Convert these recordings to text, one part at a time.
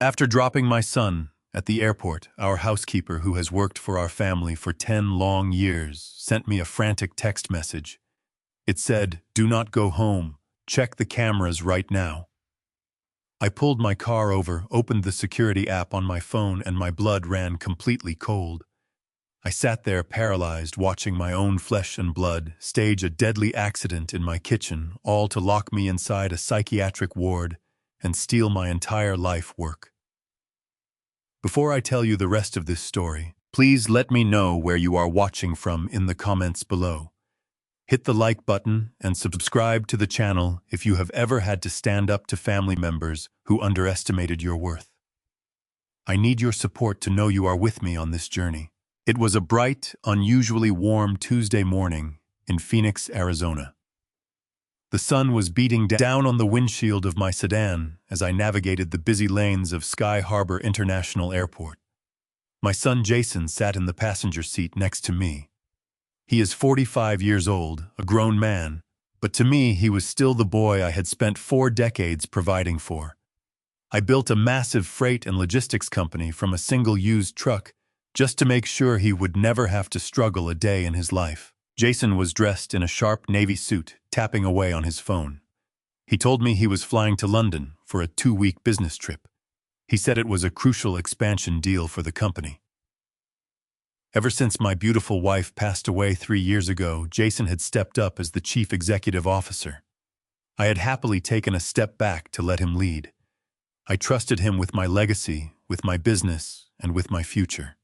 After dropping my son at the airport, our housekeeper, who has worked for our family for 10 long years, sent me a frantic text message. It said, "Do not go home. Check the cameras right now." I pulled my car over, opened the security app on my phone, and my blood ran completely cold. I sat there paralyzed, watching my own flesh and blood stage a deadly accident in my kitchen, all to lock me inside a psychiatric ward and steal my entire life work. Before I tell you the rest of this story, please let me know where you are watching from in the comments below. Hit the like button and subscribe to the channel if you have ever had to stand up to family members who underestimated your worth. I need your support to know you are with me on this journey. It was a bright, unusually warm Tuesday morning in Phoenix, Arizona. The sun was beating down on the windshield of my sedan as I navigated the busy lanes of Sky Harbor International Airport. My son Jason sat in the passenger seat next to me. He is 45 years old, a grown man, but to me he was still the boy I had spent 4 decades providing for. I built a massive freight and logistics company from a single used truck just to make sure he would never have to struggle a day in his life. Jason was dressed in a sharp navy suit, tapping away on his phone. He told me he was flying to London for a 2-week business trip. He said it was a crucial expansion deal for the company. Ever since my beautiful wife passed away 3 years ago, Jason had stepped up as the chief executive officer. I had happily taken a step back to let him lead. I trusted him with my legacy, with my business, and with my future.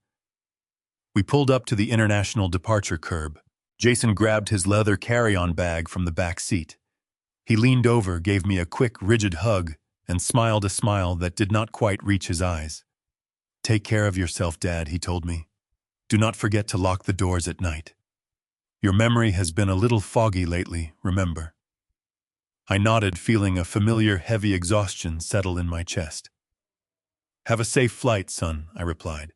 We pulled up to the international departure curb. Jason grabbed his leather carry-on bag from the back seat. He leaned over, gave me a quick, rigid hug, and smiled a smile that did not quite reach his eyes. "Take care of yourself, Dad," he told me. "Do not forget to lock the doors at night. Your memory has been a little foggy lately, remember." I nodded, feeling a familiar, heavy exhaustion settle in my chest. "Have a safe flight, son," I replied.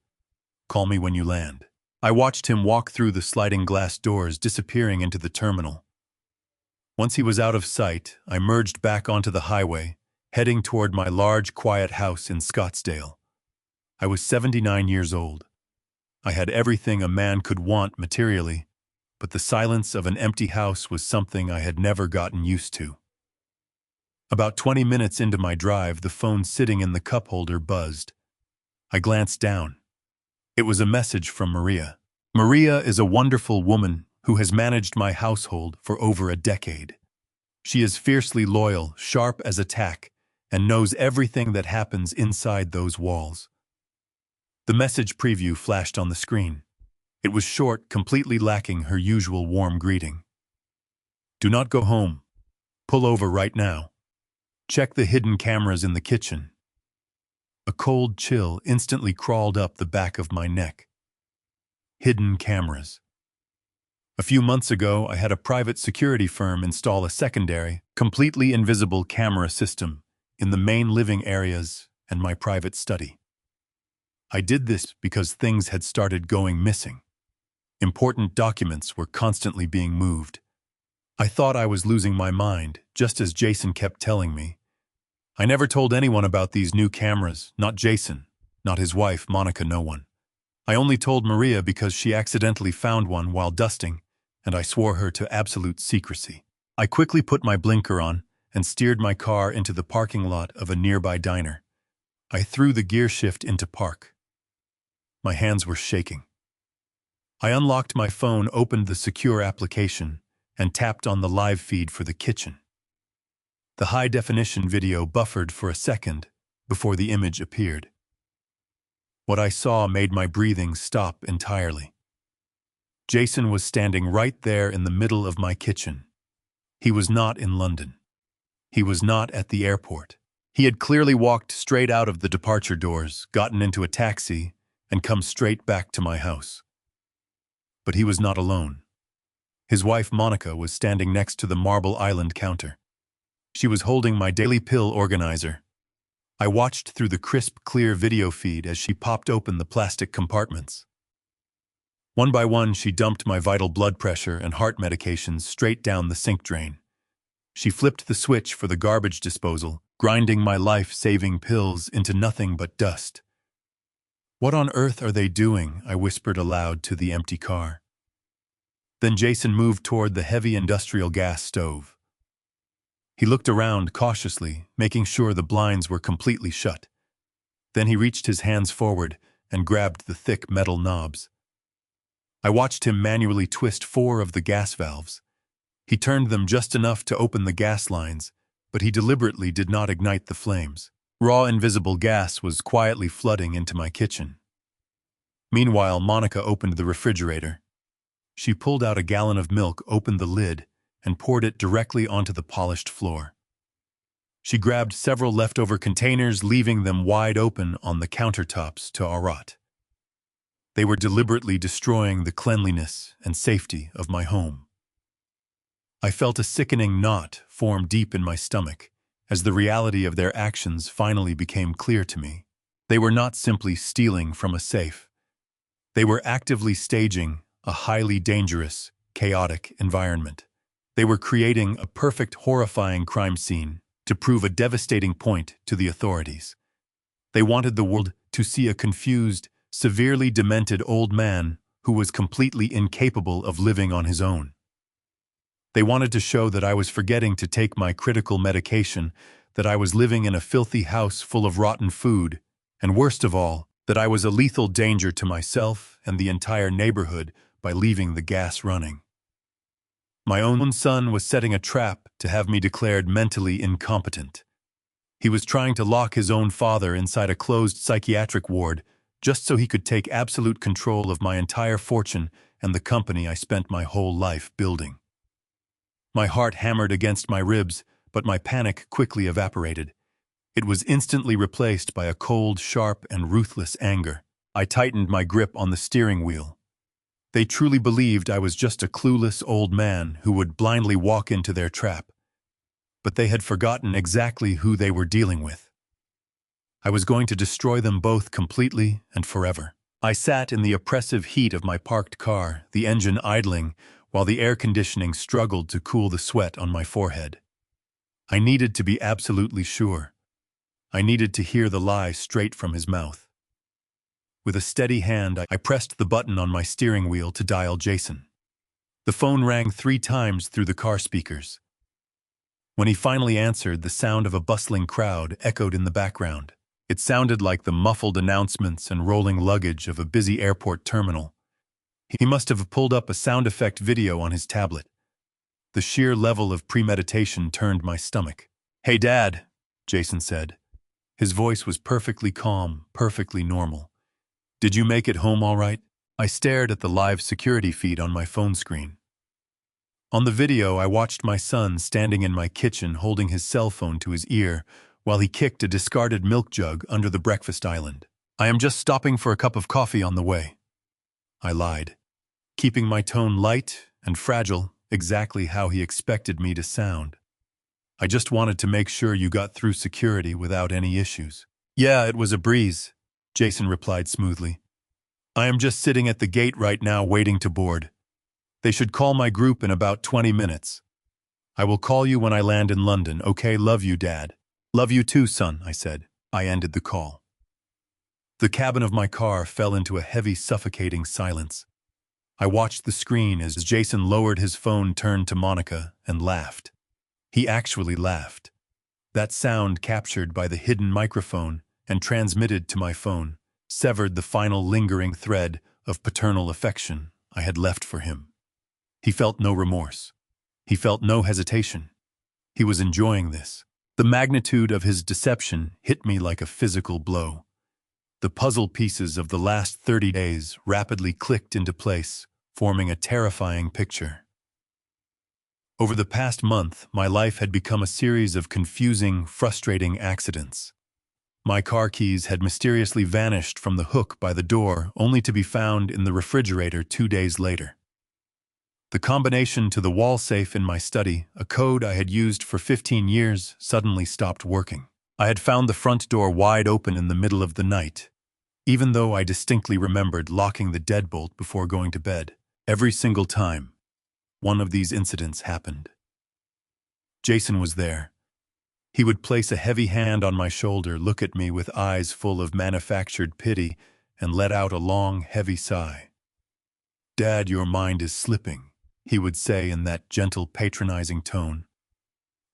"Call me when you land." I watched him walk through the sliding glass doors, disappearing into the terminal. Once he was out of sight, I merged back onto the highway, heading toward my large, quiet house in Scottsdale. I was 79 years old. I had everything a man could want materially, but the silence of an empty house was something I had never gotten used to. About 20 minutes into my drive, the phone sitting in the cup holder buzzed. I glanced down. It was a message from Maria. Maria is a wonderful woman who has managed my household for over a decade. She is fiercely loyal, sharp as a tack, and knows everything that happens inside those walls. The message preview flashed on the screen. It was short, completely lacking her usual warm greeting. "Do not go home. Pull over right now. Check the hidden cameras in the kitchen." A cold chill instantly crawled up the back of my neck. Hidden cameras. A few months ago, I had a private security firm install a secondary, completely invisible camera system in the main living areas and my private study. I did this because things had started going missing. Important documents were constantly being moved. I thought I was losing my mind, just as Jason kept telling me. I never told anyone about these new cameras, not Jason, not his wife, Monica, no one. I only told Maria because she accidentally found one while dusting, and I swore her to absolute secrecy. I quickly put my blinker on and steered my car into the parking lot of a nearby diner. I threw the gear shift into park. My hands were shaking. I unlocked my phone, opened the secure application, and tapped on the live feed for the kitchen. The high-definition video buffered for a second before the image appeared. What I saw made my breathing stop entirely. Jason was standing right there in the middle of my kitchen. He was not in London. He was not at the airport. He had clearly walked straight out of the departure doors, gotten into a taxi, and come straight back to my house. But he was not alone. His wife, Monica, was standing next to the Marble Island counter. She was holding my daily pill organizer. I watched through the crisp, clear video feed as she popped open the plastic compartments. One by one, she dumped my vital blood pressure and heart medications straight down the sink drain. She flipped the switch for the garbage disposal grinding my life-saving pills into nothing but dust. "What on earth are they doing?" I whispered aloud to the empty car. Then Jason moved toward the heavy industrial gas stove. He looked around cautiously, making sure the blinds were completely shut. Then he reached his hands forward and grabbed the thick metal knobs. I watched him manually twist 4 of the gas valves. He turned them just enough to open the gas lines, but he deliberately did not ignite the flames. Raw, invisible gas was quietly flooding into my kitchen. Meanwhile, Monica opened the refrigerator. She pulled out a gallon of milk, opened the lid, and poured it directly onto the polished floor. She grabbed several leftover containers, leaving them wide open on the countertops to rot. They were deliberately destroying the cleanliness and safety of my home. I felt a sickening knot form deep in my stomach as the reality of their actions finally became clear to me. They were not simply stealing from a safe. They were actively staging a highly dangerous, chaotic environment. They were creating a perfect, horrifying crime scene to prove a devastating point to the authorities. They wanted the world to see a confused, severely demented old man who was completely incapable of living on his own. They wanted to show that I was forgetting to take my critical medication, that I was living in a filthy house full of rotten food, and worst of all, that I was a lethal danger to myself and the entire neighborhood by leaving the gas running. My own son was setting a trap to have me declared mentally incompetent. He was trying to lock his own father inside a closed psychiatric ward just so he could take absolute control of my entire fortune and the company I spent my whole life building. My heart hammered against my ribs, but my panic quickly evaporated. It was instantly replaced by a cold, sharp, and ruthless anger. I tightened my grip on the steering wheel. They truly believed I was just a clueless old man who would blindly walk into their trap. But they had forgotten exactly who they were dealing with. I was going to destroy them both completely and forever. I sat in the oppressive heat of my parked car, the engine idling, while the air conditioning struggled to cool the sweat on my forehead. I needed to be absolutely sure. I needed to hear the lie straight from his mouth. With a steady hand, I pressed the button on my steering wheel to dial Jason. The phone rang 3 times through the car speakers. When he finally answered, the sound of a bustling crowd echoed in the background. It sounded like the muffled announcements and rolling luggage of a busy airport terminal. He must have pulled up a sound effect video on his tablet. The sheer level of premeditation turned my stomach. "Hey, Dad," Jason said. His voice was perfectly calm, perfectly normal. "Did you make it home all right?" I stared at the live security feed on my phone screen. On the video, I watched my son standing in my kitchen holding his cell phone to his ear while he kicked a discarded milk jug under the breakfast island. "I am just stopping for a cup of coffee on the way," I lied, keeping my tone light and fragile, exactly how he expected me to sound. "I just wanted to make sure you got through security without any issues." "Yeah, it was a breeze," Jason replied smoothly. "I am just sitting at the gate right now waiting to board. They should call my group in about 20 minutes. I will call you when I land in London, okay? Love you, Dad." "Love you too, son," I said. I ended the call. The cabin of my car fell into a heavy, suffocating silence. I watched the screen as Jason lowered his phone, turned to Monica, and laughed. He actually laughed. That sound, captured by the hidden microphone and transmitted to my phone, severed the final lingering thread of paternal affection I had left for him. He felt no remorse. He felt no hesitation. He was enjoying this. The magnitude of his deception hit me like a physical blow. The puzzle pieces of the last 30 days rapidly clicked into place, forming a terrifying picture. Over the past month, my life had become a series of confusing, frustrating accidents. My car keys had mysteriously vanished from the hook by the door, only to be found in the refrigerator 2 days later. The combination to the wall safe in my study, a code I had used for 15 years, suddenly stopped working. I had found the front door wide open in the middle of the night, even though I distinctly remembered locking the deadbolt before going to bed. Every single time one of these incidents happened, Jason was there. He would place a heavy hand on my shoulder, look at me with eyes full of manufactured pity, and let out a long, heavy sigh. "Dad, your mind is slipping," he would say in that gentle, patronizing tone.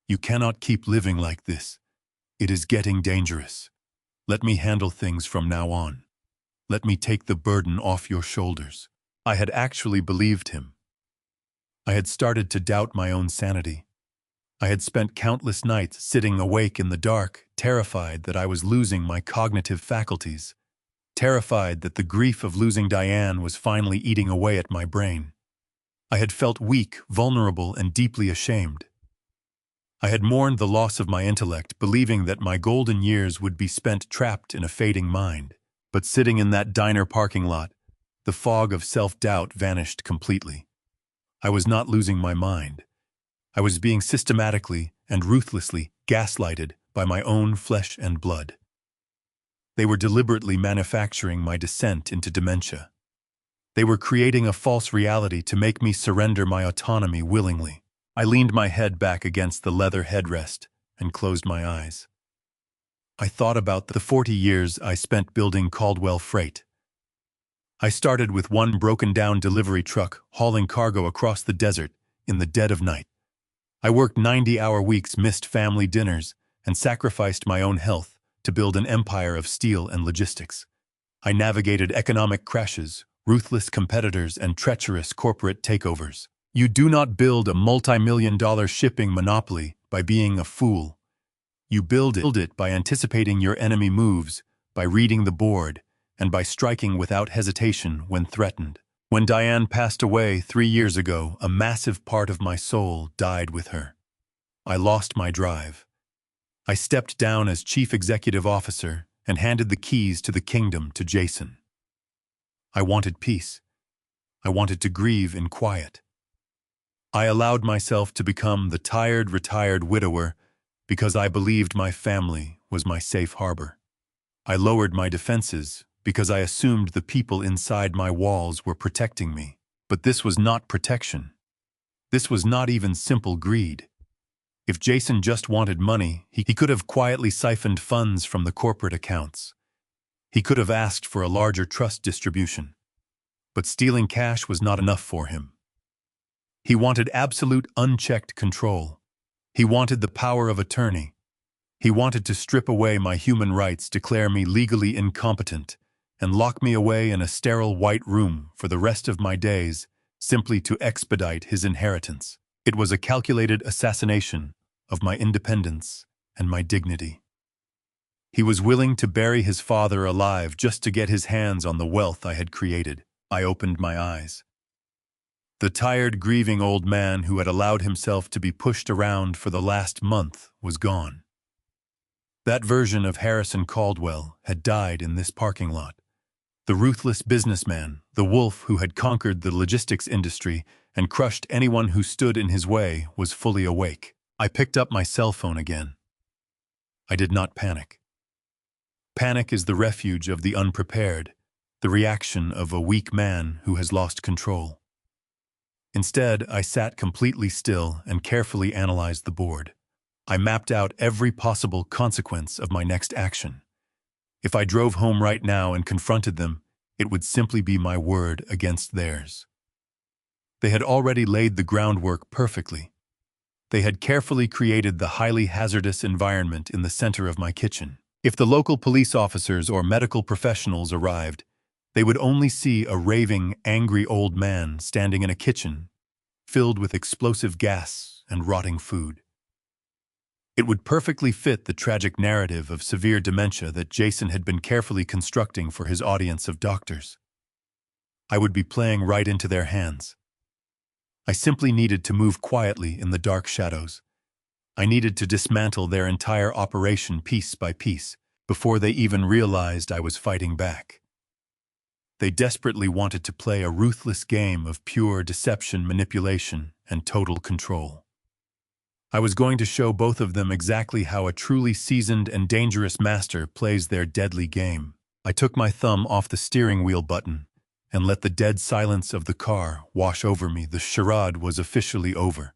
"You cannot keep living like this. It is getting dangerous. Let me handle things from now on. Let me take the burden off your shoulders." I had actually believed him. I had started to doubt my own sanity. I had spent countless nights sitting awake in the dark, terrified that I was losing my cognitive faculties, terrified that the grief of losing Diane was finally eating away at my brain. I had felt weak, vulnerable, and deeply ashamed. I had mourned the loss of my intellect, believing that my golden years would be spent trapped in a fading mind. But sitting in that diner parking lot, the fog of self-doubt vanished completely. I was not losing my mind. I was being systematically and ruthlessly gaslighted by my own flesh and blood. They were deliberately manufacturing my descent into dementia. They were creating a false reality to make me surrender my autonomy willingly. I leaned my head back against the leather headrest and closed my eyes. I thought about the 40 years I spent building Caldwell Freight. I started with one broken-down delivery truck hauling cargo across the desert in the dead of night. I worked 90-hour weeks, missed family dinners, and sacrificed my own health to build an empire of steel and logistics. I navigated economic crashes, ruthless competitors, and treacherous corporate takeovers. You do not build a multi-million-dollar shipping monopoly by being a fool. You build it by anticipating your enemy moves, by reading the board, and by striking without hesitation when threatened. When Diane passed away 3 years ago, a massive part of my soul died with her. I lost my drive. I stepped down as chief executive officer and handed the keys to the kingdom to Jason. I wanted peace. I wanted to grieve in quiet. I allowed myself to become the tired, retired widower because I believed my family was my safe harbor. I lowered my defenses because I assumed the people inside my walls were protecting me. But this was not protection. This was not even simple greed. If Jason just wanted money, he could have quietly siphoned funds from the corporate accounts. He could have asked for a larger trust distribution. But stealing cash was not enough for him. He wanted absolute, unchecked control. He wanted the power of attorney. He wanted to strip away my human rights, declare me legally incompetent, and lock me away in a sterile white room for the rest of my days, simply to expedite his inheritance. It was a calculated assassination of my independence and my dignity. He was willing to bury his father alive just to get his hands on the wealth I had created. I opened my eyes. The tired, grieving old man who had allowed himself to be pushed around for the last month was gone. That version of Harrison Caldwell had died in this parking lot. The ruthless businessman, the wolf who had conquered the logistics industry and crushed anyone who stood in his way, was fully awake. I picked up my cell phone again. I did not panic. Panic is the refuge of the unprepared, the reaction of a weak man who has lost control. Instead, I sat completely still and carefully analyzed the board. I mapped out every possible consequence of my next action. If I drove home right now and confronted them, it would simply be my word against theirs. They had already laid the groundwork perfectly. They had carefully created the highly hazardous environment in the center of my kitchen. If the local police officers or medical professionals arrived, they would only see a raving, angry old man standing in a kitchen filled with explosive gas and rotting food. It would perfectly fit the tragic narrative of severe dementia that Jason had been carefully constructing for his audience of doctors. I would be playing right into their hands. I simply needed to move quietly in the dark shadows. I needed to dismantle their entire operation piece by piece before they even realized I was fighting back. They desperately wanted to play a ruthless game of pure deception, manipulation, and total control. I was going to show both of them exactly how a truly seasoned and dangerous master plays their deadly game. I took my thumb off the steering wheel button and let the dead silence of the car wash over me. The charade was officially over.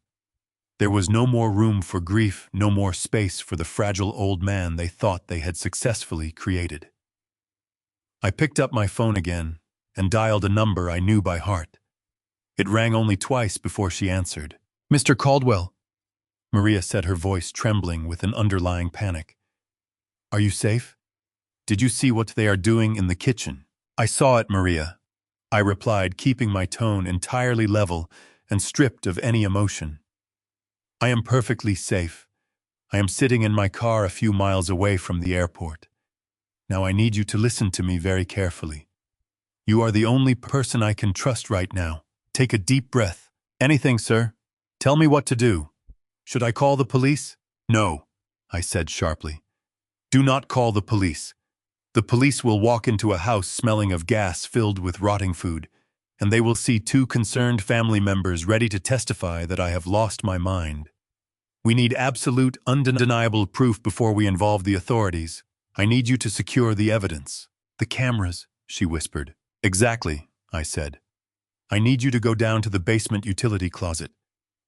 There was no more room for grief, no more space for the fragile old man they thought they had successfully created. I picked up my phone again and dialed a number I knew by heart. It rang only twice before she answered. "Mr. Caldwell," Maria said, her voice trembling with an underlying panic. "Are you safe? Did you see what they are doing in the kitchen?" "I saw it, Maria," I replied, keeping my tone entirely level and stripped of any emotion. "I am perfectly safe. I am sitting in my car a few miles away from the airport. Now I need you to listen to me very carefully. You are the only person I can trust right now. Take a deep breath." "Anything, sir. Tell me what to do. Should I call the police?" "No," I said sharply. "Do not call the police. The police will walk into a house smelling of gas filled with rotting food, and they will see two concerned family members ready to testify that I have lost my mind. We need absolute, undeniable proof before we involve the authorities. I need you to secure the evidence." "The cameras," she whispered. "Exactly," I said. "I need you to go down to the basement utility closet.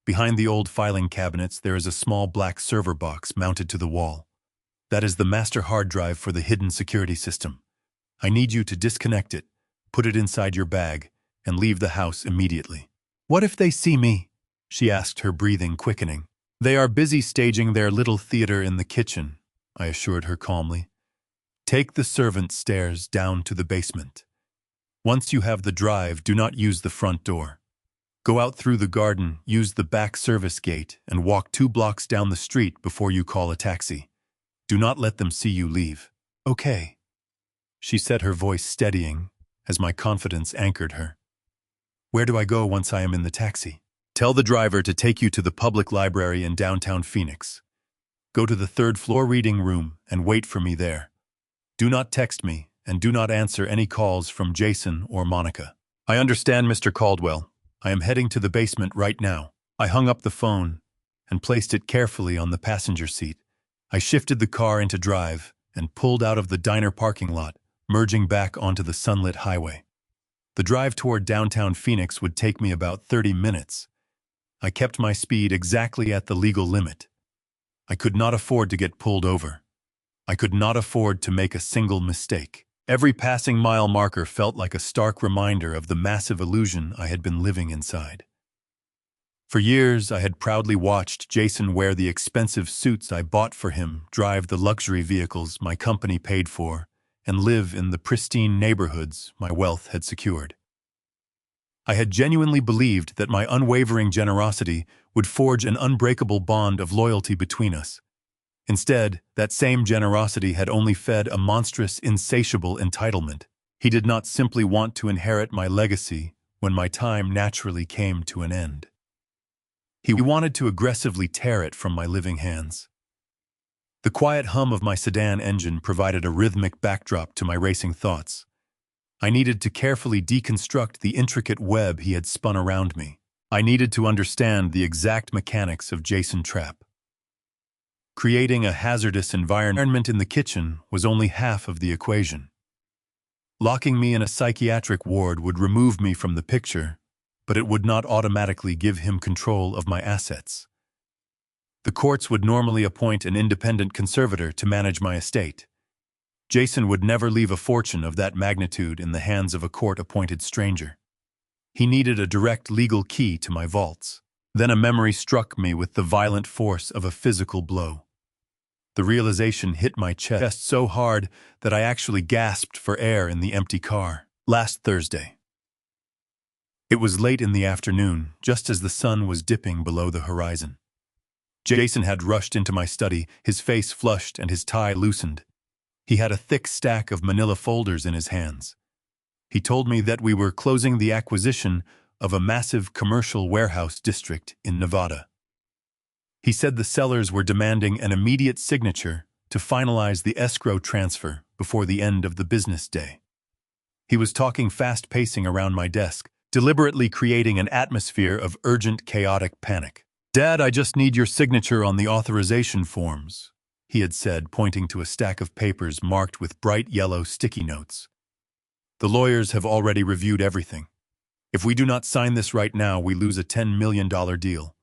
Behind the old filing cabinets, there is a small black server box mounted to the wall. That is the master hard drive for the hidden security system. I need you to disconnect it, put it inside your bag, and leave the house immediately." "What if they see me?" she asked, her breathing quickening. "They are busy staging their little theater in the kitchen," I assured her calmly. "Take the servant stairs down to the basement. Once you have the drive, do not use the front door. Go out through the garden, use the back service gate, and walk 2 blocks down the street before you call a taxi. Do not let them see you leave." "Okay," she said, her voice steadying as my confidence anchored her. "Where do I go once I am in the taxi?" "Tell the driver to take you to the public library in downtown Phoenix. Go to the 3rd floor reading room and wait for me there. Do not text me, and do not answer any calls from Jason or Monica." "I understand, Mr. Caldwell. I am heading to the basement right now." I hung up the phone and placed it carefully on the passenger seat. I shifted the car into drive and pulled out of the diner parking lot, merging back onto the sunlit highway. The drive toward downtown Phoenix would take me about 30 minutes. I kept my speed exactly at the legal limit. I could not afford to get pulled over. I could not afford to make a single mistake. Every passing mile marker felt like a stark reminder of the massive illusion I had been living inside. For years, I had proudly watched Jason wear the expensive suits I bought for him, drive the luxury vehicles my company paid for, and live in the pristine neighborhoods my wealth had secured. I had genuinely believed that my unwavering generosity would forge an unbreakable bond of loyalty between us. Instead, that same generosity had only fed a monstrous, insatiable entitlement. He did not simply want to inherit my legacy when my time naturally came to an end. He wanted to aggressively tear it from my living hands. The quiet hum of my sedan engine provided a rhythmic backdrop to my racing thoughts. I needed to carefully deconstruct the intricate web he had spun around me. I needed to understand the exact mechanics of Jason Trapp. Creating a hazardous environment in the kitchen was only half of the equation. Locking me in a psychiatric ward would remove me from the picture, but it would not automatically give him control of my assets. The courts would normally appoint an independent conservator to manage my estate. Jason would never leave a fortune of that magnitude in the hands of a court-appointed stranger. He needed a direct legal key to my vaults. Then a memory struck me with the violent force of a physical blow. The realization hit my chest so hard that I actually gasped for air in the empty car. Last Thursday. It was late in the afternoon, just as the sun was dipping below the horizon. Jason had rushed into my study, his face flushed and his tie loosened. He had a thick stack of manila folders in his hands. He told me that we were closing the acquisition of a massive commercial warehouse district in Nevada. He said the sellers were demanding an immediate signature to finalize the escrow transfer before the end of the business day. He was talking fast pacing around my desk, deliberately creating an atmosphere of urgent, chaotic panic. "Dad, I just need your signature on the authorization forms," he had said, pointing to a stack of papers marked with bright yellow sticky notes. "The lawyers have already reviewed everything. If we do not sign this right now, we lose a $10 million deal.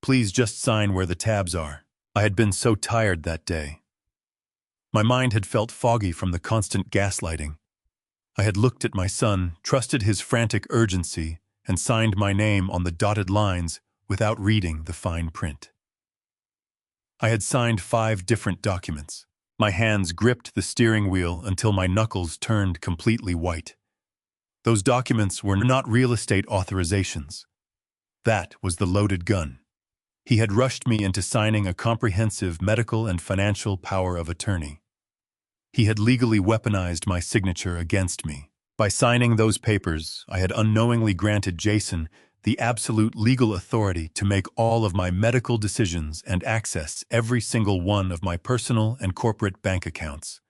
Please just sign where the tabs are. I had been so tired that day. My mind had felt foggy from the constant gaslighting. I had looked at my son, trusted his frantic urgency, and signed my name on the dotted lines without reading the fine print. I had signed 5 different documents. My hands gripped the steering wheel until my knuckles turned completely white. Those documents were not real estate authorizations. That was the loaded gun. He had rushed me into signing a comprehensive medical and financial power of attorney. He had legally weaponized my signature against me. By signing those papers, I had unknowingly granted Jason the absolute legal authority to make all of my medical decisions and access every single one of my personal and corporate bank accounts.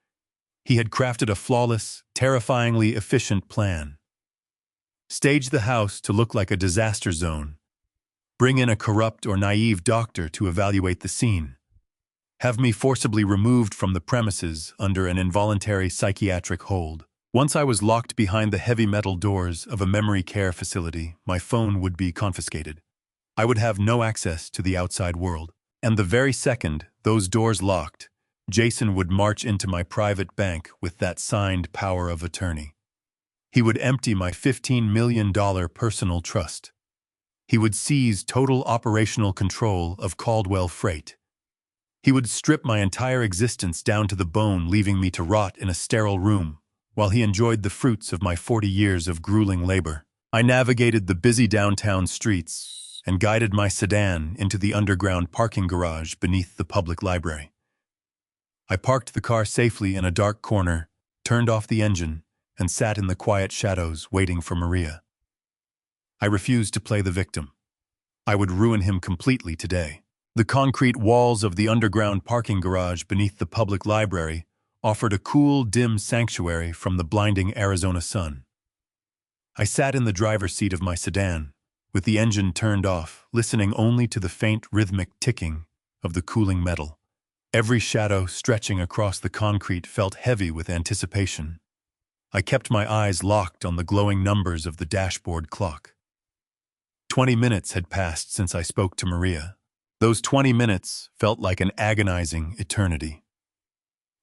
He had crafted a flawless, terrifyingly efficient plan. Stage the house to look like a disaster zone. Bring in a corrupt or naive doctor to evaluate the scene. Have me forcibly removed from the premises under an involuntary psychiatric hold. Once I was locked behind the heavy metal doors of a memory care facility, my phone would be confiscated. I would have no access to the outside world. And the very second those doors locked, Jason would march into my private bank with that signed power of attorney. He would empty my $15 million personal trust. He would seize total operational control of Caldwell Freight. He would strip my entire existence down to the bone, leaving me to rot in a sterile room, while he enjoyed the fruits of my 40 years of grueling labor. I navigated the busy downtown streets and guided my sedan into the underground parking garage beneath the public library. I parked the car safely in a dark corner, turned off the engine, and sat in the quiet shadows waiting for Maria. I refused to play the victim. I would ruin him completely today. The concrete walls of the underground parking garage beneath the public library offered a cool, dim sanctuary from the blinding Arizona sun. I sat in the driver's seat of my sedan, with the engine turned off, listening only to the faint rhythmic ticking of the cooling metal. Every shadow stretching across the concrete felt heavy with anticipation. I kept my eyes locked on the glowing numbers of the dashboard clock. 20 minutes had passed since I spoke to Maria. Those 20 minutes felt like an agonizing eternity.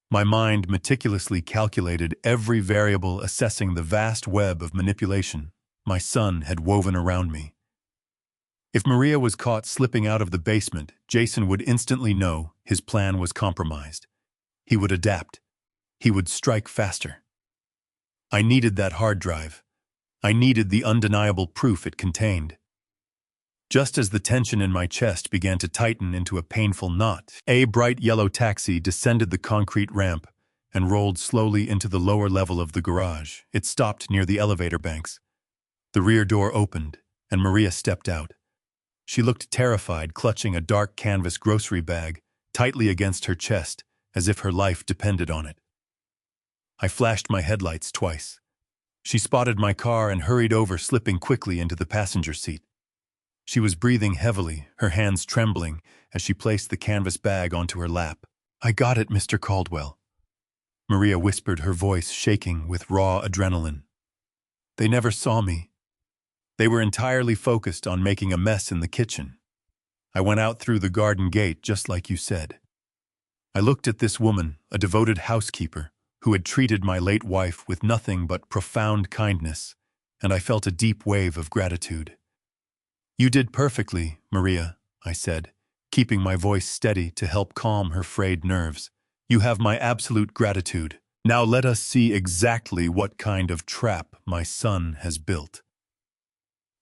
My mind meticulously calculated every variable, assessing the vast web of manipulation my son had woven around me. If Maria was caught slipping out of the basement, Jason would instantly know his plan was compromised. He would adapt. He would strike faster. I needed that hard drive. I needed the undeniable proof it contained. Just as the tension in my chest began to tighten into a painful knot, a bright yellow taxi descended the concrete ramp and rolled slowly into the lower level of the garage. It stopped near the elevator banks. The rear door opened, and Maria stepped out. She looked terrified, clutching a dark canvas grocery bag tightly against her chest, as if her life depended on it. I flashed my headlights twice. She spotted my car and hurried over, slipping quickly into the passenger seat. She was breathing heavily, her hands trembling as she placed the canvas bag onto her lap. "I got it, Mr. Caldwell," Maria whispered, her voice shaking with raw adrenaline. "They never saw me. They were entirely focused on making a mess in the kitchen. I went out through the garden gate just like you said." I looked at this woman, a devoted housekeeper, who had treated my late wife with nothing but profound kindness, and I felt a deep wave of gratitude. "You did perfectly, Maria," I said, keeping my voice steady to help calm her frayed nerves. "You have my absolute gratitude. Now let us see exactly what kind of trap my son has built."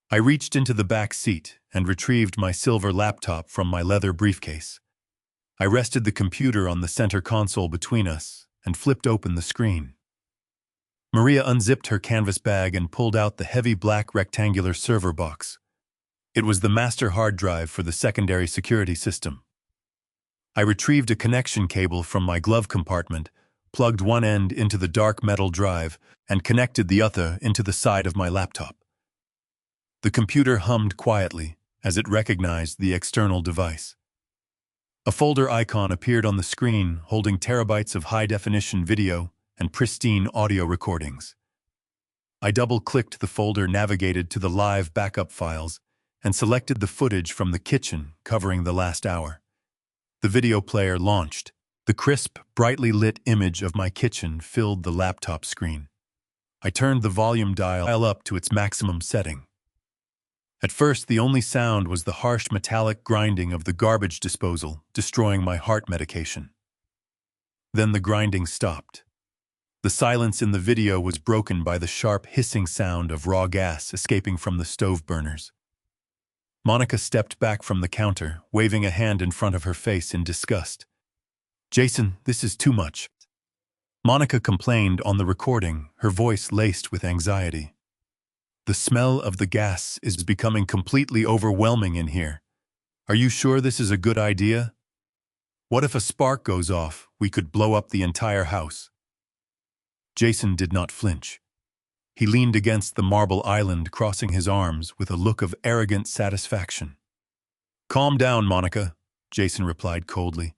I reached into the back seat and retrieved my silver laptop from my leather briefcase. I rested the computer on the center console between us and flipped open the screen. Maria unzipped her canvas bag and pulled out the heavy black rectangular server box. It was the master hard drive for the secondary security system. I retrieved a connection cable from my glove compartment, plugged one end into the dark metal drive, and connected the other into the side of my laptop. The computer hummed quietly as it recognized the external device. A folder icon appeared on the screen, holding terabytes of high-definition video and pristine audio recordings. I double-clicked the folder, navigated to the live backup files, and selected the footage from the kitchen covering the last hour. The video player launched. The crisp, brightly lit image of my kitchen filled the laptop screen. I turned the volume dial up to its maximum setting. At first, the only sound was the harsh metallic grinding of the garbage disposal, destroying my heart medication. Then the grinding stopped. The silence in the video was broken by the sharp hissing sound of raw gas escaping from the stove burners. Monica stepped back from the counter, waving a hand in front of her face in disgust. "Jason, this is too much." Monica complained on the recording, her voice laced with anxiety. "The smell of the gas is becoming completely overwhelming in here. Are you sure this is a good idea? What if a spark goes off? We could blow up the entire house." Jason did not flinch. He leaned against the marble island, crossing his arms with a look of arrogant satisfaction. "Calm down, Monica," Jason replied coldly.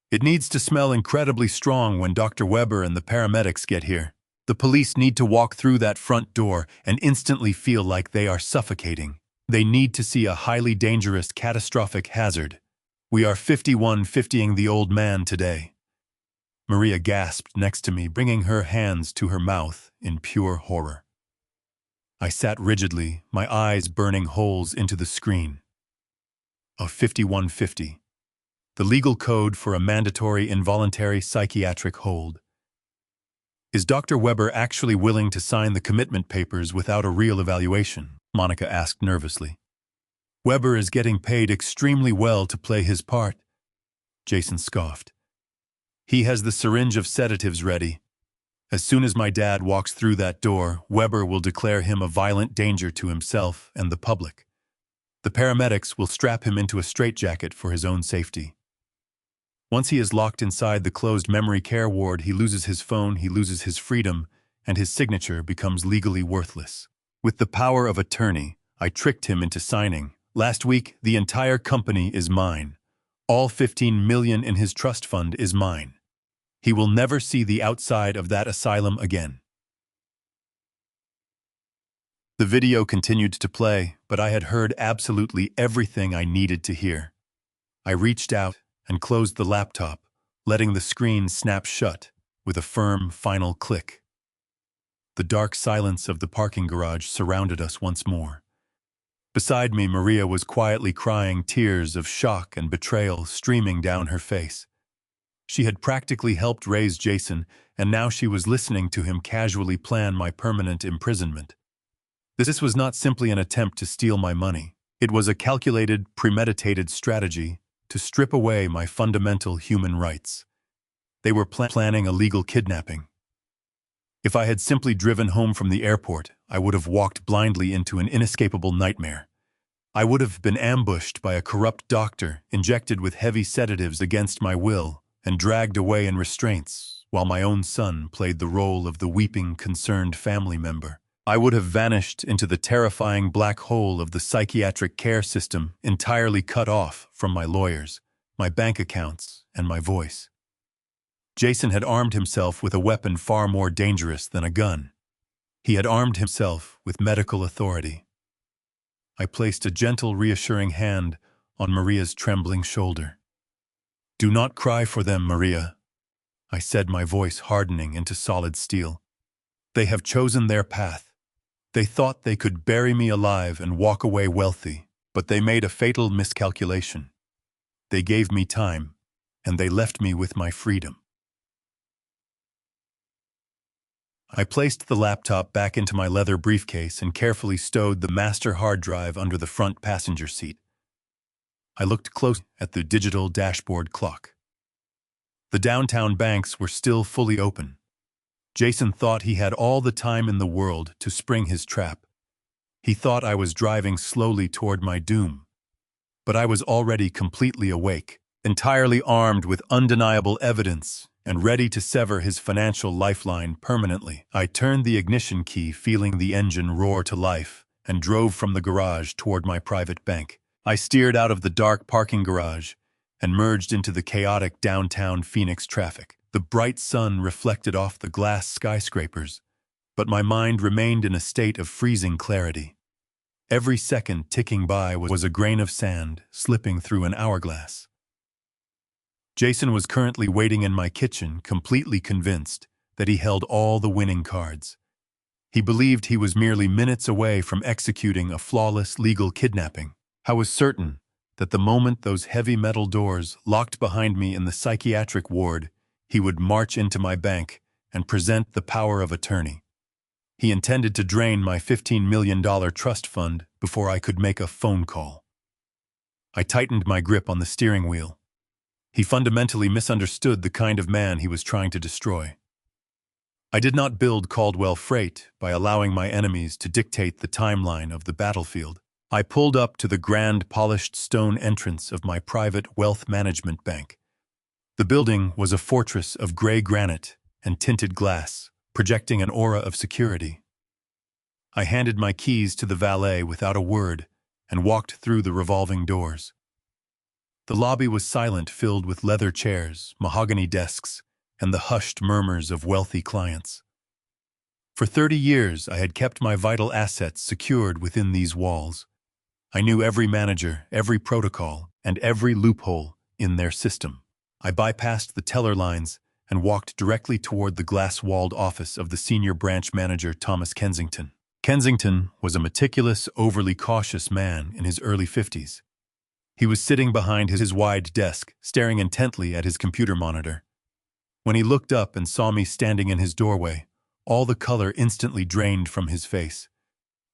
"It needs to smell incredibly strong when Dr. Weber and the paramedics get here. The police need to walk through that front door and instantly feel like they are suffocating. They need to see a highly dangerous, catastrophic hazard. We are 51-50ing the old man today." Maria gasped next to me, bringing her hands to her mouth in pure horror. I sat rigidly, my eyes burning holes into the screen. Of 5150. The legal code for a mandatory involuntary psychiatric hold. Is Dr. Weber actually willing to sign the commitment papers without a real evaluation? Monica asked nervously. Weber is getting paid extremely well to play his part. Jason scoffed. He has the syringe of sedatives ready. As soon as my dad walks through that door, Weber will declare him a violent danger to himself and the public. The paramedics will strap him into a straitjacket for his own safety. Once he is locked inside the closed memory care ward, he loses his phone, he loses his freedom, and his signature becomes legally worthless. With the power of attorney, I tricked him into signing. Last week, the entire company is mine. All 15 million in his trust fund is mine. He will never see the outside of that asylum again. The video continued to play, but I had heard absolutely everything I needed to hear. I reached out and closed the laptop, letting the screen snap shut with a firm, final click. The dark silence of the parking garage surrounded us once more. Beside me, Maria was quietly crying, tears of shock and betrayal streaming down her face. She had practically helped raise Jason, and now she was listening to him casually plan my permanent imprisonment. This was not simply an attempt to steal my money. It was a calculated, premeditated strategy to strip away my fundamental human rights. They were planning a legal kidnapping. If I had simply driven home from the airport, I would have walked blindly into an inescapable nightmare. I would have been ambushed by a corrupt doctor, injected with heavy sedatives against my will, and dragged away in restraints, while my own son played the role of the weeping, concerned family member. I would have vanished into the terrifying black hole of the psychiatric care system, entirely cut off from my lawyers, my bank accounts, and my voice. Jason had armed himself with a weapon far more dangerous than a gun. He had armed himself with medical authority. I placed a gentle, reassuring hand on Maria's trembling shoulder. "Do not cry for them, Maria," I said, my voice hardening into solid steel. "They have chosen their path. They thought they could bury me alive and walk away wealthy, but they made a fatal miscalculation. They gave me time, and they left me with my freedom." I placed the laptop back into my leather briefcase and carefully stowed the master hard drive under the front passenger seat. I looked closely at the digital dashboard clock. The downtown banks were still fully open. Jason thought he had all the time in the world to spring his trap. He thought I was driving slowly toward my doom. But I was already completely awake, entirely armed with undeniable evidence, and ready to sever his financial lifeline permanently. I turned the ignition key, feeling the engine roar to life, and drove from the garage toward my private bank. I steered out of the dark parking garage and merged into the chaotic downtown Phoenix traffic. The bright sun reflected off the glass skyscrapers, but my mind remained in a state of freezing clarity. Every second ticking by was a grain of sand slipping through an hourglass. Jason was currently waiting in my kitchen, completely convinced that he held all the winning cards. He believed he was merely minutes away from executing a flawless legal kidnapping. I was certain that the moment those heavy metal doors locked behind me in the psychiatric ward, he would march into my bank and present the power of attorney. He intended to drain my $15 million trust fund before I could make a phone call. I tightened my grip on the steering wheel. He fundamentally misunderstood the kind of man he was trying to destroy. I did not build Caldwell Freight by allowing my enemies to dictate the timeline of the battlefield. I pulled up to the grand polished stone entrance of my private wealth management bank. The building was a fortress of gray granite and tinted glass, projecting an aura of security. I handed my keys to the valet without a word and walked through the revolving doors. The lobby was silent, filled with leather chairs, mahogany desks, and the hushed murmurs of wealthy clients. For 30 years, I had kept my vital assets secured within these walls. I knew every manager, every protocol, and every loophole in their system. I bypassed the teller lines and walked directly toward the glass-walled office of the senior branch manager, Thomas Kensington. Kensington was a meticulous, overly cautious man in his early 50s. He was sitting behind his wide desk, staring intently at his computer monitor. When he looked up and saw me standing in his doorway, all the color instantly drained from his face.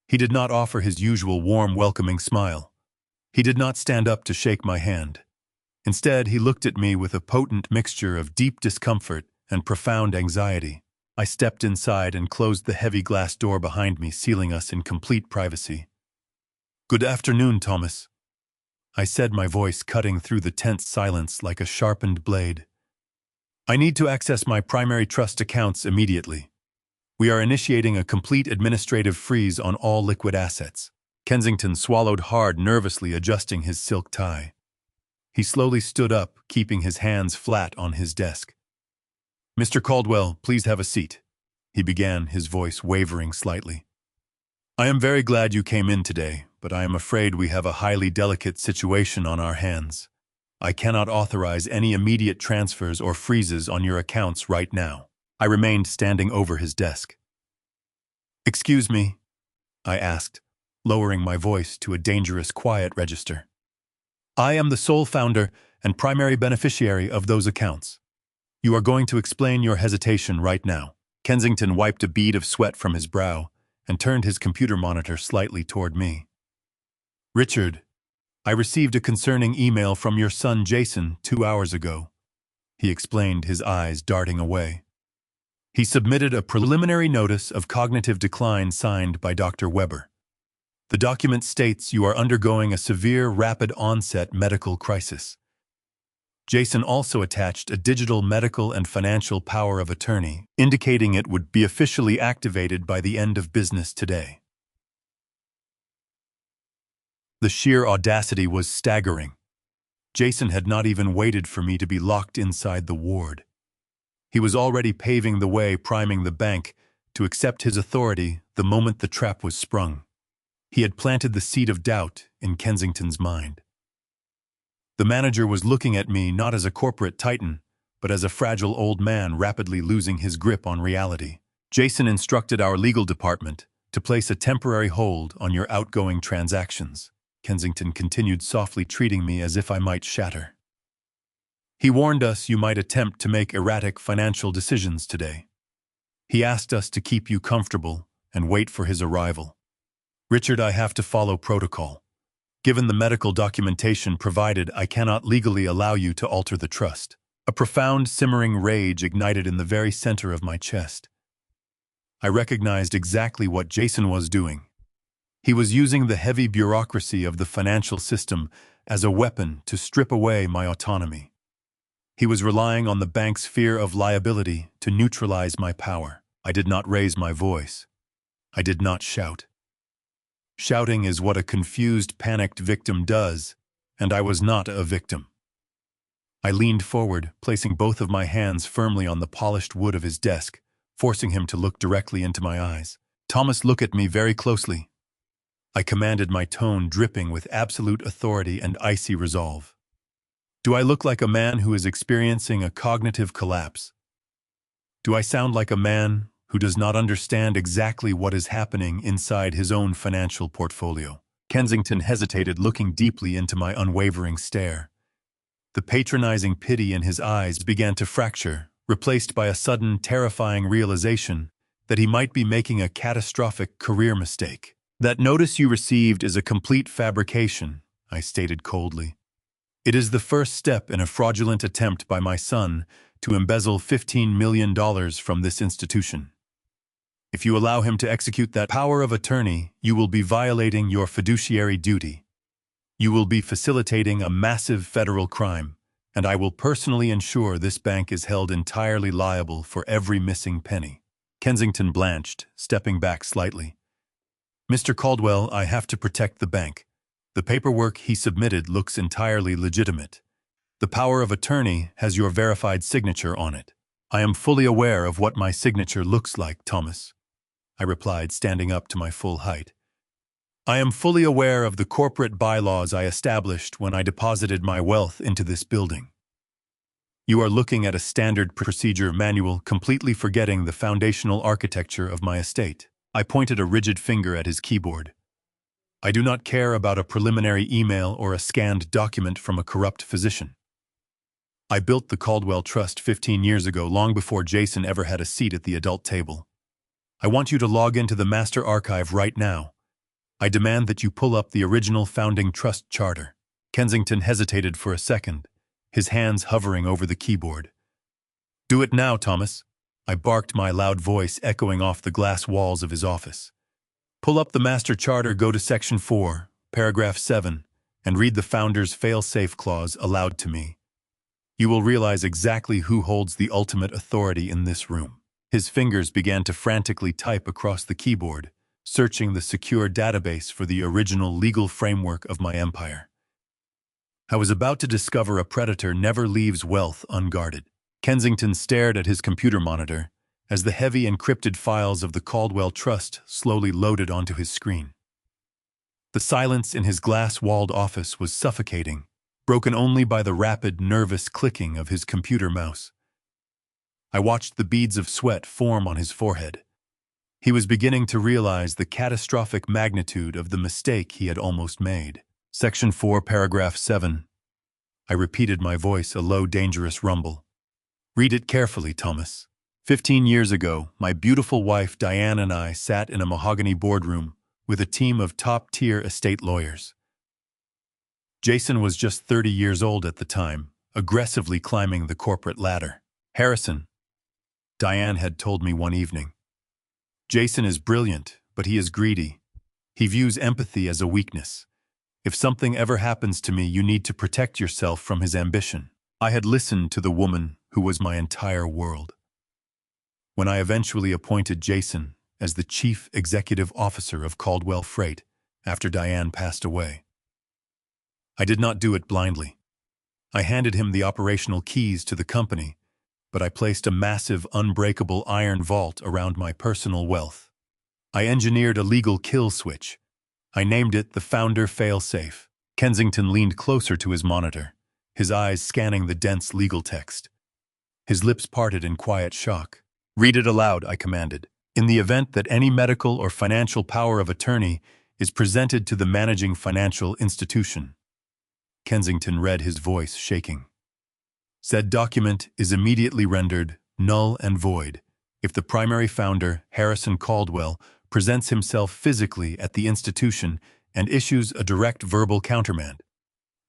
He did not offer his usual warm, welcoming smile. He did not stand up to shake my hand. Instead, he looked at me with a potent mixture of deep discomfort and profound anxiety. I stepped inside and closed the heavy glass door behind me, sealing us in complete privacy. "Good afternoon, Thomas," I said, my voice cutting through the tense silence like a sharpened blade. "I need to access my primary trust accounts immediately. We are initiating a complete administrative freeze on all liquid assets." Kensington swallowed hard, nervously adjusting his silk tie. He slowly stood up, keeping his hands flat on his desk. "Mr. Caldwell, please have a seat," he began, his voice wavering slightly. "I am very glad you came in today, but I am afraid we have a highly delicate situation on our hands. I cannot authorize any immediate transfers or freezes on your accounts right now." I remained standing over his desk. "Excuse me?" I asked, lowering my voice to a dangerous quiet register. "I am the sole founder and primary beneficiary of those accounts. You are going to explain your hesitation right now." Kensington wiped a bead of sweat from his brow and turned his computer monitor slightly toward me. "Richard, I received a concerning email from your son Jason 2 hours ago," he explained, his eyes darting away. "He submitted a preliminary notice of cognitive decline signed by Dr. Weber. The document states you are undergoing a severe, rapid-onset medical crisis. Jason also attached a digital medical and financial power of attorney, indicating it would be officially activated by the end of business today." The sheer audacity was staggering. Jason had not even waited for me to be locked inside the ward. He was already paving the way, priming the bank to accept his authority the moment the trap was sprung. He had planted the seed of doubt in Kensington's mind. The manager was looking at me not as a corporate titan, but as a fragile old man rapidly losing his grip on reality. "Jason instructed our legal department to place a temporary hold on your outgoing transactions," Kensington continued, softly, treating me as if I might shatter. "He warned us you might attempt to make erratic financial decisions today. He asked us to keep you comfortable and wait for his arrival. Richard, I have to follow protocol. Given the medical documentation provided, I cannot legally allow you to alter the trust." A profound, simmering rage ignited in the very center of my chest. I recognized exactly what Jason was doing. He was using the heavy bureaucracy of the financial system as a weapon to strip away my autonomy. He was relying on the bank's fear of liability to neutralize my power. I did not raise my voice. I did not shout. Shouting is what a confused, panicked victim does, and I was not a victim. I leaned forward, placing both of my hands firmly on the polished wood of his desk, forcing him to look directly into my eyes. "Thomas, look at me very closely. I commanded, my tone dripping with absolute authority and icy resolve. Do I look like a man who is experiencing a cognitive collapse? Do I sound like a man who does not understand exactly what is happening inside his own financial portfolio? Kensington hesitated, looking deeply into my unwavering stare. The patronizing pity in his eyes began to fracture, replaced by a sudden, terrifying realization that he might be making a catastrophic career mistake. That notice you received is a complete fabrication, I stated coldly. It is the first step in a fraudulent attempt by my son to embezzle $15 million from this institution. If you allow him to execute that power of attorney, you will be violating your fiduciary duty. You will be facilitating a massive federal crime, and I will personally ensure this bank is held entirely liable for every missing penny. Kensington blanched, stepping back slightly. Mr. Caldwell, I have to protect the bank. The paperwork he submitted looks entirely legitimate. The power of attorney has your verified signature on it. I am fully aware of what my signature looks like, Thomas, I replied, standing up to my full height. I am fully aware of the corporate bylaws I established when I deposited my wealth into this building. You are looking at a standard procedure manual, completely forgetting the foundational architecture of my estate. I pointed a rigid finger at his keyboard. I do not care about a preliminary email or a scanned document from a corrupt physician. I built the Caldwell Trust 15 years ago, long before Jason ever had a seat at the adult table. I want you to log into the master archive right now. I demand that you pull up the original founding trust charter. Kensington hesitated for a second, his hands hovering over the keyboard. Do it now, Thomas, I barked, my loud voice echoing off the glass walls of his office. Pull up the master charter, go to section 4, paragraph 7, and read the founder's fail-safe clause aloud to me. You will realize exactly who holds the ultimate authority in this room. His fingers began to frantically type across the keyboard, searching the secure database for the original legal framework of my empire. I was about to discover a predator never leaves wealth unguarded. Kensington stared at his computer monitor as the heavy encrypted files of the Caldwell Trust slowly loaded onto his screen. The silence in his glass-walled office was suffocating, broken only by the rapid, nervous clicking of his computer mouse. I watched the beads of sweat form on his forehead. He was beginning to realize the catastrophic magnitude of the mistake he had almost made. Section 4, paragraph 7. I repeated, my voice a low, dangerous rumble. Read it carefully, Thomas. 15 years ago, my beautiful wife Diane and I sat in a mahogany boardroom with a team of top-tier estate lawyers. Jason was just 30 years old at the time, aggressively climbing the corporate ladder. Harrison, Diane had told me one evening. Jason is brilliant, but he is greedy. He views empathy as a weakness. If something ever happens to me, you need to protect yourself from his ambition. I had listened to the woman who was my entire world. When I eventually appointed Jason as the chief executive officer of Caldwell Freight after Diane passed away, I did not do it blindly. I handed him the operational keys to the company, but I placed a massive, unbreakable iron vault around my personal wealth. I engineered a legal kill switch. I named it the Founder Failsafe. Kensington leaned closer to his monitor, his eyes scanning the dense legal text. His lips parted in quiet shock. Read it aloud, I commanded. In the event that any medical or financial power of attorney is presented to the managing financial institution. Kensington read, his voice shaking. Said document is immediately rendered null and void if the primary founder, Harrison Caldwell, presents himself physically at the institution and issues a direct verbal countermand.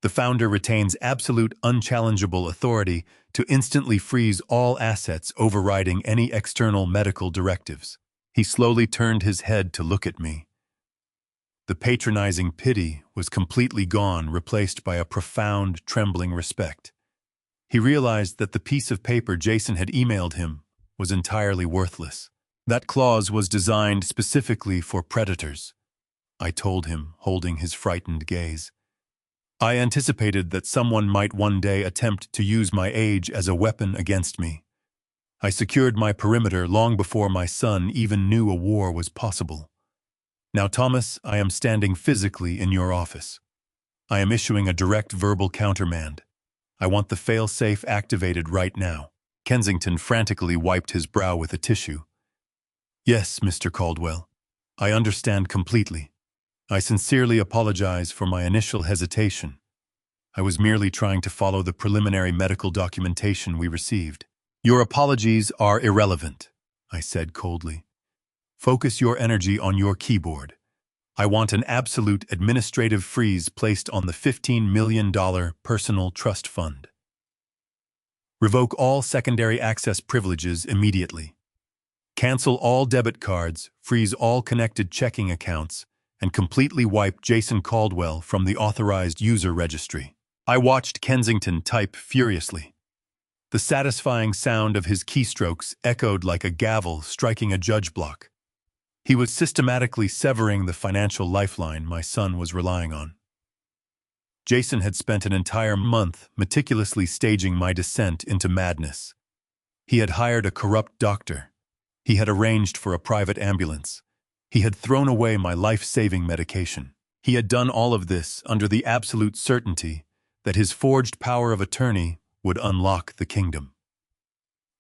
The founder retains absolute unchallengeable authority to instantly freeze all assets, overriding any external medical directives. He slowly turned his head to look at me. The patronizing pity was completely gone, replaced by a profound, trembling respect. He realized that the piece of paper Jason had emailed him was entirely worthless. That clause was designed specifically for predators, I told him, holding his frightened gaze. I anticipated that someone might one day attempt to use my age as a weapon against me. I secured my perimeter long before my son even knew a war was possible. Now, Thomas, I am standing physically in your office. I am issuing a direct verbal countermand. I want the fail-safe activated right now. Kensington frantically wiped his brow with a tissue. Yes, Mr. Caldwell. I understand completely. I sincerely apologize for my initial hesitation. I was merely trying to follow the preliminary medical documentation we received. Your apologies are irrelevant, I said coldly. Focus your energy on your keyboard. I want an absolute administrative freeze placed on the $15 million personal trust fund. Revoke all secondary access privileges immediately. Cancel all debit cards, freeze all connected checking accounts, and completely wipe Jason Caldwell from the authorized user registry. I watched Kensington type furiously. The satisfying sound of his keystrokes echoed like a gavel striking a judge block. He was systematically severing the financial lifeline my son was relying on. Jason had spent an entire month meticulously staging my descent into madness. He had hired a corrupt doctor. He had arranged for a private ambulance. He had thrown away my life-saving medication. He had done all of this under the absolute certainty that his forged power of attorney would unlock the kingdom.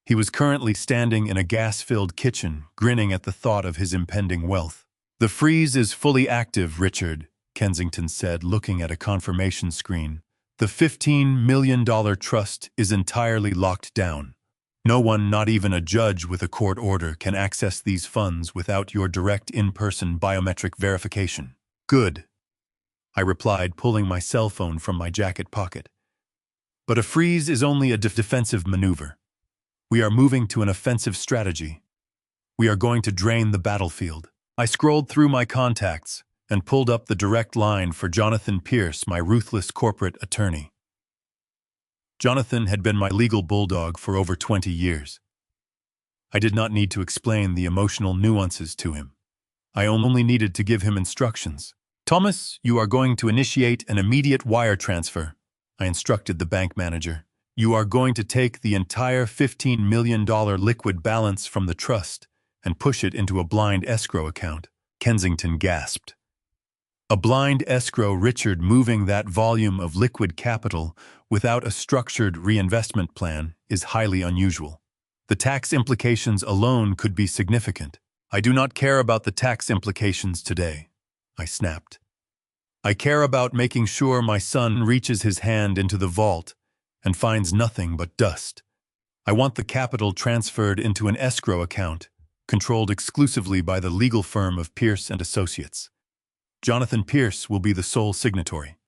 He was currently standing in a gas-filled kitchen, grinning at the thought of his impending wealth. The freeze is fully active, Richard, Kensington said, looking at a confirmation screen. The $15 million trust is entirely locked down. No one, not even a judge with a court order, can access these funds without your direct in-person biometric verification. Good, I replied, pulling my cell phone from my jacket pocket. But a freeze is only a defensive maneuver. We are moving to an offensive strategy. We are going to drain the battlefield. I scrolled through my contacts and pulled up the direct line for Jonathan Pierce, my ruthless corporate attorney. Jonathan had been my legal bulldog for over 20 years. I did not need to explain the emotional nuances to him. I only needed to give him instructions. Thomas, you are going to initiate an immediate wire transfer, I instructed the bank manager. You are going to take the entire $15 million liquid balance from the trust and push it into a blind escrow account. Kensington gasped. A blind escrow, Richard, moving that volume of liquid capital without a structured reinvestment plan is highly unusual. The tax implications alone could be significant. I do not care about the tax implications today, I snapped. I care about making sure my son reaches his hand into the vault and finds nothing but dust. I want the capital transferred into an escrow account, controlled exclusively by the legal firm of Pierce and Associates. Jonathan Pierce will be the sole signatory.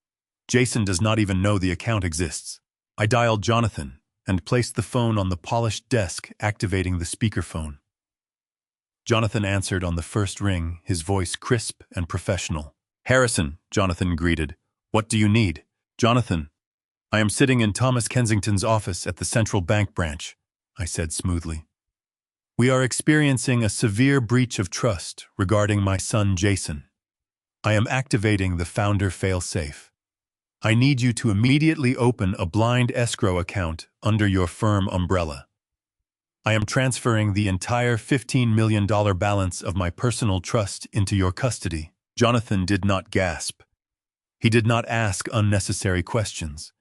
Jason does not even know the account exists. I dialed Jonathan and placed the phone on the polished desk, activating the speakerphone. Jonathan answered on the first ring, his voice crisp and professional. Harrison, Jonathan greeted. What do you need? Jonathan, I am sitting in Thomas Kensington's office at the Central Bank branch, I said smoothly. We are experiencing a severe breach of trust regarding my son Jason. I am activating the founder fail-safe. I need you to immediately open a blind escrow account under your firm umbrella. I am transferring the entire $15 million balance of my personal trust into your custody. Jonathan did not gasp. He did not ask unnecessary questions.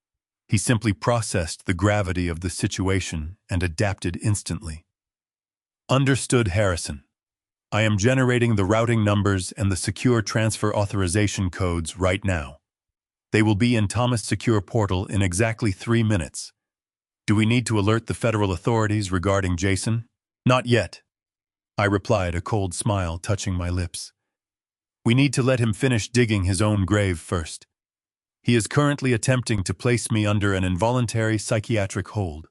He simply processed the gravity of the situation and adapted instantly. Understood, Harrison. I am generating the routing numbers and the secure transfer authorization codes right now. They will be in Thomas Secure Portal in exactly 3 minutes. Do we need to alert the federal authorities regarding Jason? Not yet, I replied, a cold smile touching my lips. We need to let him finish digging his own grave first. He is currently attempting to place me under an involuntary psychiatric hold.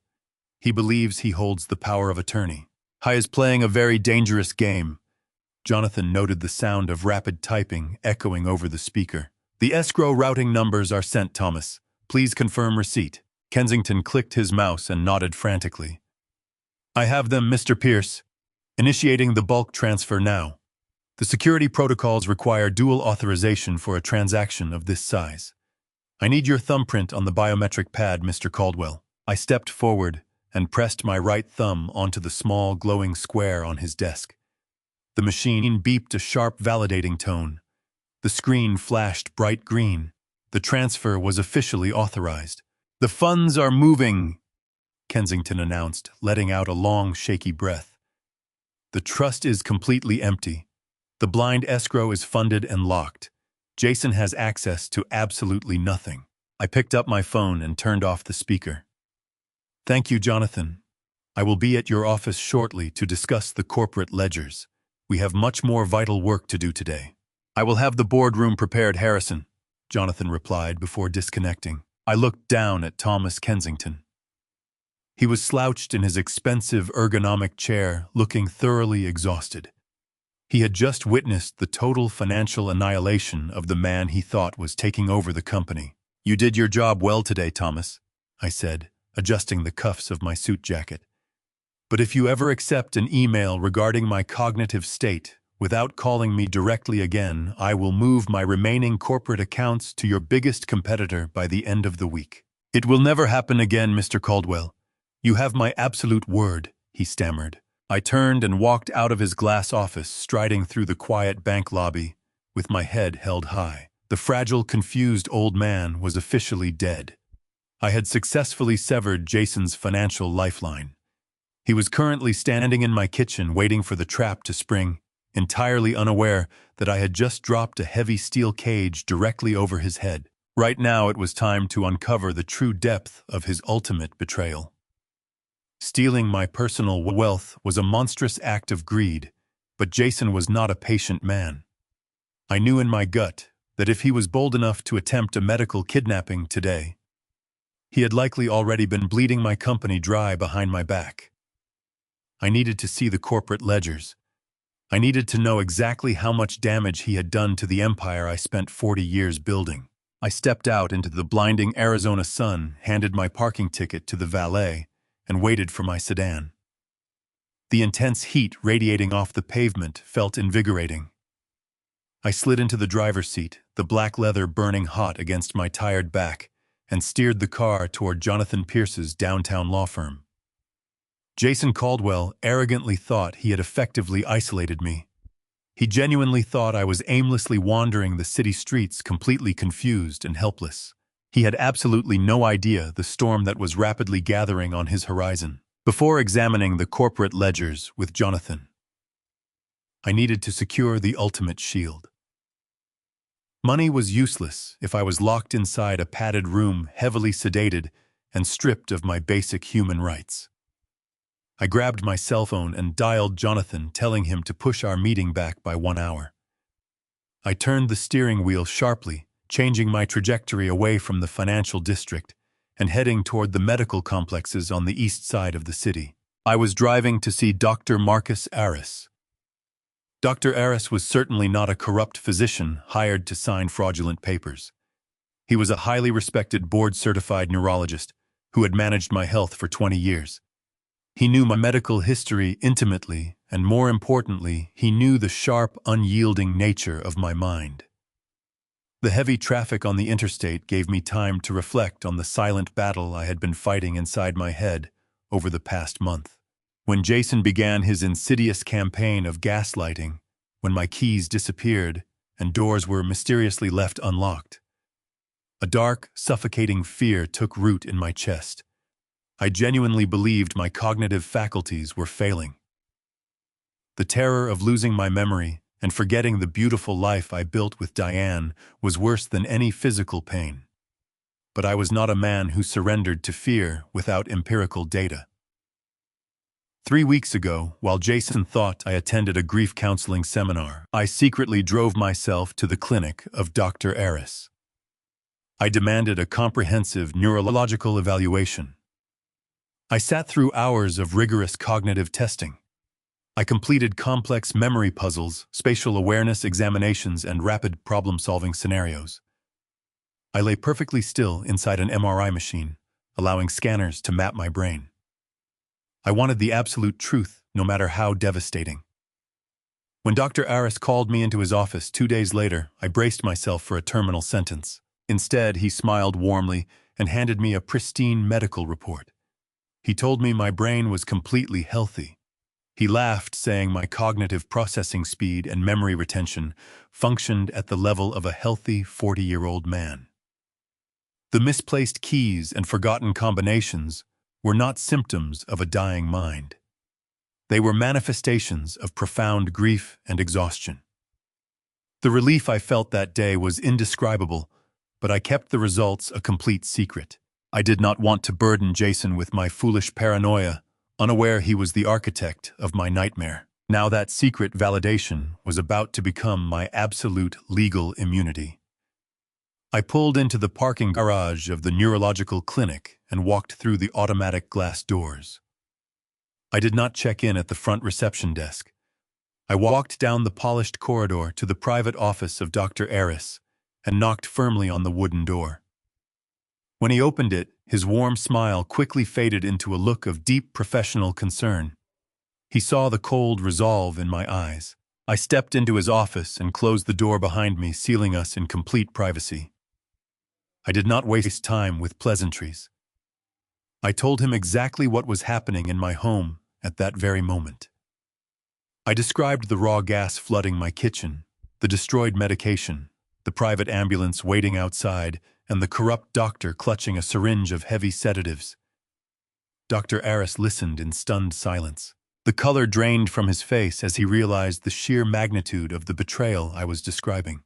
He believes he holds the power of attorney. He is playing a very dangerous game. Jonathan noted the sound of rapid typing echoing over the speaker. The escrow routing numbers are sent, Thomas. Please confirm receipt. Kensington clicked his mouse and nodded frantically. I have them, Mr. Pierce. Initiating the bulk transfer now. The security protocols require dual authorization for a transaction of this size. I need your thumbprint on the biometric pad, Mr. Caldwell. I stepped forward and pressed my right thumb onto the small glowing square on his desk. The machine beeped a sharp validating tone. The screen flashed bright green. The transfer was officially authorized. "The funds are moving," Kensington announced, letting out a long, shaky breath. "The trust is completely empty. The blind escrow is funded and locked. Jason has access to absolutely nothing." I picked up my phone and turned off the speaker. "Thank you, Jonathan. I will be at your office shortly to discuss the corporate ledgers. We have much more vital work to do today." "I will have the boardroom prepared, Harrison," Jonathan replied before disconnecting. I looked down at Thomas Kensington. He was slouched in his expensive ergonomic chair, looking thoroughly exhausted. He had just witnessed the total financial annihilation of the man he thought was taking over the company. "You did your job well today, Thomas," I said, adjusting the cuffs of my suit jacket. "But if you ever accept an email regarding my cognitive state without calling me directly again, I will move my remaining corporate accounts to your biggest competitor by the end of the week." "It will never happen again, Mr. Caldwell. You have my absolute word," he stammered. I turned and walked out of his glass office, striding through the quiet bank lobby, with my head held high. The fragile, confused old man was officially dead. I had successfully severed Jason's financial lifeline. He was currently standing in my kitchen waiting for the trap to spring, entirely unaware that I had just dropped a heavy steel cage directly over his head. Right now it was time to uncover the true depth of his ultimate betrayal. Stealing my personal wealth was a monstrous act of greed, but Jason was not a patient man. I knew in my gut that if he was bold enough to attempt a medical kidnapping today, he had likely already been bleeding my company dry behind my back. I needed to see the corporate ledgers. I needed to know exactly how much damage he had done to the empire I spent 40 years building. I stepped out into the blinding Arizona sun, handed my parking ticket to the valet, and waited for my sedan. The intense heat radiating off the pavement felt invigorating. I slid into the driver's seat, the black leather burning hot against my tired back, and steered the car toward Jonathan Pierce's downtown law firm. Jason Caldwell arrogantly thought he had effectively isolated me. He genuinely thought I was aimlessly wandering the city streets, completely confused and helpless. He had absolutely no idea the storm that was rapidly gathering on his horizon. Before examining the corporate ledgers with Jonathan, I needed to secure the ultimate shield. Money was useless if I was locked inside a padded room, heavily sedated and stripped of my basic human rights. I grabbed my cell phone and dialed Jonathan, telling him to push our meeting back by 1 hour. I turned the steering wheel sharply, changing my trajectory away from the financial district and heading toward the medical complexes on the east side of the city. I was driving to see Dr. Marcus Aris. Dr. Aris was certainly not a corrupt physician hired to sign fraudulent papers. He was a highly respected board-certified neurologist who had managed my health for 20 years. He knew my medical history intimately, and more importantly, he knew the sharp, unyielding nature of my mind. The heavy traffic on the interstate gave me time to reflect on the silent battle I had been fighting inside my head over the past month. When Jason began his insidious campaign of gaslighting, when my keys disappeared and doors were mysteriously left unlocked, a dark, suffocating fear took root in my chest. I genuinely believed my cognitive faculties were failing. The terror of losing my memory and forgetting the beautiful life I built with Diane was worse than any physical pain. But I was not a man who surrendered to fear without empirical data. 3 weeks ago, while Jason thought I attended a grief counseling seminar, I secretly drove myself to the clinic of Dr. Aris. I demanded a comprehensive neurological evaluation. I sat through hours of rigorous cognitive testing. I completed complex memory puzzles, spatial awareness examinations, and rapid problem-solving scenarios. I lay perfectly still inside an MRI machine, allowing scanners to map my brain. I wanted the absolute truth, no matter how devastating. When Dr. Aris called me into his office 2 days later, I braced myself for a terminal sentence. Instead, he smiled warmly and handed me a pristine medical report. He told me my brain was completely healthy. He laughed, saying my cognitive processing speed and memory retention functioned at the level of a healthy 40-year-old man. The misplaced keys and forgotten combinations were not symptoms of a dying mind. They were manifestations of profound grief and exhaustion. The relief I felt that day was indescribable, but I kept the results a complete secret. I did not want to burden Jason with my foolish paranoia, unaware he was the architect of my nightmare. Now that secret validation was about to become my absolute legal immunity. I pulled into the parking garage of the neurological clinic and walked through the automatic glass doors. I did not check in at the front reception desk. I walked down the polished corridor to the private office of Dr. Aris and knocked firmly on the wooden door. When he opened it, his warm smile quickly faded into a look of deep professional concern. He saw the cold resolve in my eyes. I stepped into his office and closed the door behind me, sealing us in complete privacy. I did not waste time with pleasantries. I told him exactly what was happening in my home at that very moment. I described the raw gas flooding my kitchen, the destroyed medication, the private ambulance waiting outside, and the corrupt doctor clutching a syringe of heavy sedatives. Dr. Aris listened in stunned silence. The color drained from his face as he realized the sheer magnitude of the betrayal I was describing.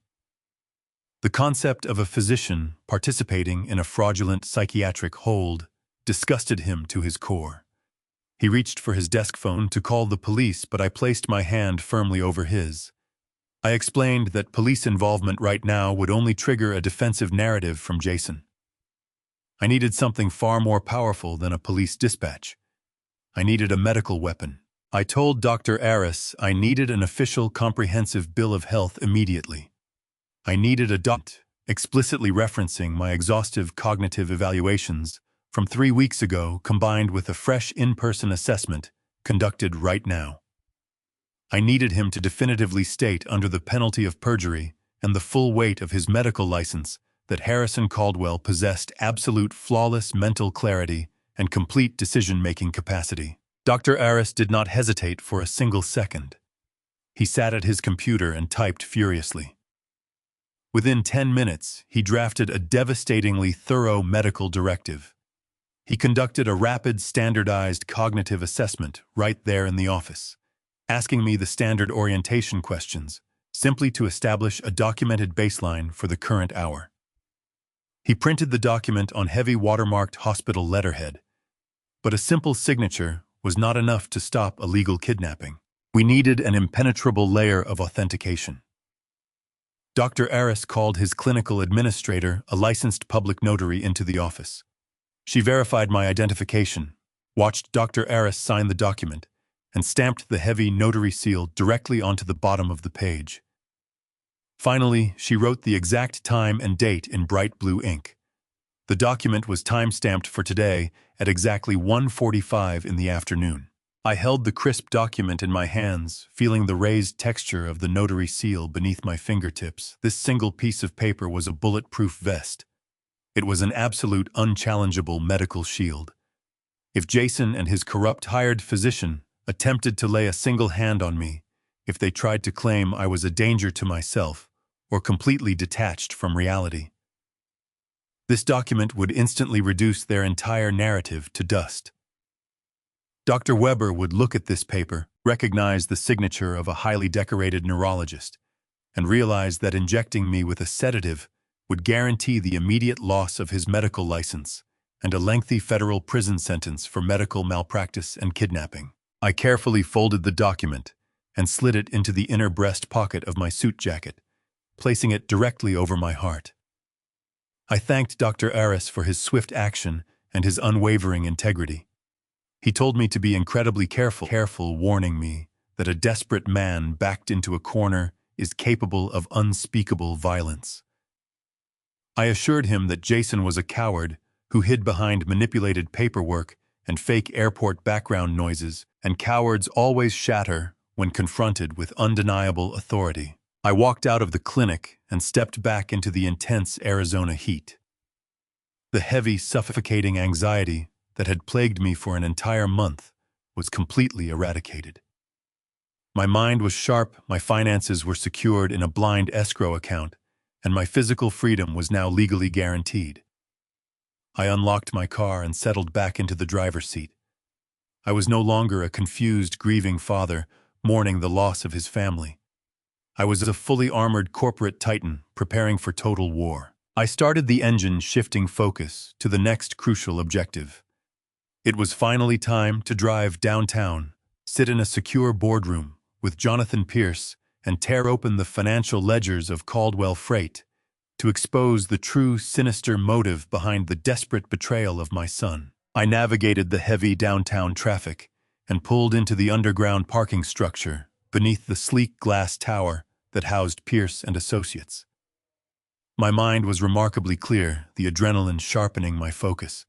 The concept of a physician participating in a fraudulent psychiatric hold disgusted him to his core. He reached for his desk phone to call the police, but I placed my hand firmly over his. I explained that police involvement right now would only trigger a defensive narrative from Jason. I needed something far more powerful than a police dispatch. I needed a medical weapon. I told Dr. Aris I needed an official comprehensive bill of health immediately. I needed a document explicitly referencing my exhaustive cognitive evaluations from 3 weeks ago, combined with a fresh in-person assessment conducted right now. I needed him to definitively state under the penalty of perjury and the full weight of his medical license that Harrison Caldwell possessed absolute flawless mental clarity and complete decision-making capacity. Dr. Aris did not hesitate for a single second. He sat at his computer and typed furiously. Within 10 minutes, he drafted a devastatingly thorough medical directive. He conducted a rapid, standardized cognitive assessment right there in the office, asking me the standard orientation questions, simply to establish a documented baseline for the current hour. He printed the document on heavy watermarked hospital letterhead, but a simple signature was not enough to stop a legal kidnapping. We needed an impenetrable layer of authentication. Dr. Aris called his clinical administrator, a licensed public notary, into the office. She verified my identification, watched Dr. Aris sign the document, and stamped the heavy notary seal directly onto the bottom of the page. Finally, she wrote the exact time and date in bright blue ink. The document was time-stamped for today at exactly 1:45 in the afternoon. I held the crisp document in my hands, feeling the raised texture of the notary seal beneath my fingertips. This single piece of paper was a bulletproof vest. It was an absolute, unchallengeable medical shield. If Jason and his corrupt hired physician attempted to lay a single hand on me, if they tried to claim I was a danger to myself or completely detached from reality, this document would instantly reduce their entire narrative to dust. Dr. Weber would look at this paper, recognize the signature of a highly decorated neurologist, and realize that injecting me with a sedative would guarantee the immediate loss of his medical license and a lengthy federal prison sentence for medical malpractice and kidnapping. I carefully folded the document and slid it into the inner breast pocket of my suit jacket, placing it directly over my heart. I thanked Dr. Aris for his swift action and his unwavering integrity. He told me to be incredibly careful, warning me that a desperate man backed into a corner is capable of unspeakable violence. I assured him that Jason was a coward who hid behind manipulated paperwork and fake airport background noises, and cowards always shatter when confronted with undeniable authority. I walked out of the clinic and stepped back into the intense Arizona heat. The heavy, suffocating anxiety that had plagued me for an entire month was completely eradicated. My mind was sharp, my finances were secured in a blind escrow account, and my physical freedom was now legally guaranteed. I unlocked my car and settled back into the driver's seat. I was no longer a confused, grieving father, mourning the loss of his family. I was a fully armored corporate titan, preparing for total war. I started the engine, shifting focus to the next crucial objective. It was finally time to drive downtown, sit in a secure boardroom with Jonathan Pierce, and tear open the financial ledgers of Caldwell Freight to expose the true sinister motive behind the desperate betrayal of my son. I navigated the heavy downtown traffic and pulled into the underground parking structure beneath the sleek glass tower that housed Pierce and Associates. My mind was remarkably clear, the adrenaline sharpening my focus.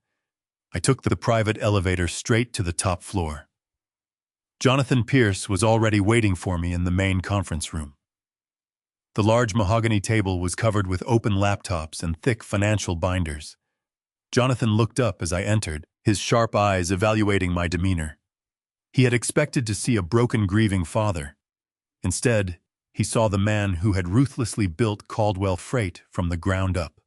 I took the private elevator straight to the top floor. Jonathan Pierce was already waiting for me in the main conference room. The large mahogany table was covered with open laptops and thick financial binders. Jonathan looked up as I entered, his sharp eyes evaluating my demeanor. He had expected to see a broken, grieving father. Instead, he saw the man who had ruthlessly built Caldwell Freight from the ground up.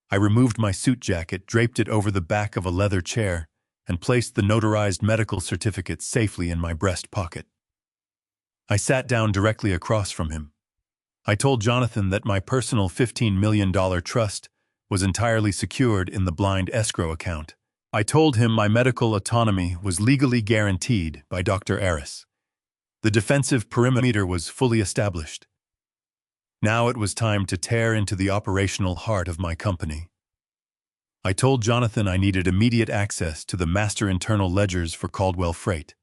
I removed my suit jacket, draped it over the back of a leather chair, and placed the notarized medical certificate safely in my breast pocket. I sat down directly across from him. I told Jonathan that my personal $15 million trust was entirely secured in the blind escrow account. I told him my medical autonomy was legally guaranteed by Dr. Aris. The defensive perimeter was fully established. Now it was time to tear into the operational heart of my company. I told Jonathan I needed immediate access to the master internal ledgers for Caldwell Freight.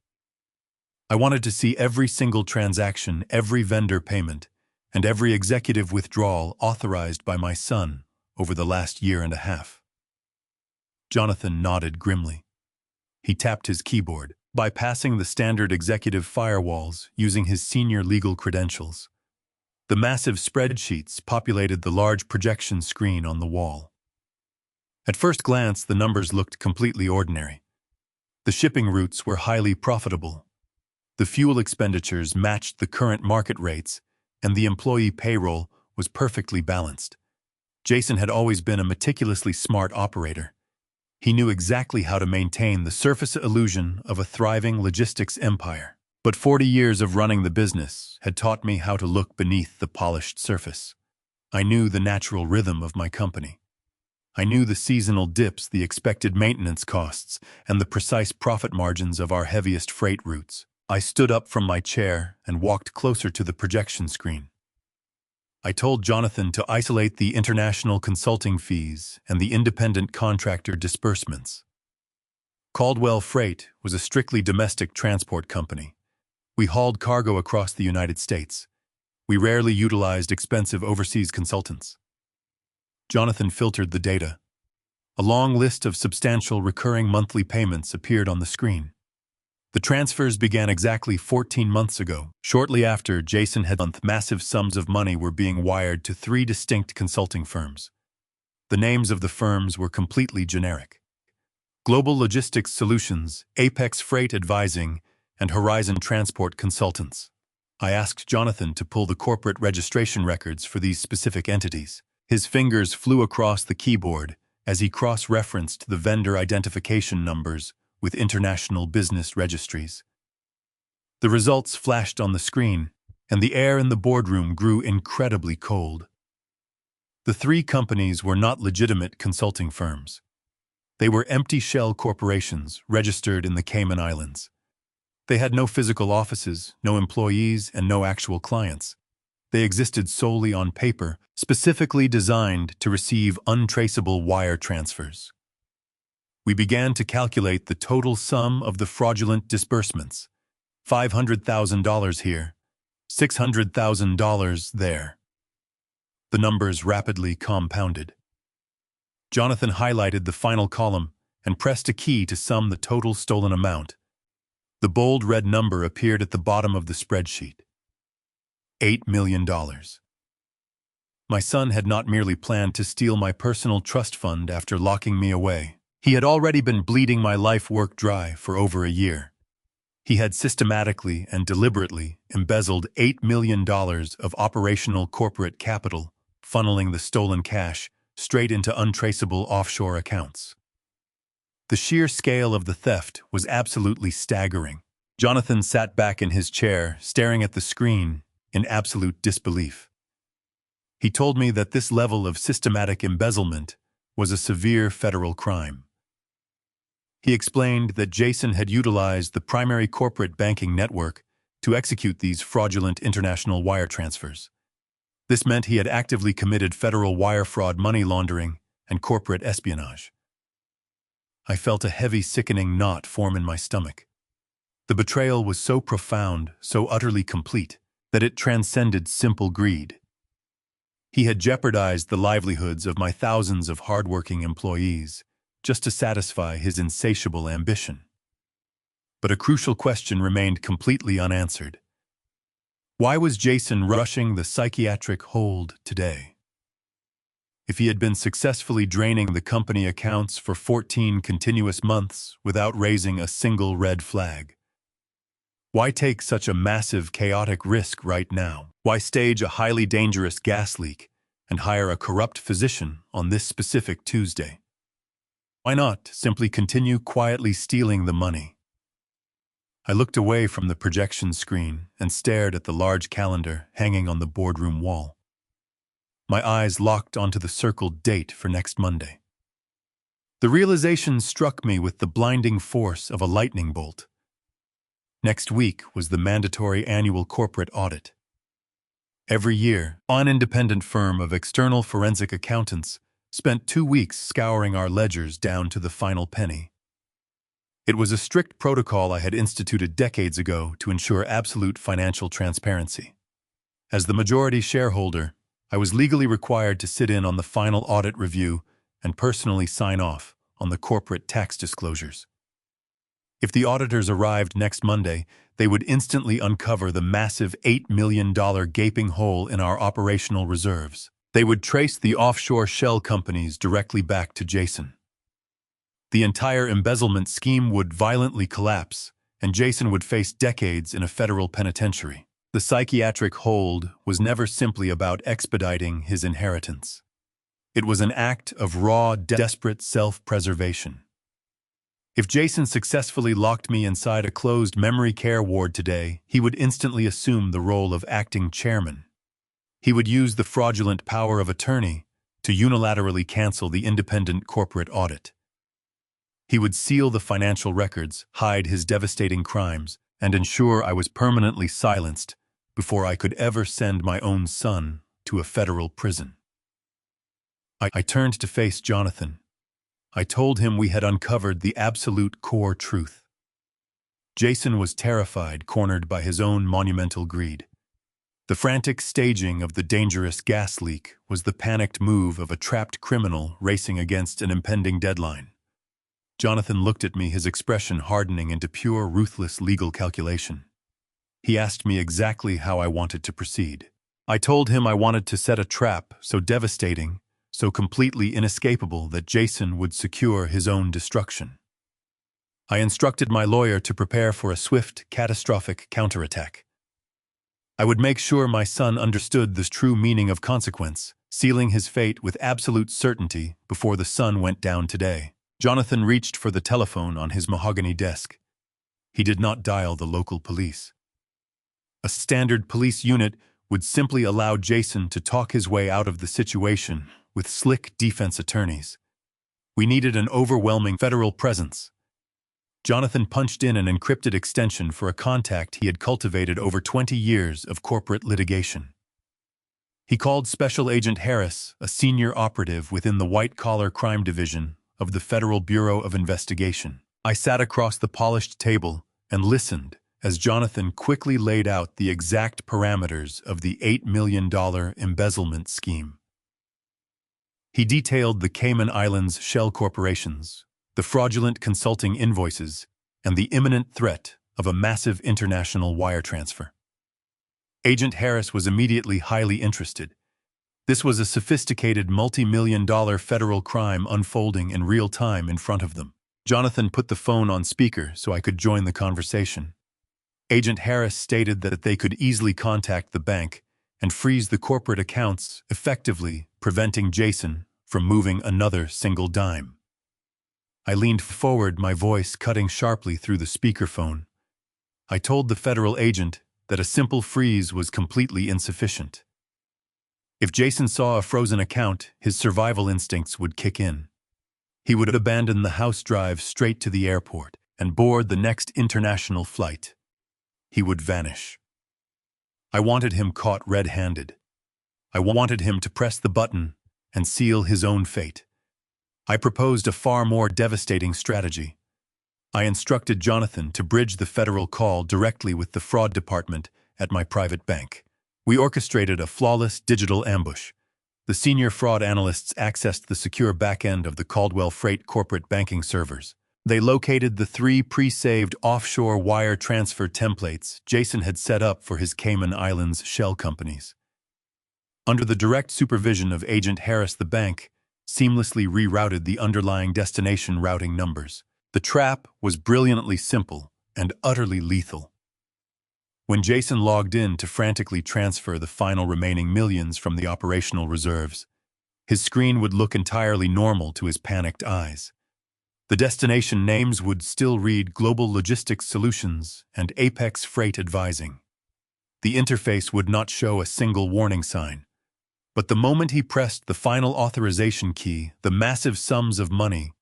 I wanted to see every single transaction, every vendor payment, and every executive withdrawal authorized by my son over the last year and a half. Jonathan nodded grimly. He tapped his keyboard, bypassing the standard executive firewalls using his senior legal credentials. The massive spreadsheets populated the large projection screen on the wall. At first glance, the numbers looked completely ordinary. The shipping routes were highly profitable. The fuel expenditures matched the current market rates, and the employee payroll was perfectly balanced. Jason had always been a meticulously smart operator. He knew exactly how to maintain the surface illusion of a thriving logistics empire. But 40 years of running the business had taught me how to look beneath the polished surface. I knew the natural rhythm of my company. I knew the seasonal dips, the expected maintenance costs, and the precise profit margins of our heaviest freight routes. I stood up from my chair and walked closer to the projection screen. I told Jonathan to isolate the international consulting fees and the independent contractor disbursements. Caldwell Freight was a strictly domestic transport company. We hauled cargo across the United States. We rarely utilized expensive overseas consultants. Jonathan filtered the data. A long list of substantial recurring monthly payments appeared on the screen. The transfers began exactly 14 months ago, shortly after Jason had massive sums of money were being wired to 3 distinct consulting firms. The names of the firms were completely generic: Global Logistics Solutions, Apex Freight Advising, and Horizon Transport Consultants. I asked Jonathan to pull the corporate registration records for these specific entities. His fingers flew across the keyboard as he cross-referenced the vendor identification numbers with international business registries. The results flashed on the screen, and the air in the boardroom grew incredibly cold. The 3 companies were not legitimate consulting firms. They were empty shell corporations registered in the Cayman Islands. They had no physical offices, no employees, and no actual clients. They existed solely on paper, specifically designed to receive untraceable wire transfers. We began to calculate the total sum of the fraudulent disbursements. $500,000 here, $600,000 there. The numbers rapidly compounded. Jonathan highlighted the final column and pressed a key to sum the total stolen amount. The bold red number appeared at the bottom of the spreadsheet: $8 million. My son had not merely planned to steal my personal trust fund after locking me away. He had already been bleeding my life work dry for over a year. He had systematically and deliberately embezzled $8 million of operational corporate capital, funneling the stolen cash straight into untraceable offshore accounts. The sheer scale of the theft was absolutely staggering. Jonathan sat back in his chair, staring at the screen in absolute disbelief. He told me that this level of systematic embezzlement was a severe federal crime. He explained that Jason had utilized the primary corporate banking network to execute these fraudulent international wire transfers. This meant he had actively committed federal wire fraud, money laundering, and corporate espionage. I felt a heavy, sickening knot form in my stomach. The betrayal was so profound, so utterly complete, that it transcended simple greed. He had jeopardized the livelihoods of my thousands of hardworking employees just to satisfy his insatiable ambition. But a crucial question remained completely unanswered. Why was Jason rushing the psychiatric hold today? If he had been successfully draining the company accounts for 14 continuous months without raising a single red flag, why take such a massive, chaotic risk right now? Why stage a highly dangerous gas leak and hire a corrupt physician on this specific Tuesday? Why not simply continue quietly stealing the money? I looked away from the projection screen and stared at the large calendar hanging on the boardroom wall. My eyes locked onto the circled date for next Monday. The realization struck me with the blinding force of a lightning bolt. Next week was the mandatory annual corporate audit. Every year, an independent firm of external forensic accountants spent 2 weeks scouring our ledgers down to the final penny. It was a strict protocol I had instituted decades ago to ensure absolute financial transparency. As the majority shareholder, I was legally required to sit in on the final audit review and personally sign off on the corporate tax disclosures. If the auditors arrived next Monday, they would instantly uncover the massive $8 million gaping hole in our operational reserves. They would trace the offshore shell companies directly back to Jason. The entire embezzlement scheme would violently collapse, and Jason would face decades in a federal penitentiary. The psychiatric hold was never simply about expediting his inheritance. It was an act of raw, desperate self-preservation. If Jason successfully locked me inside a closed memory care ward today, he would instantly assume the role of acting chairman. He would use the fraudulent power of attorney to unilaterally cancel the independent corporate audit. He would seal the financial records, hide his devastating crimes, and ensure I was permanently silenced before I could ever send my own son to a federal prison. I turned to face Jonathan. I told him we had uncovered the absolute core truth. Jason was terrified, cornered by his own monumental greed. The frantic staging of the dangerous gas leak was the panicked move of a trapped criminal racing against an impending deadline. Jonathan looked at me, his expression hardening into pure, ruthless legal calculation. He asked me exactly how I wanted to proceed. I told him I wanted to set a trap so devastating, so completely inescapable that Jason would secure his own destruction. I instructed my lawyer to prepare for a swift, catastrophic counterattack. I would make sure my son understood the true meaning of consequence, sealing his fate with absolute certainty before the sun went down today. Jonathan reached for the telephone on his mahogany desk. He did not dial the local police. A standard police unit would simply allow Jason to talk his way out of the situation with slick defense attorneys. We needed an overwhelming federal presence. Jonathan punched in an encrypted extension for a contact he had cultivated over 20 years of corporate litigation. He called Special Agent Harris, a senior operative within the white-collar crime division of the Federal Bureau of Investigation. I sat across the polished table and listened as Jonathan quickly laid out the exact parameters of the $8 million embezzlement scheme. He detailed the Cayman Islands shell corporations, the fraudulent consulting invoices, and the imminent threat of a massive international wire transfer. Agent Harris was immediately highly interested. This was a sophisticated multi-million-dollar federal crime unfolding in real time in front of them. Jonathan put the phone on speaker so I could join the conversation. Agent Harris stated that they could easily contact the bank and freeze the corporate accounts, effectively preventing Jason from moving another single dime. I leaned forward, my voice cutting sharply through the speakerphone. I told the federal agent that a simple freeze was completely insufficient. If Jason saw a frozen account, his survival instincts would kick in. He would abandon the house, drive straight to the airport, and board the next international flight. He would vanish. I wanted him caught red-handed. I wanted him to press the button and seal his own fate. I proposed a far more devastating strategy. I instructed Jonathan to bridge the federal call directly with the fraud department at my private bank. We orchestrated a flawless digital ambush. The senior fraud analysts accessed the secure back-end of the Caldwell Freight corporate banking servers. They located the 3 pre-saved offshore wire transfer templates Jason had set up for his Cayman Islands shell companies. Under the direct supervision of Agent Harris, the bank seamlessly rerouted the underlying destination routing numbers. The trap was brilliantly simple and utterly lethal. When Jason logged in to frantically transfer the final remaining millions from the operational reserves, his screen would look entirely normal to his panicked eyes. The destination names would still read Global Logistics Solutions and Apex Freight Advising. The interface would not show a single warning sign. But the moment he pressed the final authorization key, the massive sums of money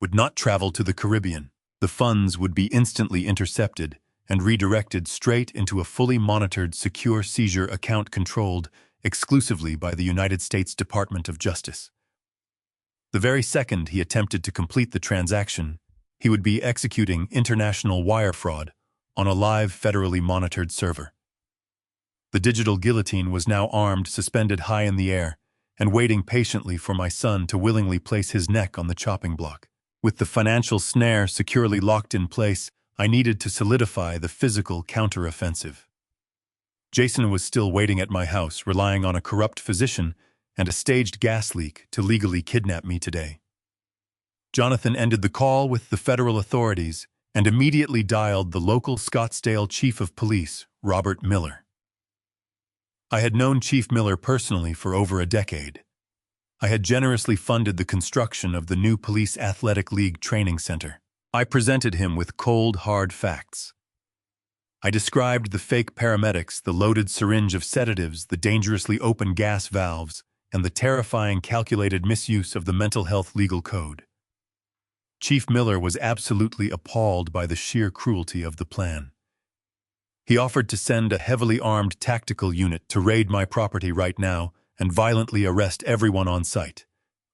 would not travel to the Caribbean. The funds would be instantly intercepted and redirected straight into a fully monitored secure seizure account controlled exclusively by the United States Department of Justice. The very second he attempted to complete the transaction, he would be executing international wire fraud on a live federally monitored server. The digital guillotine was now armed, suspended high in the air, and waiting patiently for my son to willingly place his neck on the chopping block. With the financial snare securely locked in place, I needed to solidify the physical counteroffensive. Jason was still waiting at my house, relying on a corrupt physician and a staged gas leak to legally kidnap me today. Jonathan ended the call with the federal authorities and immediately dialed the local Scottsdale Chief of Police, Robert Miller. I had known Chief Miller personally for over a decade. I had generously funded the construction of the new Police Athletic League training center. I presented him with cold, hard facts. I described the fake paramedics, the loaded syringe of sedatives, the dangerously open gas valves, and the terrifying calculated misuse of the mental health legal code. Chief Miller was absolutely appalled by the sheer cruelty of the plan. He offered to send a heavily armed tactical unit to raid my property right now and violently arrest everyone on site.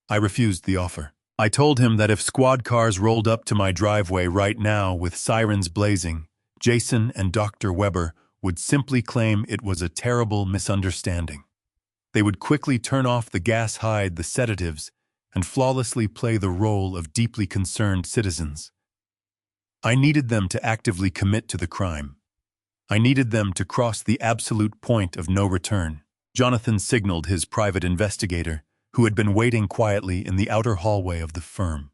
I refused the offer. I told him that if squad cars rolled up to my driveway right now with sirens blazing, Jason and Dr. Weber would simply claim it was a terrible misunderstanding. They would quickly turn off the gas, hide the sedatives, and flawlessly play the role of deeply concerned citizens. I needed them to actively commit to the crime. I needed them to cross the absolute point of no return. Jonathan signaled his private investigator, who had been waiting quietly in the outer hallway of the firm.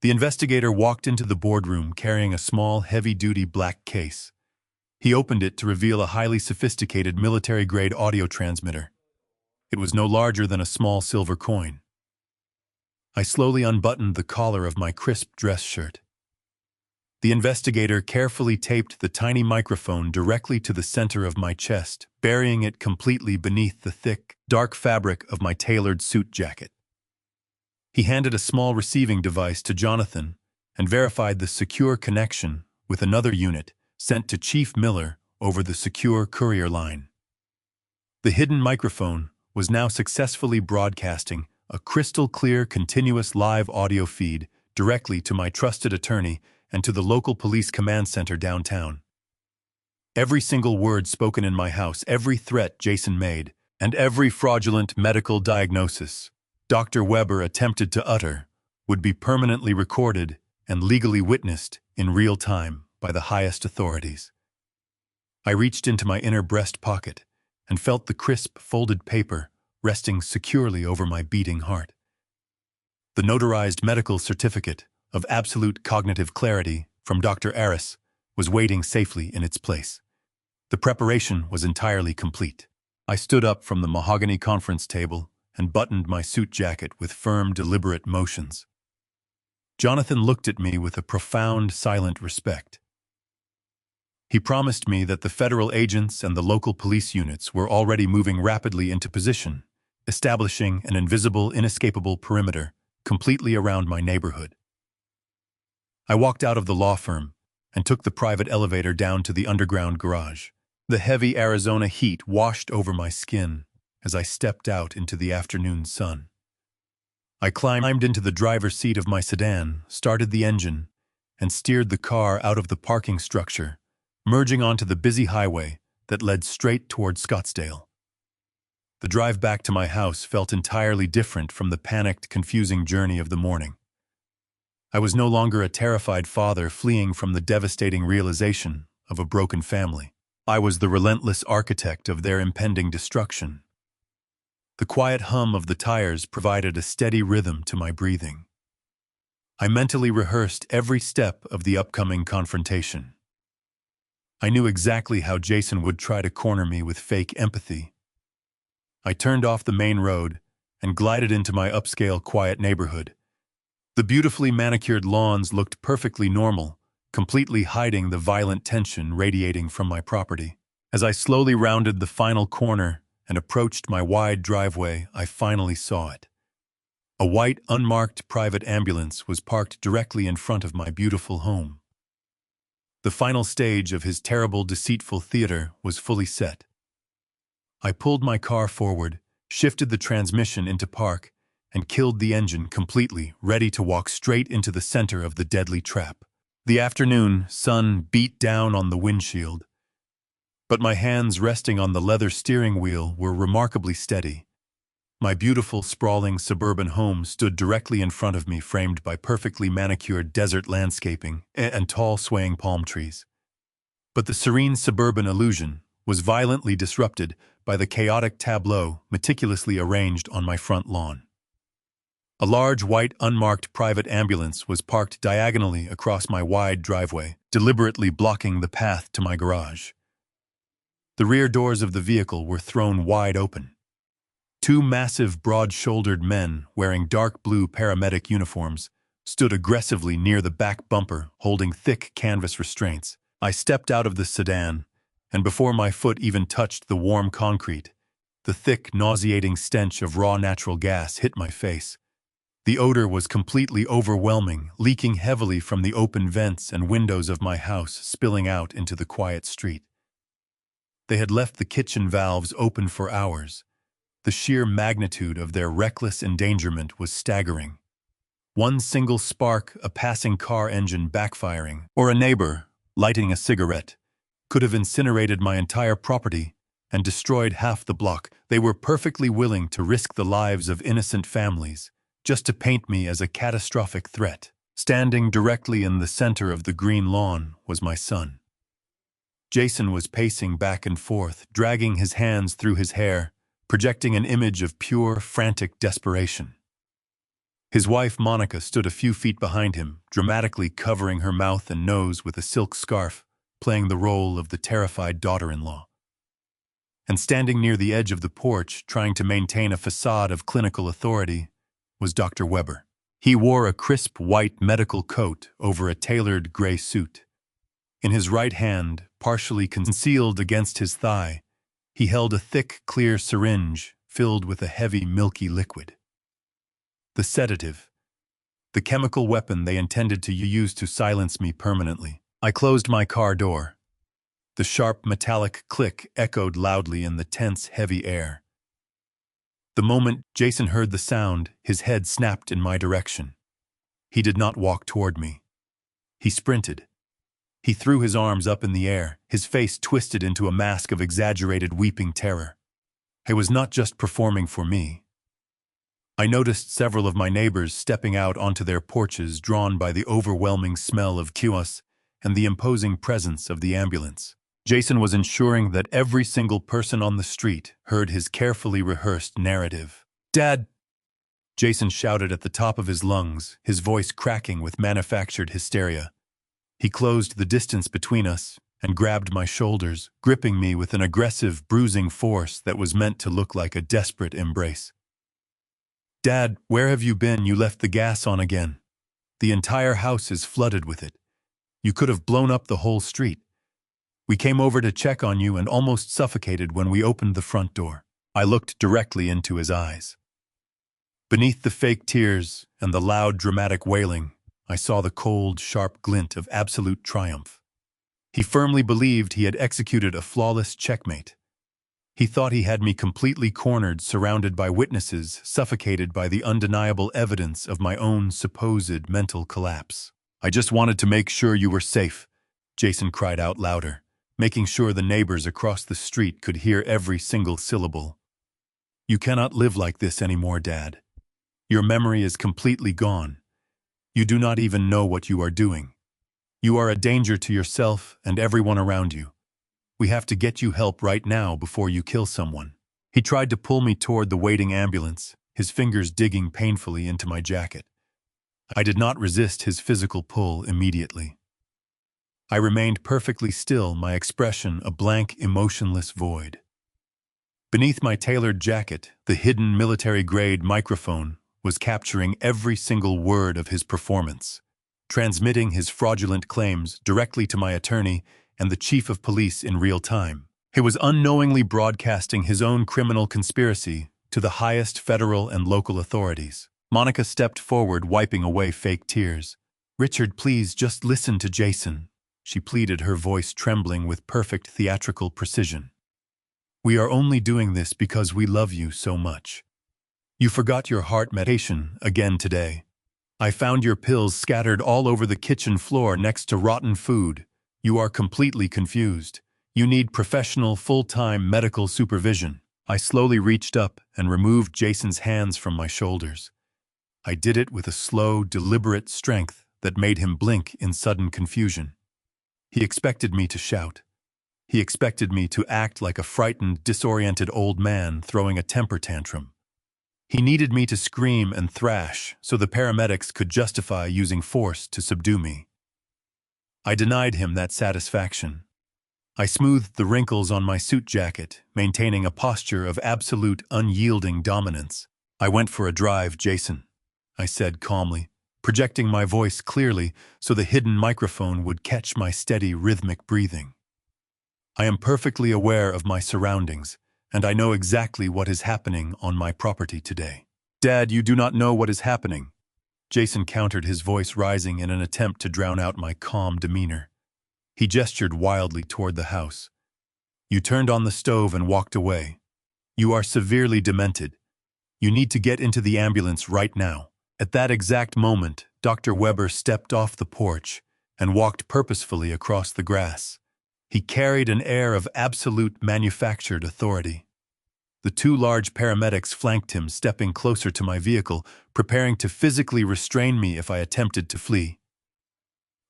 The investigator walked into the boardroom carrying a small, heavy-duty black case. He opened it to reveal a highly sophisticated military-grade audio transmitter. It was no larger than a small silver coin. I slowly unbuttoned the collar of my crisp dress shirt. The investigator carefully taped the tiny microphone directly to the center of my chest, burying it completely beneath the thick, dark fabric of my tailored suit jacket. He handed a small receiving device to Jonathan and verified the secure connection with another unit sent to Chief Miller over the secure courier line. The hidden microphone was now successfully broadcasting a crystal-clear, continuous live audio feed directly to my trusted attorney and to the local police command center downtown. Every single word spoken in my house, every threat Jason made, and every fraudulent medical diagnosis Dr. Weber attempted to utter would be permanently recorded and legally witnessed in real time by the highest authorities. I reached into my inner breast pocket and felt the crisp, folded paper resting securely over my beating heart. The notarized medical certificate of absolute cognitive clarity from Dr. Aris was waiting safely in its place. The preparation was entirely complete. I stood up from the mahogany conference table and buttoned my suit jacket with firm, deliberate motions. Jonathan looked at me with a profound, silent respect. He promised me that the federal agents and the local police units were already moving rapidly into position, establishing an invisible, inescapable perimeter completely around my neighborhood. I walked out of the law firm and took the private elevator down to the underground garage. The heavy Arizona heat washed over my skin as I stepped out into the afternoon sun. I climbed into the driver's seat of my sedan, started the engine, and steered the car out of the parking structure, merging onto the busy highway that led straight toward Scottsdale. The drive back to my house felt entirely different from the panicked, confusing journey of the morning. I was no longer a terrified father fleeing from the devastating realization of a broken family. I was the relentless architect of their impending destruction. The quiet hum of the tires provided a steady rhythm to my breathing. I mentally rehearsed every step of the upcoming confrontation. I knew exactly how Jason would try to corner me with fake empathy. I turned off the main road and glided into my upscale, quiet neighborhood. The beautifully manicured lawns looked perfectly normal, completely hiding the violent tension radiating from my property. As I slowly rounded the final corner and approached my wide driveway, I finally saw it. A white, unmarked private ambulance was parked directly in front of my beautiful home. The final stage of his terrible, deceitful theater was fully set. I pulled my car forward, shifted the transmission into park, and killed the engine completely, ready to walk straight into the center of the deadly trap. The afternoon sun beat down on the windshield, but my hands resting on the leather steering wheel were remarkably steady. My beautiful, sprawling suburban home stood directly in front of me, framed by perfectly manicured desert landscaping and tall, swaying palm trees. But the serene suburban illusion was violently disrupted by the chaotic tableau meticulously arranged on my front lawn. A large, white, unmarked private ambulance was parked diagonally across my wide driveway, deliberately blocking the path to my garage. The rear doors of the vehicle were thrown wide open. Two massive, broad-shouldered men wearing dark blue paramedic uniforms stood aggressively near the back bumper, holding thick canvas restraints. I stepped out of the sedan, and before my foot even touched the warm concrete, the thick, nauseating stench of raw natural gas hit my face. The odor was completely overwhelming, leaking heavily from the open vents and windows of my house, spilling out into the quiet street. They had left the kitchen valves open for hours. The sheer magnitude of their reckless endangerment was staggering. One single spark, a passing car engine backfiring, or a neighbor lighting a cigarette, could have incinerated my entire property and destroyed half the block. They were perfectly willing to risk the lives of innocent families just to paint me as a catastrophic threat. Standing directly in the center of the green lawn was my son. Jason was pacing back and forth, dragging his hands through his hair, projecting an image of pure, frantic desperation. His wife, Monica, stood a few feet behind him, dramatically covering her mouth and nose with a silk scarf, playing the role of the terrified daughter-in-law. And standing near the edge of the porch, trying to maintain a facade of clinical authority, was Dr. Weber. He wore a crisp white medical coat over a tailored gray suit. In his right hand, partially concealed against his thigh, he held a thick, clear syringe filled with a heavy, milky liquid. The sedative, the chemical weapon they intended to use to silence me permanently. I closed my car door. The sharp, metallic click echoed loudly in the tense, heavy air. The moment Jason heard the sound, his head snapped in my direction. He did not walk toward me. He sprinted. He threw his arms up in the air, his face twisted into a mask of exaggerated weeping terror. He was not just performing for me. I noticed several of my neighbors stepping out onto their porches, drawn by the overwhelming smell of chaos and the imposing presence of the ambulance. Jason was ensuring that every single person on the street heard his carefully rehearsed narrative. "Dad!" Jason shouted at the top of his lungs, his voice cracking with manufactured hysteria. He closed the distance between us and grabbed my shoulders, gripping me with an aggressive, bruising force that was meant to look like a desperate embrace. "Dad, where have you been? You left the gas on again. The entire house is flooded with it. You could have blown up the whole street. We came over to check on you and almost suffocated when we opened the front door." I looked directly into his eyes. Beneath the fake tears and the loud, dramatic wailing, I saw the cold, sharp glint of absolute triumph. He firmly believed he had executed a flawless checkmate. He thought he had me completely cornered, surrounded by witnesses, suffocated by the undeniable evidence of my own supposed mental collapse. "I just wanted to make sure you were safe," Jason cried out louder, making sure the neighbors across the street could hear every single syllable. "You cannot live like this anymore, Dad. Your memory is completely gone. You do not even know what you are doing. You are a danger to yourself and everyone around you. We have to get you help right now before you kill someone." He tried to pull me toward the waiting ambulance, his fingers digging painfully into my jacket. I did not resist his physical pull immediately. I remained perfectly still, my expression a blank, emotionless void. Beneath my tailored jacket, the hidden military-grade microphone was capturing every single word of his performance, transmitting his fraudulent claims directly to my attorney and the chief of police in real time. He was unknowingly broadcasting his own criminal conspiracy to the highest federal and local authorities. Monica stepped forward, wiping away fake tears. "Richard, please just listen to Jason," she pleaded, her voice trembling with perfect theatrical precision. "We are only doing this because we love you so much. You forgot your heart medication again today. I found your pills scattered all over the kitchen floor next to rotten food. You are completely confused. You need professional, full-time medical supervision." I slowly reached up and removed Jason's hands from my shoulders. I did it with a slow, deliberate strength that made him blink in sudden confusion. He expected me to shout. He expected me to act like a frightened, disoriented old man throwing a temper tantrum. He needed me to scream and thrash so the paramedics could justify using force to subdue me. I denied him that satisfaction. I smoothed the wrinkles on my suit jacket, maintaining a posture of absolute, unyielding dominance. "I went for a drive, Jason," I said calmly, projecting my voice clearly so the hidden microphone would catch my steady, rhythmic breathing. "I am perfectly aware of my surroundings, and I know exactly what is happening on my property today." "Dad, you do not know what is happening," Jason countered, his voice rising in an attempt to drown out my calm demeanor. He gestured wildly toward the house. "You turned on the stove and walked away. You are severely demented. You need to get into the ambulance right now." At that exact moment, Dr. Weber stepped off the porch and walked purposefully across the grass. He carried an air of absolute manufactured authority. The two large paramedics flanked him, stepping closer to my vehicle, preparing to physically restrain me if I attempted to flee.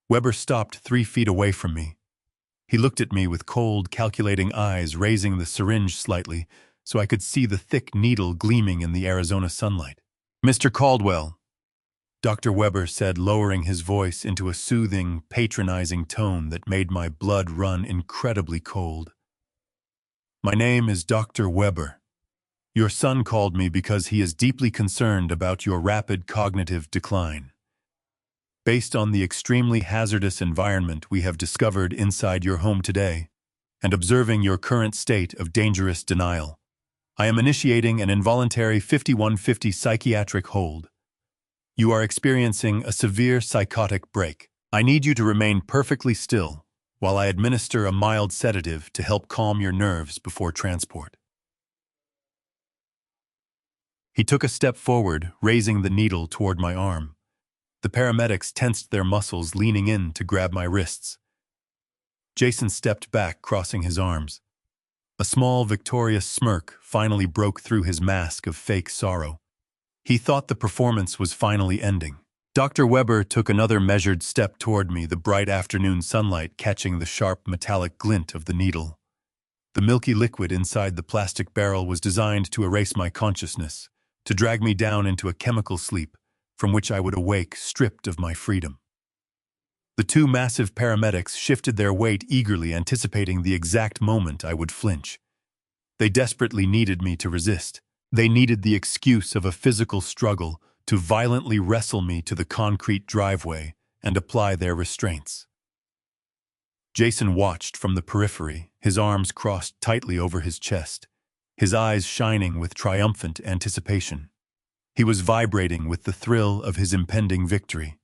Weber stopped 3 feet away from me. He looked at me with cold, calculating eyes, raising the syringe slightly so I could see the thick needle gleaming in the Arizona sunlight. "Mr. Caldwell," Dr. Weber said, lowering his voice into a soothing, patronizing tone that made my blood run incredibly cold. "My name is Dr. Weber. Your son called me because he is deeply concerned about your rapid cognitive decline. Based on the extremely hazardous environment we have discovered inside your home today, and observing your current state of dangerous denial, I am initiating an involuntary 5150 psychiatric hold. You are experiencing a severe psychotic break. I need you to remain perfectly still while I administer a mild sedative to help calm your nerves before transport." He took a step forward, raising the needle toward my arm. The paramedics tensed their muscles, leaning in to grab my wrists. Jason stepped back, crossing his arms. A small, victorious smirk finally broke through his mask of fake sorrow. He thought the performance was finally ending. Dr. Weber took another measured step toward me, the bright afternoon sunlight catching the sharp metallic glint of the needle. The milky liquid inside the plastic barrel was designed to erase my consciousness, to drag me down into a chemical sleep from which I would awake stripped of my freedom. The two massive paramedics shifted their weight eagerly, anticipating the exact moment I would flinch. They desperately needed me to resist. They needed the excuse of a physical struggle to violently wrestle me to the concrete driveway and apply their restraints. Jason watched from the periphery, his arms crossed tightly over his chest, his eyes shining with triumphant anticipation. He was vibrating with the thrill of his impending victory.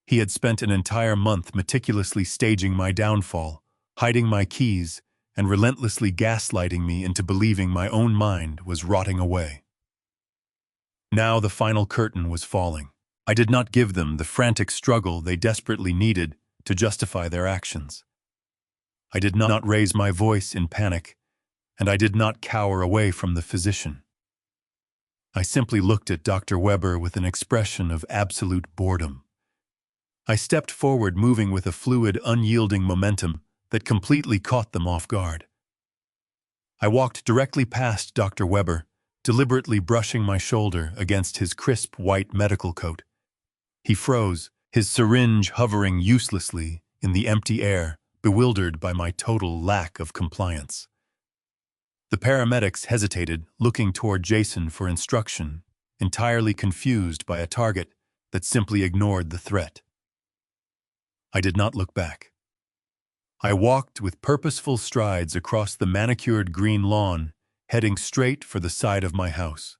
He had spent an entire month meticulously staging my downfall, hiding my keys, and relentlessly gaslighting me into believing my own mind was rotting away. Now the final curtain was falling. I did not give them the frantic struggle they desperately needed to justify their actions. I did not raise my voice in panic, and I did not cower away from the physician. I simply looked at Dr. Weber with an expression of absolute boredom. I stepped forward, moving with a fluid, unyielding momentum that completely caught them off guard. I walked directly past Dr. Weber, deliberately brushing my shoulder against his crisp white medical coat. He froze, his syringe hovering uselessly in the empty air, bewildered by my total lack of compliance. The paramedics hesitated, looking toward Jason for instruction, entirely confused by a target that simply ignored the threat. I did not look back. I walked with purposeful strides across the manicured green lawn, heading straight for the side of my house.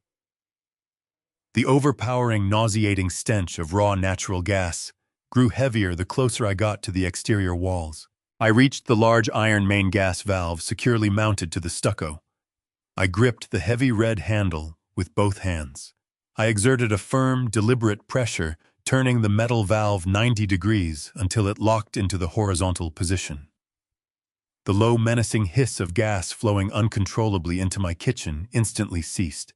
The overpowering, nauseating stench of raw natural gas grew heavier the closer I got to the exterior walls. I reached the large iron main gas valve securely mounted to the stucco. I gripped the heavy red handle with both hands. I exerted a firm, deliberate pressure, turning the metal valve 90 degrees until it locked into the horizontal position. The low, menacing hiss of gas flowing uncontrollably into my kitchen instantly ceased.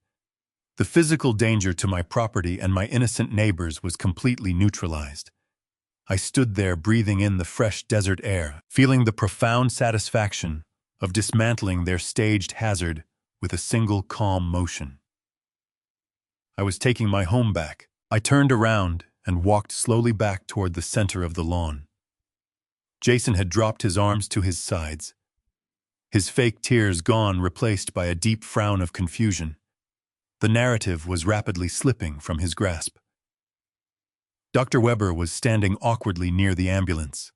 The physical danger to my property and my innocent neighbors was completely neutralized. I stood there breathing in the fresh desert air, feeling the profound satisfaction of dismantling their staged hazard with a single calm motion. I was taking my home back. I turned around and walked slowly back toward the center of the lawn. Jason had dropped his arms to his sides, his fake tears gone, replaced by a deep frown of confusion. The narrative was rapidly slipping from his grasp. Dr. Weber was standing awkwardly near the ambulance,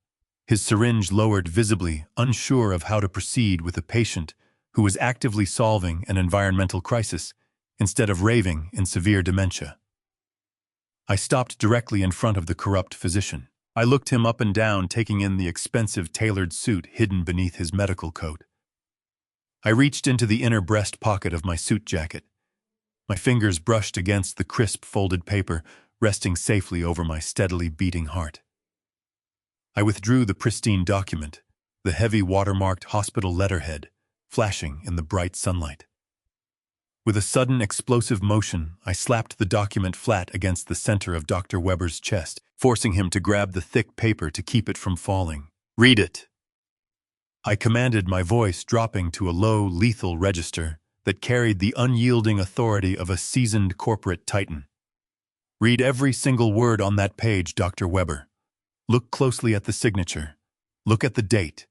his syringe lowered visibly, unsure of how to proceed with a patient who was actively solving an environmental crisis instead of raving in severe dementia. I stopped directly in front of the corrupt physician. I looked him up and down, taking in the expensive tailored suit hidden beneath his medical coat. I reached into the inner breast pocket of my suit jacket. My fingers brushed against the crisp folded paper, resting safely over my steadily beating heart. I withdrew the pristine document, the heavy watermarked hospital letterhead, flashing in the bright sunlight. With a sudden explosive motion, I slapped the document flat against the center of Dr. Weber's chest, forcing him to grab the thick paper to keep it from falling. "Read it," I commanded, my voice dropping to a low, lethal register that carried the unyielding authority of a seasoned corporate titan. "Read every single word on that page, Dr. Weber. Look closely at the signature. Look at the date.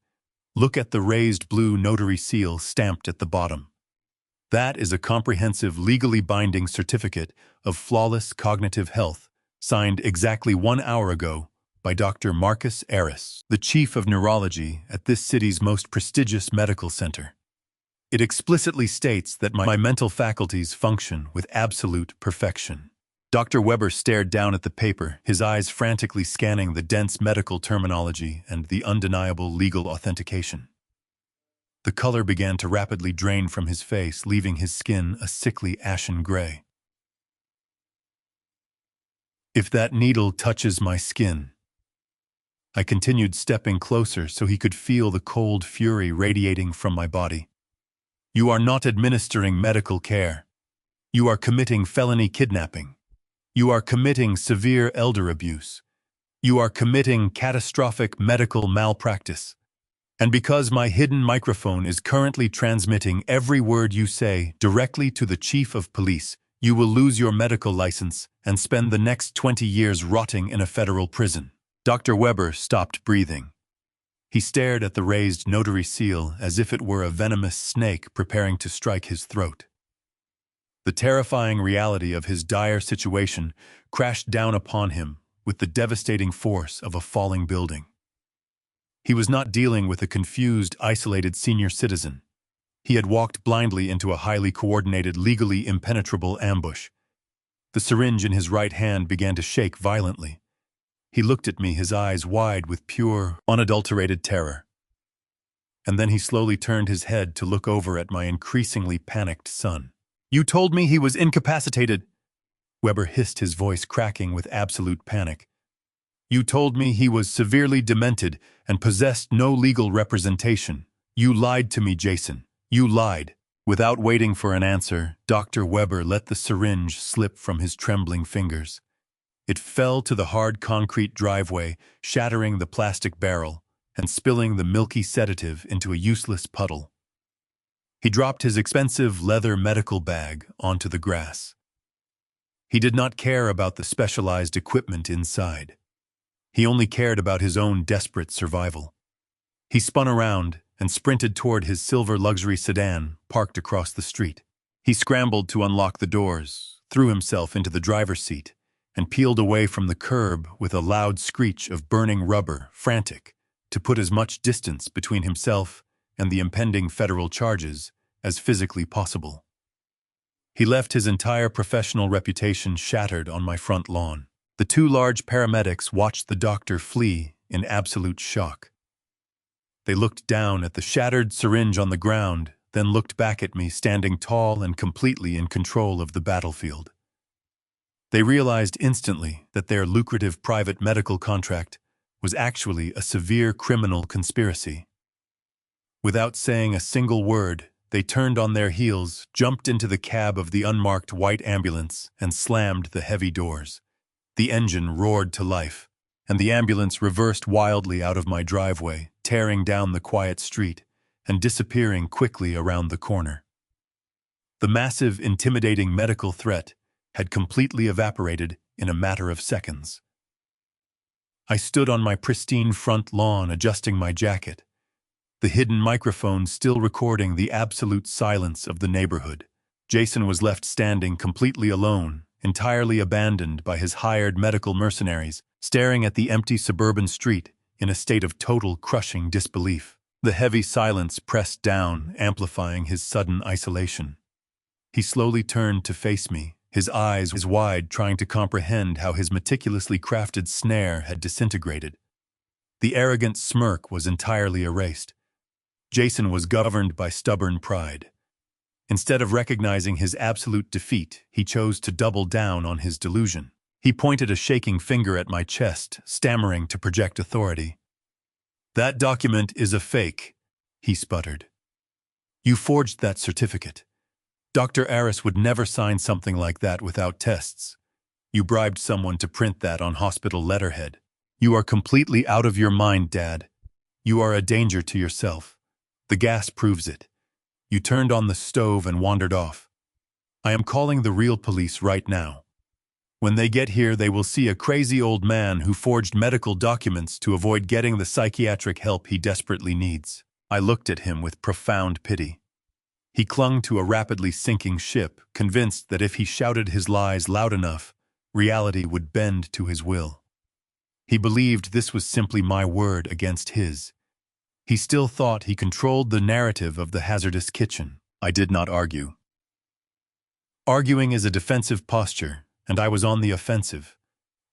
Look at the raised blue notary seal stamped at the bottom. That is a comprehensive, legally binding certificate of flawless cognitive health, signed exactly 1 hour ago by Dr. Marcus Aris, the chief of neurology at this city's most prestigious medical center. It explicitly states that my mental faculties function with absolute perfection." Dr. Weber stared down at the paper, his eyes frantically scanning the dense medical terminology and the undeniable legal authentication. The color began to rapidly drain from his face, leaving his skin a sickly ashen gray. "If that needle touches my skin," I continued, stepping closer so he could feel the cold fury radiating from my body, "you are not administering medical care. You are committing felony kidnapping. You are committing severe elder abuse. You are committing catastrophic medical malpractice. And because my hidden microphone is currently transmitting every word you say directly to the chief of police, you will lose your medical license and spend the next 20 years rotting in a federal prison." Dr. Weber stopped breathing. He stared at the raised notary seal as if it were a venomous snake preparing to strike his throat. The terrifying reality of his dire situation crashed down upon him with the devastating force of a falling building. He was not dealing with a confused, isolated senior citizen. He had walked blindly into a highly coordinated, legally impenetrable ambush. The syringe in his right hand began to shake violently. He looked at me, his eyes wide with pure, unadulterated terror. And then he slowly turned his head to look over at my increasingly panicked son. "You told me he was incapacitated," Weber hissed, his voice cracking with absolute panic. "You told me he was severely demented and possessed no legal representation. You lied to me, Jason. You lied." Without waiting for an answer, Dr. Weber let the syringe slip from his trembling fingers. It fell to the hard concrete driveway, shattering the plastic barrel and spilling the milky sedative into a useless puddle. He dropped his expensive leather medical bag onto the grass. He did not care about the specialized equipment inside. He only cared about his own desperate survival. He spun around and sprinted toward his silver luxury sedan parked across the street. He scrambled to unlock the doors, threw himself into the driver's seat, and peeled away from the curb with a loud screech of burning rubber, frantic to put as much distance between himself and the impending federal charges as physically possible. He left his entire professional reputation shattered on my front lawn. The two large paramedics watched the doctor flee in absolute shock. They looked down at the shattered syringe on the ground, then looked back at me standing tall and completely in control of the battlefield. They realized instantly that their lucrative private medical contract was actually a severe criminal conspiracy. Without saying a single word, they turned on their heels, jumped into the cab of the unmarked white ambulance, and slammed the heavy doors. The engine roared to life, and the ambulance reversed wildly out of my driveway, tearing down the quiet street and disappearing quickly around the corner. The massive, intimidating medical threat had completely evaporated in a matter of seconds. I stood on my pristine front lawn adjusting my jacket, the hidden microphone still recording the absolute silence of the neighborhood. Jason was left standing completely alone, entirely abandoned by his hired medical mercenaries, staring at the empty suburban street in a state of total crushing disbelief. The heavy silence pressed down, amplifying his sudden isolation. He slowly turned to face me, his eyes wide, trying to comprehend how his meticulously crafted snare had disintegrated. The arrogant smirk was entirely erased. Jason was governed by stubborn pride. Instead of recognizing his absolute defeat, he chose to double down on his delusion. He pointed a shaking finger at my chest, stammering to project authority. "That document is a fake," he sputtered. "You forged that certificate. Dr. Aris would never sign something like that without tests. You bribed someone to print that on hospital letterhead. You are completely out of your mind, Dad. You are a danger to yourself. The gas proves it. You turned on the stove and wandered off. I am calling the real police right now. When they get here, they will see a crazy old man who forged medical documents to avoid getting the psychiatric help he desperately needs." I looked at him with profound pity. He clung to a rapidly sinking ship, convinced that if he shouted his lies loud enough, reality would bend to his will. He believed this was simply my word against his. He still thought he controlled the narrative of the hazardous kitchen. I did not argue. Arguing is a defensive posture, and I was on the offensive.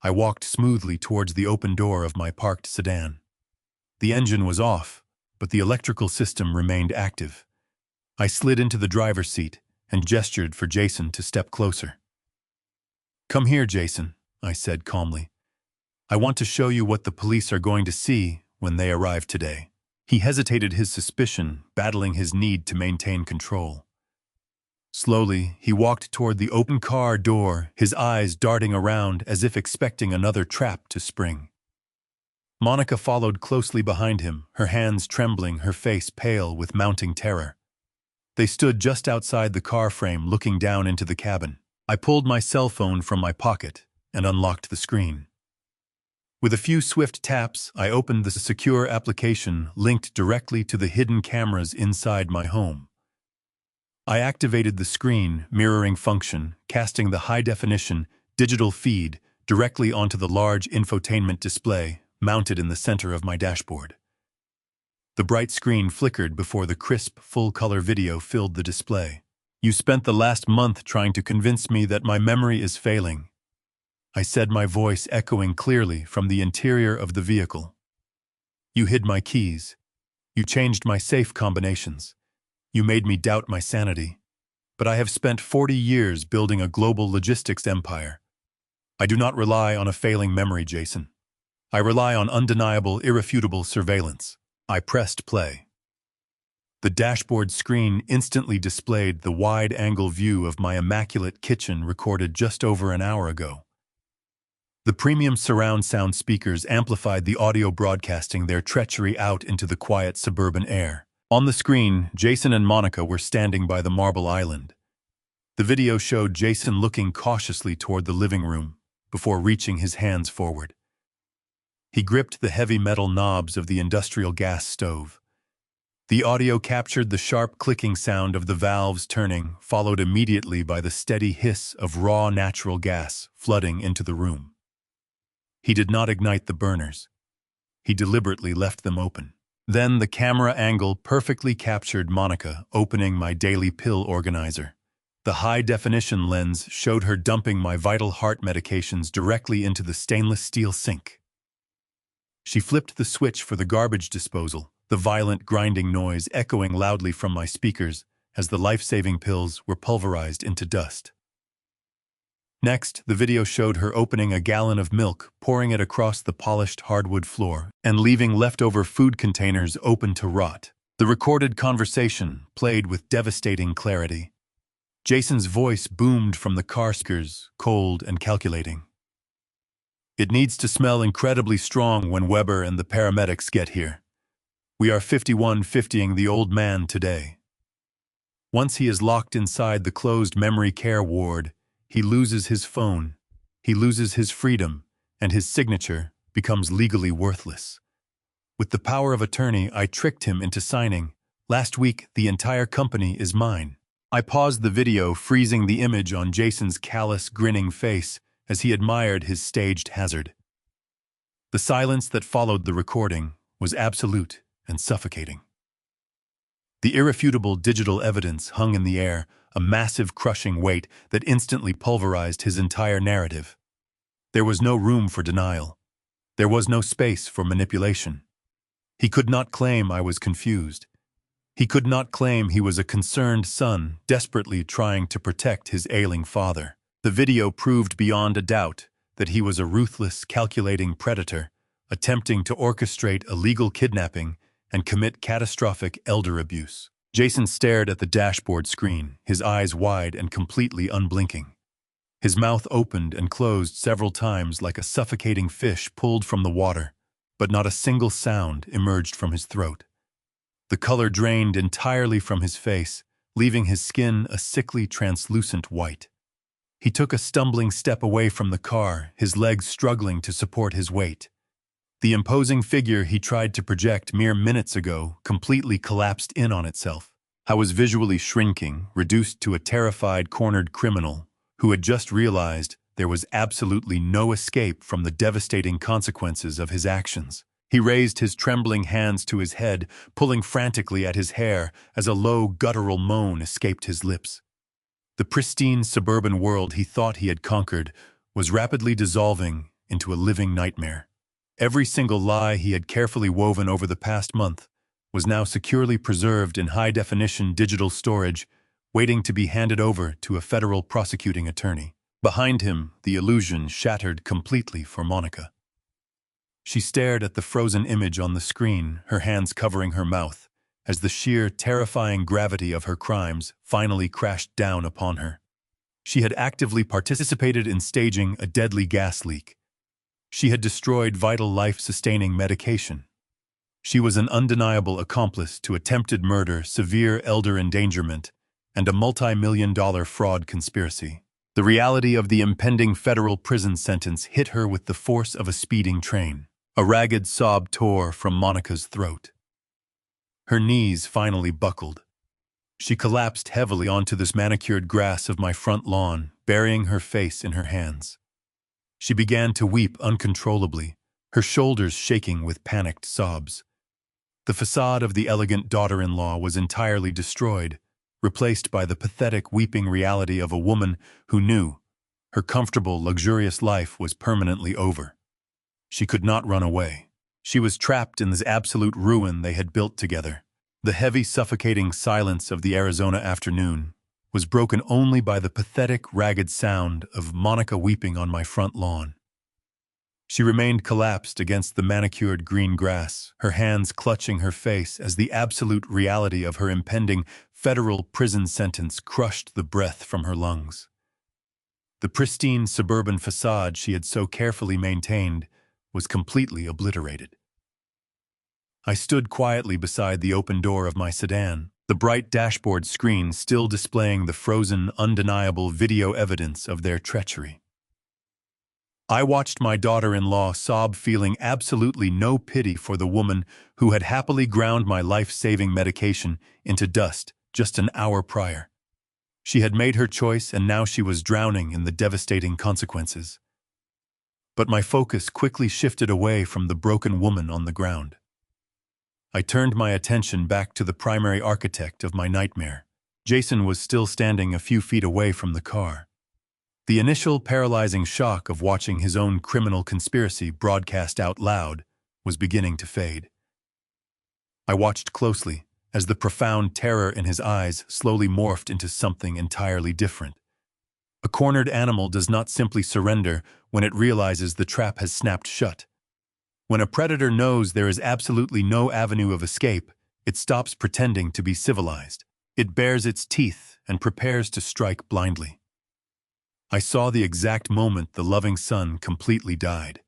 I walked smoothly towards the open door of my parked sedan. The engine was off, but the electrical system remained active. I slid into the driver's seat and gestured for Jason to step closer. "Come here, Jason," I said calmly. "I want to show you what the police are going to see when they arrive today." He hesitated, his suspicion battling his need to maintain control. Slowly, he walked toward the open car door, his eyes darting around as if expecting another trap to spring. Monica followed closely behind him, her hands trembling, her face pale with mounting terror. They stood just outside the car frame, looking down into the cabin. I pulled my cell phone from my pocket and unlocked the screen. With a few swift taps, I opened the secure application linked directly to the hidden cameras inside my home. I activated the screen mirroring function, casting the high-definition digital feed directly onto the large infotainment display mounted in the center of my dashboard. The bright screen flickered before the crisp, full-color video filled the display. "You spent the last month trying to convince me that my memory is failing," I said, my voice echoing clearly from the interior of the vehicle. "You hid my keys. You changed my safe combinations. You made me doubt my sanity. But I have spent 40 years building a global logistics empire. I do not rely on a failing memory, Jason. I rely on undeniable, irrefutable surveillance." I pressed play. The dashboard screen instantly displayed the wide-angle view of my immaculate kitchen recorded just over an hour ago. The premium surround sound speakers amplified the audio, broadcasting their treachery out into the quiet suburban air. On the screen, Jason and Monica were standing by the marble island. The video showed Jason looking cautiously toward the living room before reaching his hands forward. He gripped the heavy metal knobs of the industrial gas stove. The audio captured the sharp clicking sound of the valves turning, followed immediately by the steady hiss of raw natural gas flooding into the room. He did not ignite the burners. He deliberately left them open. Then the camera angle perfectly captured Monica opening my daily pill organizer. The high-definition lens showed her dumping my vital heart medications directly into the stainless steel sink. She flipped the switch for the garbage disposal, the violent grinding noise echoing loudly from my speakers as the life-saving pills were pulverized into dust. Next, the video showed her opening a gallon of milk, pouring it across the polished hardwood floor, and leaving leftover food containers open to rot. The recorded conversation played with devastating clarity. Jason's voice boomed from the car speakers, cold and calculating. "It needs to smell incredibly strong when Weber and the paramedics get here. We are 51-50ing the old man today. Once he is locked inside the closed memory care ward, he loses his phone, he loses his freedom, and his signature becomes legally worthless. With the power of attorney I tricked him into signing, last week the entire company is mine." I paused the video, freezing the image on Jason's callous, grinning face as he admired his staged hazard. The silence that followed the recording was absolute and suffocating. The irrefutable digital evidence hung in the air, a massive crushing weight that instantly pulverized his entire narrative. There was no room for denial. There was no space for manipulation. He could not claim I was confused. He could not claim he was a concerned son desperately trying to protect his ailing father. The video proved beyond a doubt that he was a ruthless, calculating predator, attempting to orchestrate illegal kidnapping and commit catastrophic elder abuse. Jason stared at the dashboard screen, his eyes wide and completely unblinking. His mouth opened and closed several times like a suffocating fish pulled from the water, but not a single sound emerged from his throat. The color drained entirely from his face, leaving his skin a sickly, translucent white. He took a stumbling step away from the car, his legs struggling to support his weight. The imposing figure he tried to project mere minutes ago completely collapsed in on itself. I was visually shrinking, reduced to a terrified, cornered criminal who had just realized there was absolutely no escape from the devastating consequences of his actions. He raised his trembling hands to his head, pulling frantically at his hair as a low, guttural moan escaped his lips. The pristine suburban world he thought he had conquered was rapidly dissolving into a living nightmare. Every single lie he had carefully woven over the past month was now securely preserved in high-definition digital storage, waiting to be handed over to a federal prosecuting attorney. Behind him, the illusion shattered completely for Monica. She stared at the frozen image on the screen, her hands covering her mouth, as the sheer, terrifying gravity of her crimes finally crashed down upon her. She had actively participated in staging a deadly gas leak. She had destroyed vital life-sustaining medication. She was an undeniable accomplice to attempted murder, severe elder endangerment, and a multi-million-dollar fraud conspiracy. The reality of the impending federal prison sentence hit her with the force of a speeding train. A ragged sob tore from Monica's throat. Her knees finally buckled. She collapsed heavily onto this manicured grass of my front lawn, burying her face in her hands. She began to weep uncontrollably, her shoulders shaking with panicked sobs. The facade of the elegant daughter-in-law was entirely destroyed, replaced by the pathetic weeping reality of a woman who knew her comfortable, luxurious life was permanently over. She could not run away. She was trapped in this absolute ruin they had built together. The heavy, suffocating silence of the Arizona afternoon was broken only by the pathetic, ragged sound of Monica weeping on my front lawn. She remained collapsed against the manicured green grass, her hands clutching her face as the absolute reality of her impending federal prison sentence crushed the breath from her lungs. The pristine suburban facade she had so carefully maintained was completely obliterated. I stood quietly beside the open door of my sedan, the bright dashboard screen still displaying the frozen, undeniable video evidence of their treachery. I watched my daughter-in-law sob, feeling absolutely no pity for the woman who had happily ground my life-saving medication into dust just an hour prior. She had made her choice, and now she was drowning in the devastating consequences. But my focus quickly shifted away from the broken woman on the ground. I turned my attention back to the primary architect of my nightmare. Jason was still standing a few feet away from the car. The initial paralyzing shock of watching his own criminal conspiracy broadcast out loud was beginning to fade. I watched closely as the profound terror in his eyes slowly morphed into something entirely different. A cornered animal does not simply surrender when it realizes the trap has snapped shut. When a predator knows there is absolutely no avenue of escape, it stops pretending to be civilized. It bares its teeth and prepares to strike blindly. I saw the exact moment the loving son completely died.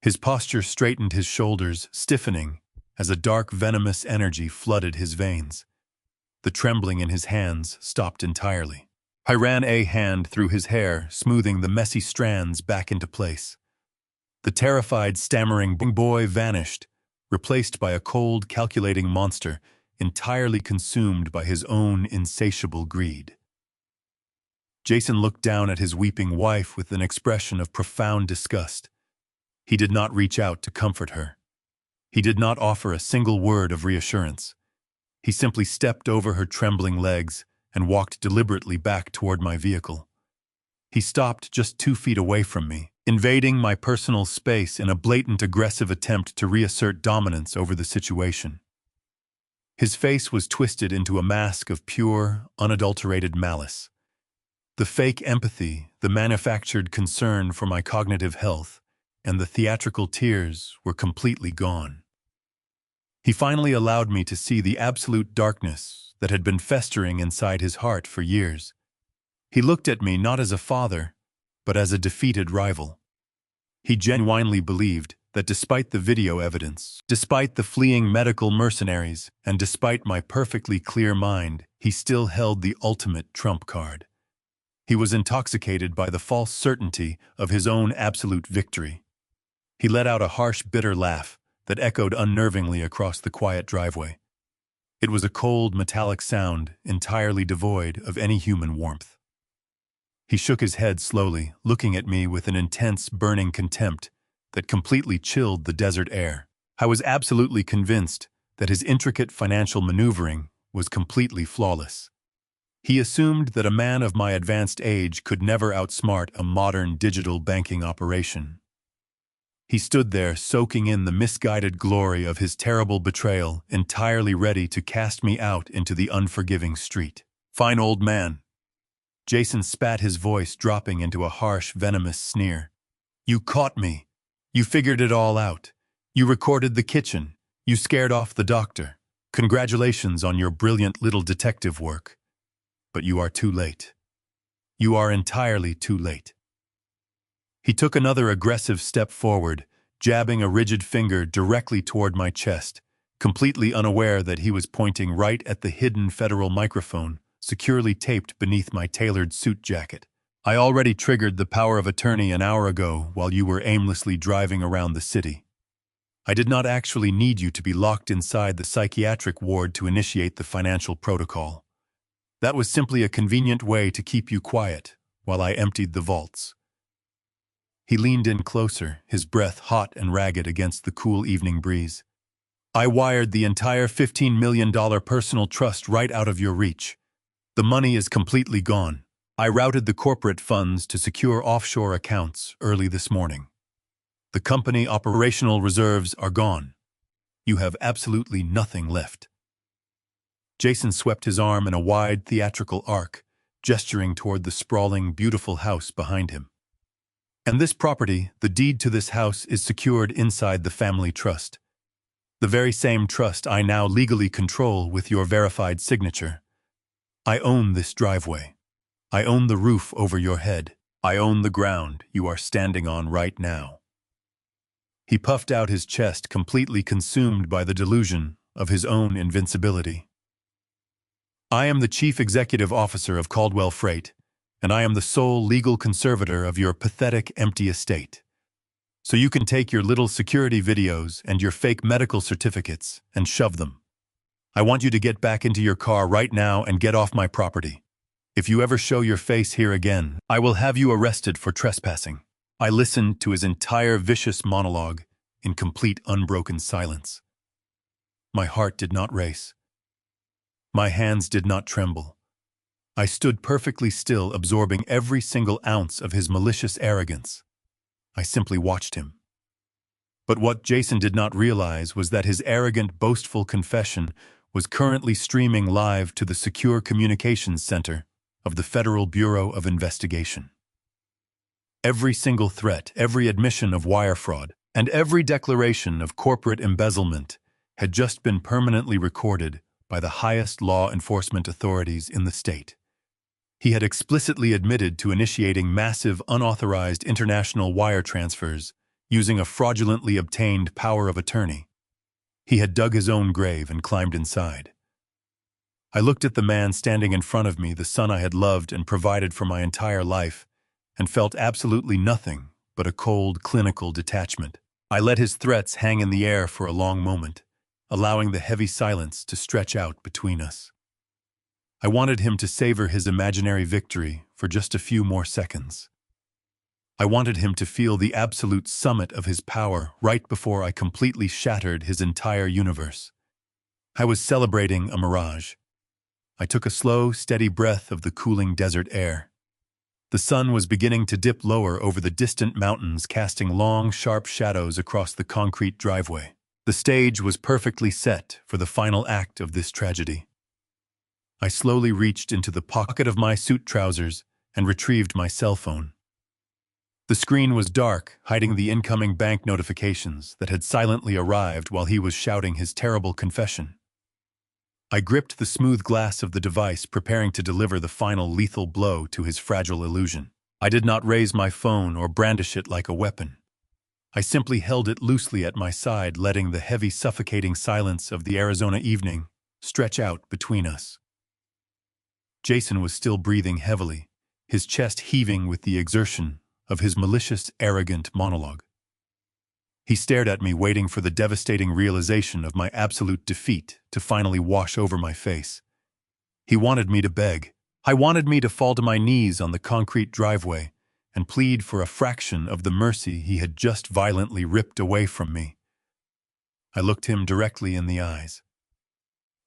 His posture straightened, his shoulders stiffening as a dark, venomous energy flooded his veins. The trembling in his hands stopped entirely. I ran a hand through his hair, smoothing the messy strands back into place. The terrified, stammering boy vanished, replaced by a cold, calculating monster entirely consumed by his own insatiable greed. Jason looked down at his weeping wife with an expression of profound disgust. He did not reach out to comfort her. He did not offer a single word of reassurance. He simply stepped over her trembling legs and walked deliberately back toward my vehicle. He stopped just 2 feet away from me, invading my personal space in a blatant, aggressive attempt to reassert dominance over the situation. His face was twisted into a mask of pure, unadulterated malice. The fake empathy, the manufactured concern for my cognitive health, and the theatrical tears were completely gone. He finally allowed me to see the absolute darkness that had been festering inside his heart for years. He looked at me not as a father, but as a defeated rival. He genuinely believed that despite the video evidence, despite the fleeing medical mercenaries, and despite my perfectly clear mind, he still held the ultimate trump card. He was intoxicated by the false certainty of his own absolute victory. He let out a harsh, bitter laugh that echoed unnervingly across the quiet driveway. It was a cold, metallic sound entirely devoid of any human warmth. He shook his head slowly, looking at me with an intense, burning contempt that completely chilled the desert air. I was absolutely convinced that his intricate financial maneuvering was completely flawless. He assumed that a man of my advanced age could never outsmart a modern digital banking operation. He stood there, soaking in the misguided glory of his terrible betrayal, entirely ready to cast me out into the unforgiving street. "Fine old man." Jason spat, his voice dropping into a harsh, venomous sneer. "You caught me. You figured it all out. You recorded the kitchen. You scared off the doctor. Congratulations on your brilliant little detective work. But you are too late. You are entirely too late." He took another aggressive step forward, jabbing a rigid finger directly toward my chest, completely unaware that he was pointing right at the hidden federal microphone securely taped beneath my tailored suit jacket. I already triggered the power of attorney an hour ago while you were aimlessly driving around the city. I did not actually need you to be locked inside the psychiatric ward to initiate the financial protocol. That was simply a convenient way to keep you quiet while I emptied the vaults. He leaned in closer, his breath hot and ragged against the cool evening breeze. I wired the entire $15 million personal trust right out of your reach. The money is completely gone. I routed the corporate funds to secure offshore accounts early this morning. The company operational reserves are gone. You have absolutely nothing left. Jason swept his arm in a wide theatrical arc, gesturing toward the sprawling, beautiful house behind him. And this property, the deed to this house, is secured inside the family trust. The very same trust I now legally control with your verified signature. I own this driveway. I own the roof over your head. I own the ground you are standing on right now. He puffed out his chest, completely consumed by the delusion of his own invincibility. I am the Chief Executive Officer of Caldwell Freight, and I am the sole legal conservator of your pathetic, empty estate. So you can take your little security videos and your fake medical certificates and shove them. I want you to get back into your car right now and get off my property. If you ever show your face here again, I will have you arrested for trespassing. I listened to his entire vicious monologue in complete unbroken silence. My heart did not race. My hands did not tremble. I stood perfectly still, absorbing every single ounce of his malicious arrogance. I simply watched him. But what Jason did not realize was that his arrogant, boastful confession was currently streaming live to the Secure Communications Center of the Federal Bureau of Investigation. Every single threat, every admission of wire fraud, and every declaration of corporate embezzlement had just been permanently recorded by the highest law enforcement authorities in the state. He had explicitly admitted to initiating massive, unauthorized international wire transfers using a fraudulently obtained power of attorney. He had dug his own grave and climbed inside. I looked at the man standing in front of me, the son I had loved and provided for my entire life, and felt absolutely nothing but a cold, clinical detachment. I let his threats hang in the air for a long moment, allowing the heavy silence to stretch out between us. I wanted him to savor his imaginary victory for just a few more seconds. I wanted him to feel the absolute summit of his power right before I completely shattered his entire universe. I was celebrating a mirage. I took a slow, steady breath of the cooling desert air. The sun was beginning to dip lower over the distant mountains, casting long, sharp shadows across the concrete driveway. The stage was perfectly set for the final act of this tragedy. I slowly reached into the pocket of my suit trousers and retrieved my cell phone. The screen was dark, hiding the incoming bank notifications that had silently arrived while he was shouting his terrible confession. I gripped the smooth glass of the device, preparing to deliver the final lethal blow to his fragile illusion. I did not raise my phone or brandish it like a weapon. I simply held it loosely at my side, letting the heavy, suffocating silence of the Arizona evening stretch out between us. Jason was still breathing heavily, his chest heaving with the exertion of his malicious, arrogant monologue. He stared at me, waiting for the devastating realization of my absolute defeat to finally wash over my face. He wanted me to beg. I wanted me to fall to my knees on the concrete driveway and plead for a fraction of the mercy he had just violently ripped away from me. I looked him directly in the eyes.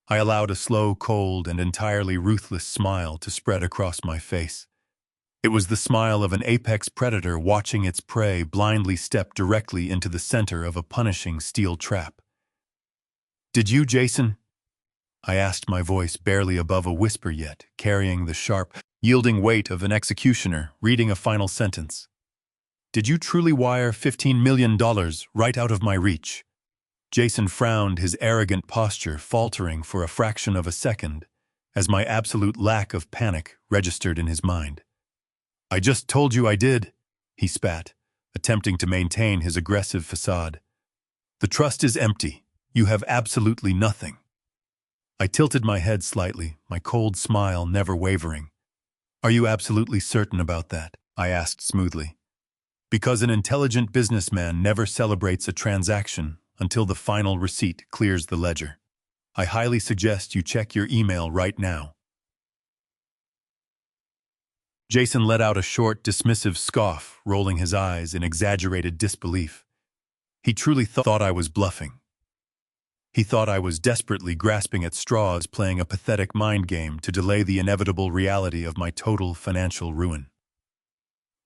I allowed a slow, cold, and entirely ruthless smile to spread across my face. It was the smile of an apex predator watching its prey blindly step directly into the center of a punishing steel trap. "Did you, Jason?" I asked, my voice barely above a whisper, yet carrying the sharp, yielding weight of an executioner reading a final sentence. "Did you truly wire $15 million right out of my reach?" Jason frowned, his arrogant posture faltering for a fraction of a second as my absolute lack of panic registered in his mind. "I just told you I did," he spat, attempting to maintain his aggressive facade. "The trust is empty. You have absolutely nothing." I tilted my head slightly, my cold smile never wavering. Are you absolutely certain about that? I asked smoothly. Because an intelligent businessman never celebrates a transaction until the final receipt clears the ledger. I highly suggest you check your email right now. Jason let out a short, dismissive scoff, rolling his eyes in exaggerated disbelief. He truly thought I was bluffing. He thought I was desperately grasping at straws, playing a pathetic mind game to delay the inevitable reality of my total financial ruin.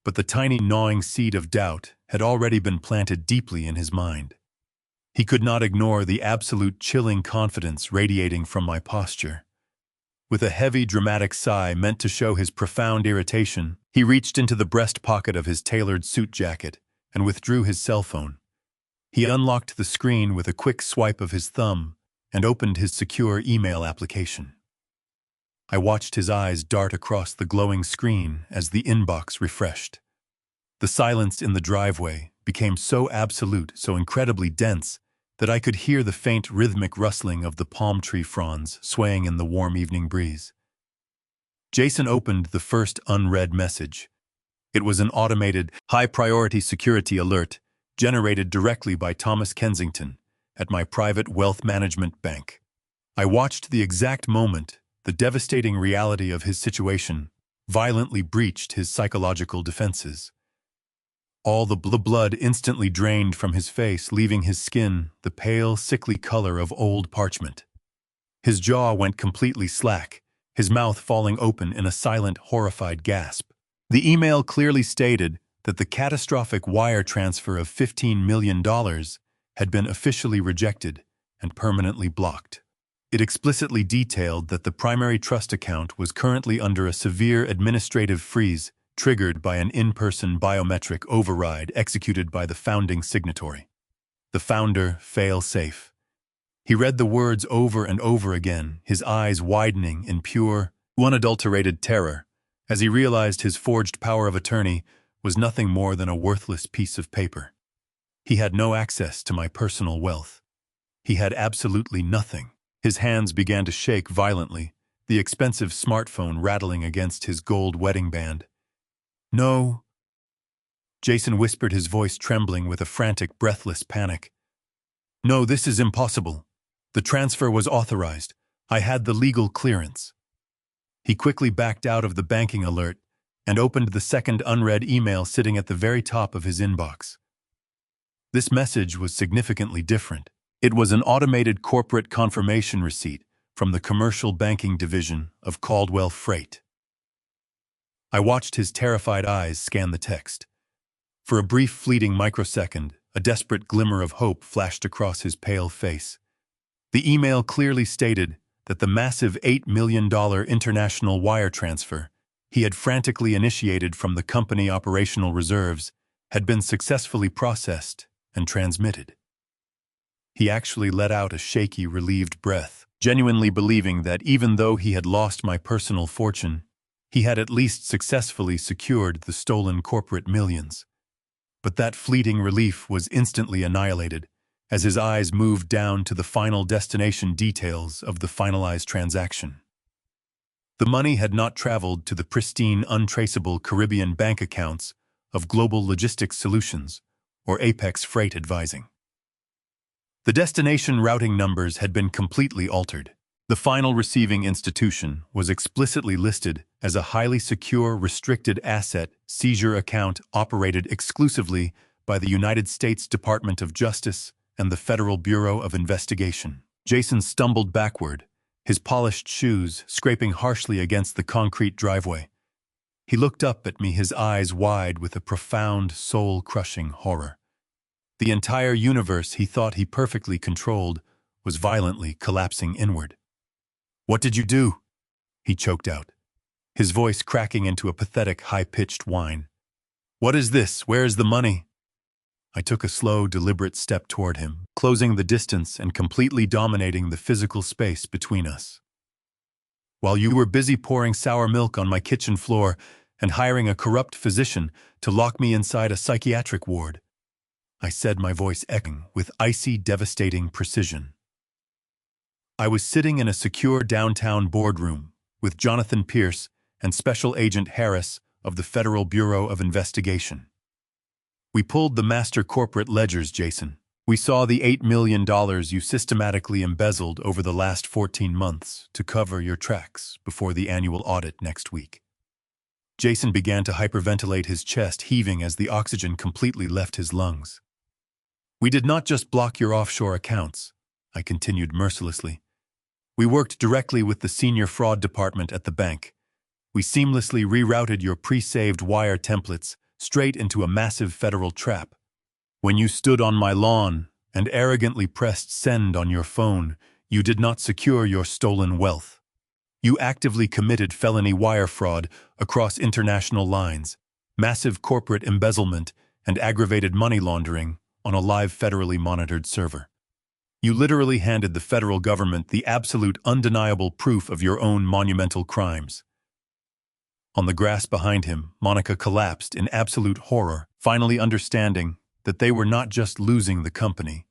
But the tiny gnawing seed of doubt had already been planted deeply in his mind. He could not ignore the absolute chilling confidence radiating from my posture. With a heavy, dramatic sigh meant to show his profound irritation, he reached into the breast pocket of his tailored suit jacket and withdrew his cell phone. He unlocked the screen with a quick swipe of his thumb and opened his secure email application. I watched his eyes dart across the glowing screen as the inbox refreshed. The silence in the driveway became so absolute, so incredibly dense, that I could hear the faint rhythmic rustling of the palm tree fronds swaying in the warm evening breeze. Jason opened the first unread message. It was an automated, high-priority security alert generated directly by Thomas Kensington at my private wealth management bank. I watched the exact moment the devastating reality of his situation violently breached his psychological defenses. All the blood instantly drained from his face, leaving his skin the pale, sickly color of old parchment. His jaw went completely slack, his mouth falling open in a silent, horrified gasp. The email clearly stated that the catastrophic wire transfer of $15 million had been officially rejected and permanently blocked. It explicitly detailed that the primary trust account was currently under a severe administrative freeze triggered by an in-person biometric override executed by the founding signatory. The founder, fail-safe. He read the words over and over again, his eyes widening in pure, unadulterated terror, as he realized his forged power of attorney was nothing more than a worthless piece of paper. He had no access to my personal wealth. He had absolutely nothing. His hands began to shake violently, the expensive smartphone rattling against his gold wedding band. No, Jason whispered, his voice trembling with a frantic, breathless panic. No, this is impossible. The transfer was authorized. I had the legal clearance. He quickly backed out of the banking alert and opened the second unread email sitting at the very top of his inbox. This message was significantly different. It was an automated corporate confirmation receipt from the commercial banking division of Caldwell Freight. I watched his terrified eyes scan the text. For a brief, fleeting microsecond, a desperate glimmer of hope flashed across his pale face. The email clearly stated that the massive $8 million international wire transfer he had frantically initiated from the company operational reserves had been successfully processed and transmitted. He actually let out a shaky, relieved breath, genuinely believing that even though he had lost my personal fortune, he had at least successfully secured the stolen corporate millions. But that fleeting relief was instantly annihilated as his eyes moved down to the final destination details of the finalized transaction. The money had not traveled to the pristine, untraceable Caribbean bank accounts of Global Logistics Solutions, or Apex Freight Advising. The destination routing numbers had been completely altered. The final receiving institution was explicitly listed as a highly secure, restricted asset seizure account operated exclusively by the United States Department of Justice and the Federal Bureau of Investigation. Jason stumbled backward, his polished shoes scraping harshly against the concrete driveway. He looked up at me, his eyes wide with a profound, soul-crushing horror. The entire universe he thought he perfectly controlled was violently collapsing inward. "What did you do?" he choked out, his voice cracking into a pathetic, high-pitched whine. "What is this? Where is the money?" I took a slow, deliberate step toward him, closing the distance and completely dominating the physical space between us. "While you were busy pouring sour milk on my kitchen floor and hiring a corrupt physician to lock me inside a psychiatric ward," I said, my voice echoing with icy, devastating precision. "I was sitting in a secure downtown boardroom with Jonathan Pierce and Special Agent Harris of the Federal Bureau of Investigation. We pulled the master corporate ledgers, Jason. We saw the $8 million you systematically embezzled over the last 14 months to cover your tracks before the annual audit next week. Jason began to hyperventilate, his chest heaving as the oxygen completely left his lungs. We did not just block your offshore accounts, I continued mercilessly. We worked directly with the senior fraud department at the bank. We seamlessly rerouted your pre-saved wire templates straight into a massive federal trap. When you stood on my lawn and arrogantly pressed send on your phone, you did not secure your stolen wealth. You actively committed felony wire fraud across international lines, massive corporate embezzlement, and aggravated money laundering on a live federally monitored server. You literally handed the federal government the absolute undeniable proof of your own monumental crimes. On the grass behind him, Monica collapsed in absolute horror, finally understanding that they were not just losing the company.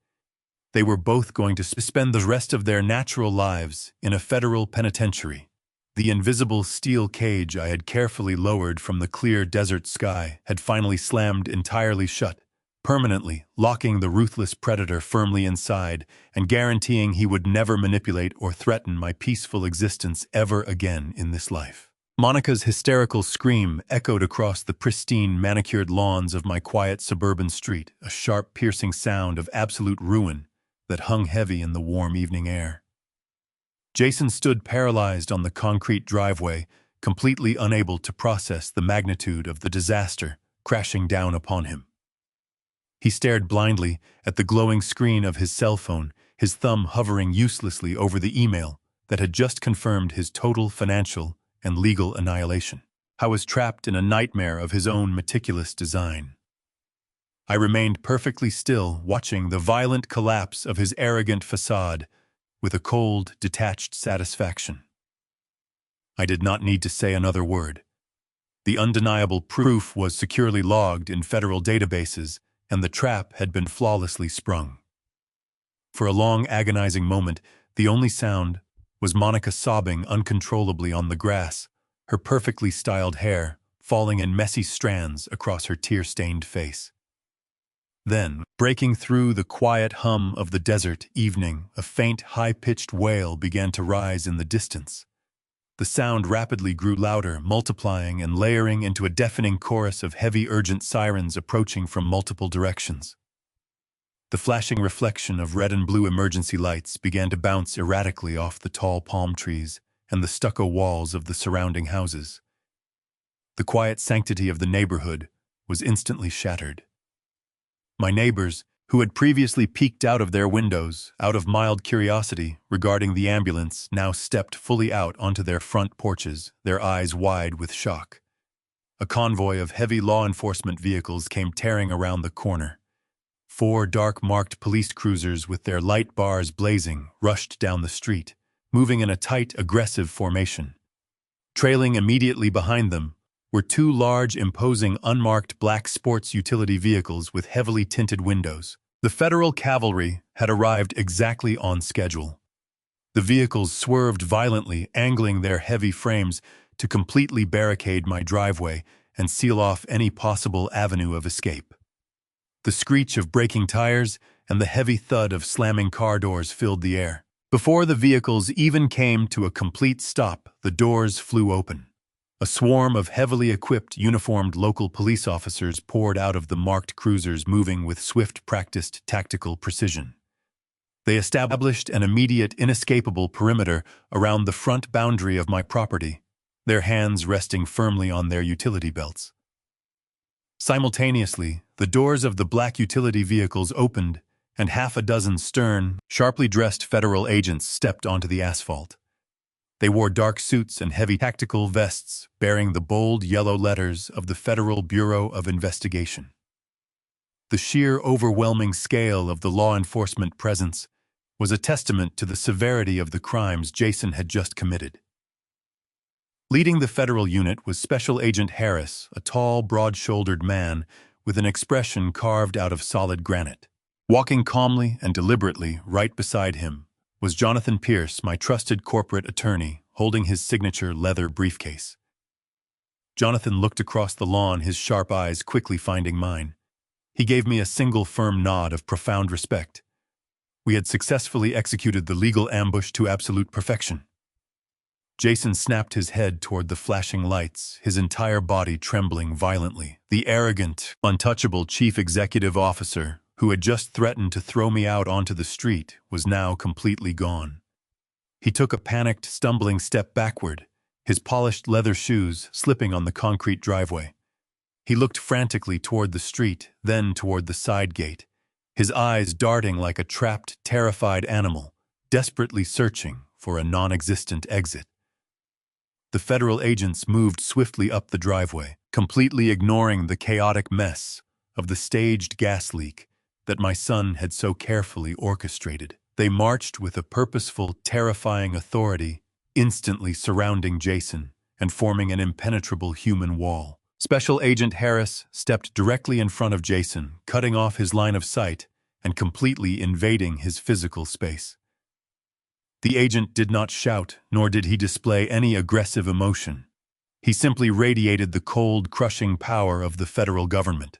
They were both going to spend the rest of their natural lives in a federal penitentiary. The invisible steel cage I had carefully lowered from the clear desert sky had finally slammed entirely shut, permanently locking the ruthless predator firmly inside and guaranteeing he would never manipulate or threaten my peaceful existence ever again in this life. Monica's hysterical scream echoed across the pristine, manicured lawns of my quiet suburban street, a sharp, piercing sound of absolute ruin that hung heavy in the warm evening air. Jason stood paralyzed on the concrete driveway, completely unable to process the magnitude of the disaster crashing down upon him. He stared blindly at the glowing screen of his cell phone, his thumb hovering uselessly over the email that had just confirmed his total financial and legal annihilation. I was trapped in a nightmare of his own meticulous design. I remained perfectly still, watching the violent collapse of his arrogant facade with a cold, detached satisfaction. I did not need to say another word. The undeniable proof was securely logged in federal databases, and the trap had been flawlessly sprung. For a long, agonizing moment, the only sound was Monica sobbing uncontrollably on the grass, her perfectly styled hair falling in messy strands across her tear-stained face. Then, breaking through the quiet hum of the desert evening, a faint, high-pitched wail began to rise in the distance. The sound rapidly grew louder, multiplying and layering into a deafening chorus of heavy, urgent sirens approaching from multiple directions. The flashing reflection of red and blue emergency lights began to bounce erratically off the tall palm trees and the stucco walls of the surrounding houses. The quiet sanctity of the neighborhood was instantly shattered. My neighbors, who had previously peeked out of their windows, out of mild curiosity regarding the ambulance, now stepped fully out onto their front porches, their eyes wide with shock. A convoy of heavy law enforcement vehicles came tearing around the corner. 4 dark-marked police cruisers with their light bars blazing rushed down the street, moving in a tight, aggressive formation. Trailing immediately behind them were 2 large, imposing, unmarked black sports utility vehicles with heavily tinted windows. The federal cavalry had arrived exactly on schedule. The vehicles swerved violently, angling their heavy frames to completely barricade my driveway and seal off any possible avenue of escape. The screech of braking tires and the heavy thud of slamming car doors filled the air. Before the vehicles even came to a complete stop, the doors flew open. A swarm of heavily equipped, uniformed local police officers poured out of the marked cruisers, moving with swift, practiced, tactical precision. They established an immediate, inescapable perimeter around the front boundary of my property, their hands resting firmly on their utility belts. Simultaneously, the doors of the black utility vehicles opened, and half a dozen stern, sharply dressed federal agents stepped onto the asphalt. They wore dark suits and heavy tactical vests bearing the bold yellow letters of the Federal Bureau of Investigation. The sheer, overwhelming scale of the law enforcement presence was a testament to the severity of the crimes Jason had just committed. Leading the federal unit was Special Agent Harris, a tall, broad-shouldered man with an expression carved out of solid granite. Walking calmly and deliberately right beside him was Jonathan Pierce, my trusted corporate attorney, holding his signature leather briefcase. Jonathan looked across the lawn, his sharp eyes quickly finding mine. He gave me a single firm nod of profound respect. We had successfully executed the legal ambush to absolute perfection. Jason snapped his head toward the flashing lights, his entire body trembling violently. The arrogant, untouchable chief executive officer, who had just threatened to throw me out onto the street, was now completely gone. He took a panicked, stumbling step backward, his polished leather shoes slipping on the concrete driveway. He looked frantically toward the street, then toward the side gate, his eyes darting like a trapped, terrified animal, desperately searching for a non-existent exit. The federal agents moved swiftly up the driveway, completely ignoring the chaotic mess of the staged gas leak that my son had so carefully orchestrated. They marched with a purposeful, terrifying authority, instantly surrounding Jason and forming an impenetrable human wall. Special Agent Harris stepped directly in front of Jason, cutting off his line of sight and completely invading his physical space. The agent did not shout, nor did he display any aggressive emotion. He simply radiated the cold, crushing power of the federal government.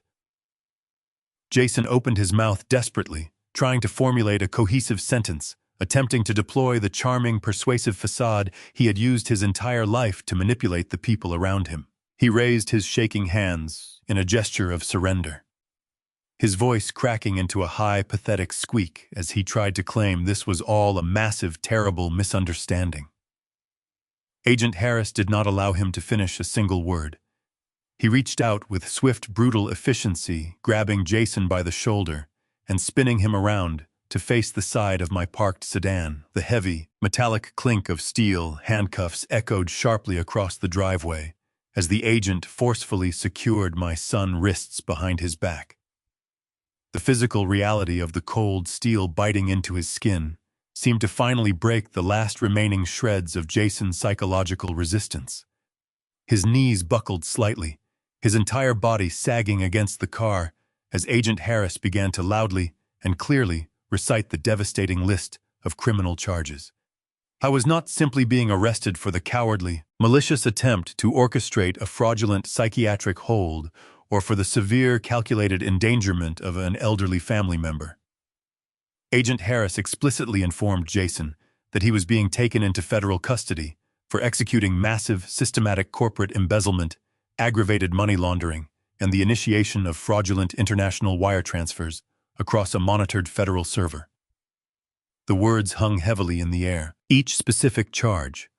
Jason opened his mouth desperately, trying to formulate a cohesive sentence, attempting to deploy the charming, persuasive facade he had used his entire life to manipulate the people around him. He raised his shaking hands in a gesture of surrender, his voice cracking into a high, pathetic squeak as he tried to claim this was all a massive, terrible misunderstanding. Agent Harris did not allow him to finish a single word. He reached out with swift, brutal efficiency, grabbing Jason by the shoulder and spinning him around to face the side of my parked sedan. The heavy, metallic clink of steel handcuffs echoed sharply across the driveway as the agent forcefully secured my son's wrists behind his back. The physical reality of the cold steel biting into his skin seemed to finally break the last remaining shreds of Jason's psychological resistance. His knees buckled slightly, his entire body sagging against the car as Agent Harris began to loudly and clearly recite the devastating list of criminal charges. I was not simply being arrested for the cowardly, malicious attempt to orchestrate a fraudulent psychiatric hold or for the severe, calculated endangerment of an elderly family member. Agent Harris explicitly informed Jason that he was being taken into federal custody for executing massive, systematic corporate embezzlement, aggravated money laundering, and the initiation of fraudulent international wire transfers across a monitored federal server. The words hung heavily in the air, each specific charge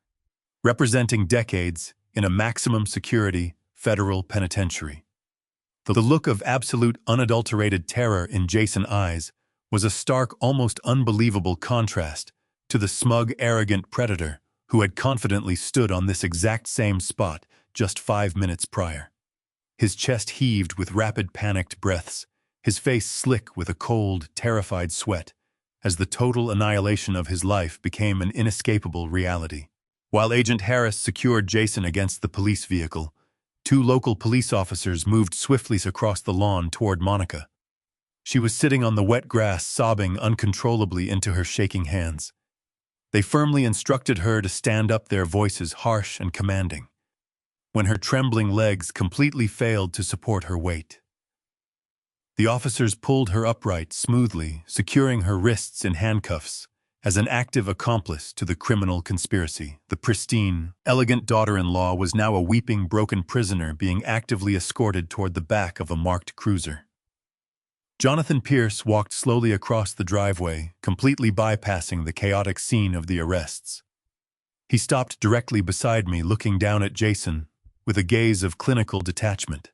representing decades in a maximum security federal penitentiary. The look of absolute, unadulterated terror in Jason's eyes was a stark, almost unbelievable contrast to the smug, arrogant predator who had confidently stood on this exact same spot just 5 minutes prior. His chest heaved with rapid, panicked breaths, his face slick with a cold, terrified sweat, as the total annihilation of his life became an inescapable reality. While Agent Harris secured Jason against the police vehicle, 2 local police officers moved swiftly across the lawn toward Monica. She was sitting on the wet grass, sobbing uncontrollably into her shaking hands. They firmly instructed her to stand up, their voices harsh and commanding, when her trembling legs completely failed to support her weight. The officers pulled her upright smoothly, securing her wrists in handcuffs as an active accomplice to the criminal conspiracy. The pristine, elegant daughter-in-law was now a weeping, broken prisoner being actively escorted toward the back of a marked cruiser. Jonathan Pierce walked slowly across the driveway, completely bypassing the chaotic scene of the arrests. He stopped directly beside me, looking down at Jason with a gaze of clinical detachment.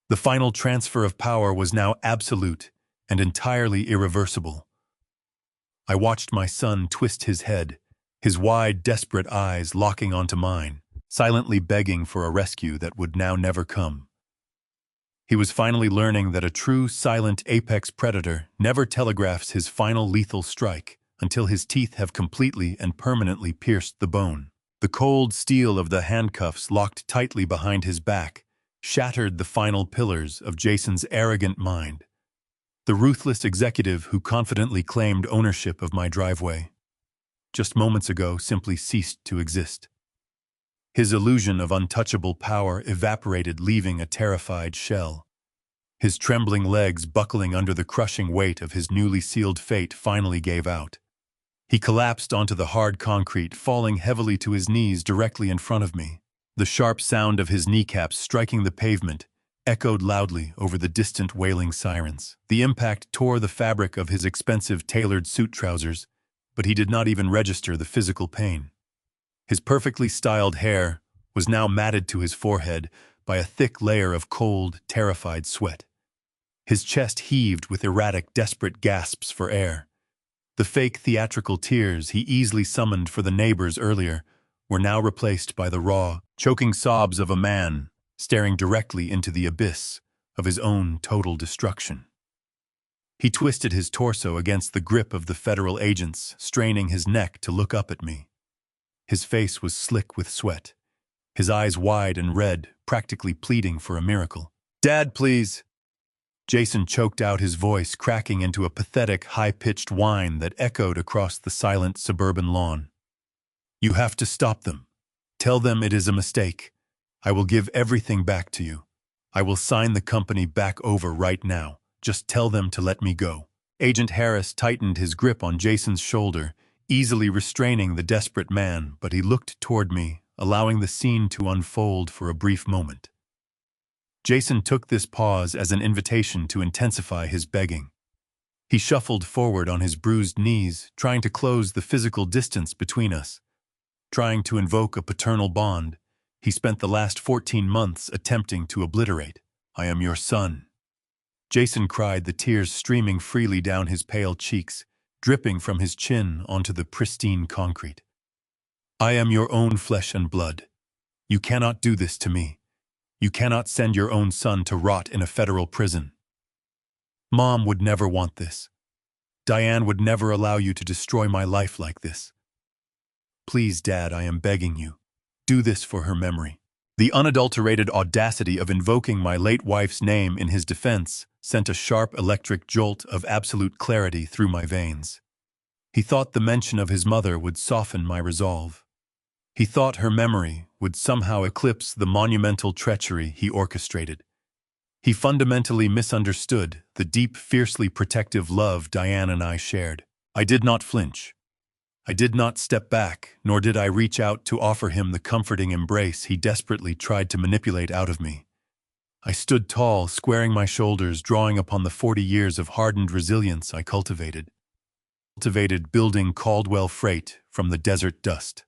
The final transfer of power was now absolute and entirely irreversible. I watched my son twist his head, his wide, desperate eyes locking onto mine, silently begging for a rescue that would now never come. He was finally learning that a true, silent apex predator never telegraphs his final lethal strike until his teeth have completely and permanently pierced the bone. The cold steel of the handcuffs locked tightly behind his back shattered the final pillars of Jason's arrogant mind. The ruthless executive who confidently claimed ownership of my driveway just moments ago simply ceased to exist. His illusion of untouchable power evaporated, leaving a terrified shell. His trembling legs, buckling under the crushing weight of his newly sealed fate, finally gave out. He collapsed onto the hard concrete, falling heavily to his knees directly in front of me. The sharp sound of his kneecaps striking the pavement echoed loudly over the distant wailing sirens. The impact tore the fabric of his expensive tailored suit trousers, but he did not even register the physical pain. His perfectly styled hair was now matted to his forehead by a thick layer of cold, terrified sweat. His chest heaved with erratic, desperate gasps for air. The fake theatrical tears he easily summoned for the neighbors earlier were now replaced by the raw, choking sobs of a man staring directly into the abyss of his own total destruction. He twisted his torso against the grip of the federal agents, straining his neck to look up at me. His face was slick with sweat, his eyes wide and red, practically pleading for a miracle. "Dad, please!" Jason choked out, his voice cracking into a pathetic, high-pitched whine that echoed across the silent suburban lawn. "You have to stop them. Tell them it is a mistake. I will give everything back to you. I will sign the company back over right now. Just tell them to let me go." Agent Harris tightened his grip on Jason's shoulder, easily restraining the desperate man, but he looked toward me, allowing the scene to unfold for a brief moment. Jason took this pause as an invitation to intensify his begging. He shuffled forward on his bruised knees, trying to close the physical distance between us. Trying to invoke a paternal bond he spent the last 14 months attempting to obliterate. "I am your son," Jason cried, the tears streaming freely down his pale cheeks, dripping from his chin onto the pristine concrete. "I am your own flesh and blood. You cannot do this to me. You cannot send your own son to rot in a federal prison. Mom would never want this. Diane would never allow you to destroy my life like this. Please, Dad, I am begging you. Do this for her memory." The unadulterated audacity of invoking my late wife's name in his defense sent a sharp electric jolt of absolute clarity through my veins. He thought the mention of his mother would soften my resolve. He thought her memory would somehow eclipse the monumental treachery he orchestrated. He fundamentally misunderstood the deep, fiercely protective love Diane and I shared. I did not flinch. I did not step back, nor did I reach out to offer him the comforting embrace he desperately tried to manipulate out of me. I stood tall, squaring my shoulders, drawing upon the 40 years of hardened resilience I cultivated. Building Caldwell freight from the desert dust.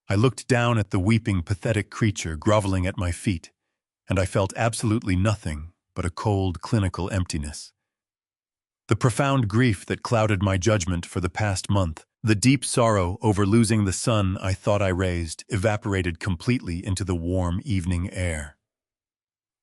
I looked down at the weeping, pathetic creature groveling at my feet, and I felt absolutely nothing but a cold, clinical emptiness. The profound grief that clouded my judgment for the past month, the deep sorrow over losing the son I thought I raised, evaporated completely into the warm evening air.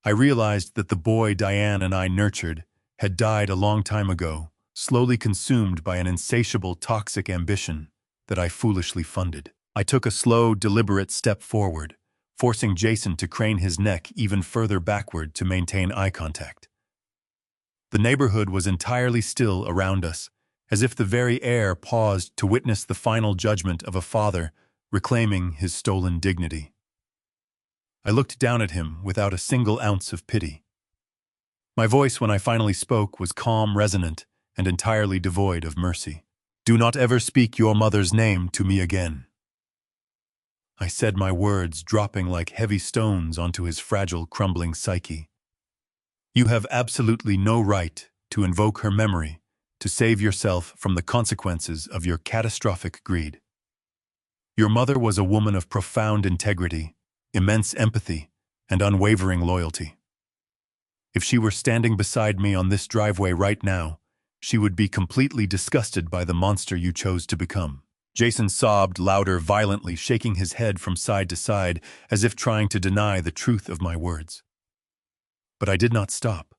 I realized that the boy Diane and I nurtured had died a long time ago, slowly consumed by an insatiable, toxic ambition that I foolishly funded. I took a slow, deliberate step forward, forcing Jason to crane his neck even further backward to maintain eye contact. The neighborhood was entirely still around us, as if the very air paused to witness the final judgment of a father reclaiming his stolen dignity. I looked down at him without a single ounce of pity. My voice, when I finally spoke, was calm, resonant, and entirely devoid of mercy. "Do not ever speak your mother's name to me again." I said, my words dropping like heavy stones onto his fragile, crumbling psyche. "You have absolutely no right to invoke her memory to save yourself from the consequences of your catastrophic greed. Your mother was a woman of profound integrity, immense empathy, and unwavering loyalty. If she were standing beside me on this driveway right now, she would be completely disgusted by the monster you chose to become." Jason sobbed louder, violently, shaking his head from side to side as if trying to deny the truth of my words. But I did not stop.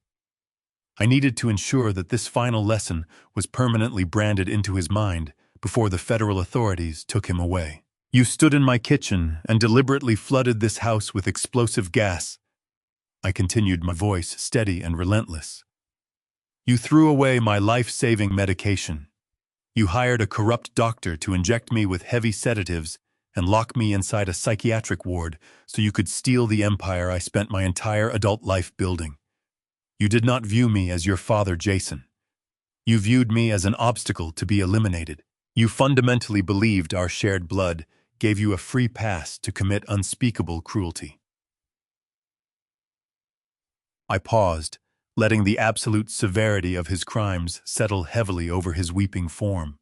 I needed to ensure that this final lesson was permanently branded into his mind before the federal authorities took him away. "You stood in my kitchen and deliberately flooded this house with explosive gas," I continued, my voice steady and relentless. "You threw away my life-saving medication. You hired a corrupt doctor to inject me with heavy sedatives and lock me inside a psychiatric ward so you could steal the empire I spent my entire adult life building. You did not view me as your father, Jason. You viewed me as an obstacle to be eliminated. You fundamentally believed our shared blood gave you a free pass to commit unspeakable cruelty. I paused, letting the absolute severity of his crimes settle heavily over his weeping form.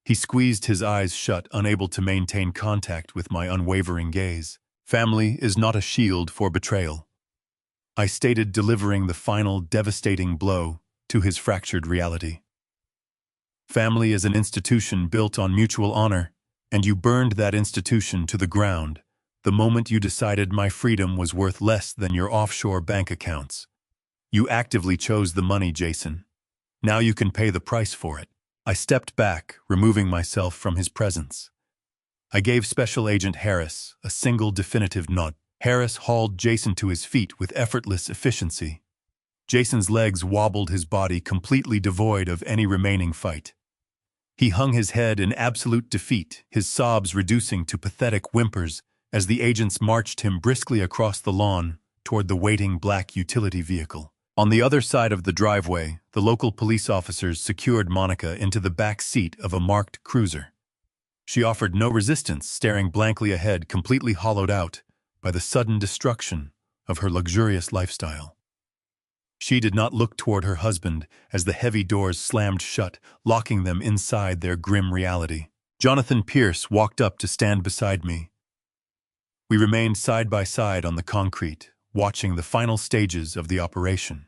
He squeezed his eyes shut, unable to maintain contact with my unwavering gaze. Family is not a shield for betrayal, I stated, delivering the final devastating blow to his fractured reality. Family is an institution built on mutual honor, and you burned that institution to the ground the moment you decided my freedom was worth less than your offshore bank accounts. You actively chose the money, Jason. Now you can pay the price for it. I stepped back, removing myself from his presence. I gave Special Agent Harris a single definitive nod. Harris hauled Jason to his feet with effortless efficiency. Jason's legs wobbled, his body completely devoid of any remaining fight. He hung his head in absolute defeat, his sobs reducing to pathetic whimpers as the agents marched him briskly across the lawn toward the waiting black utility vehicle. On the other side of the driveway, the local police officers secured Monica into the back seat of a marked cruiser. She offered no resistance, staring blankly ahead, completely hollowed out by the sudden destruction of her luxurious lifestyle. She did not look toward her husband as the heavy doors slammed shut, locking them inside their grim reality. Jonathan Pierce walked up to stand beside me. We remained side by side on the concrete, watching the final stages of the operation.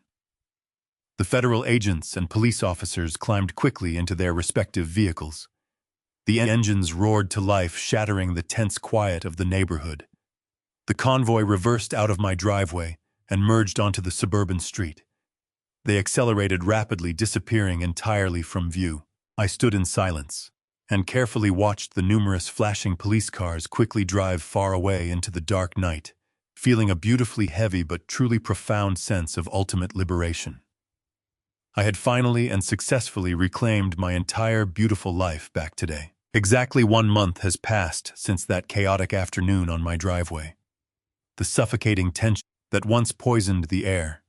The federal agents and police officers climbed quickly into their respective vehicles. The engines roared to life, shattering the tense quiet of the neighborhood. The convoy reversed out of my driveway and merged onto the suburban street. They accelerated rapidly, disappearing entirely from view. I stood in silence and carefully watched the numerous flashing police cars quickly drive far away into the dark night, feeling a beautifully heavy but truly profound sense of ultimate liberation. I had finally and successfully reclaimed my entire beautiful life back today. Exactly 1 month has passed since that chaotic afternoon on my driveway. The suffocating tension that once poisoned the air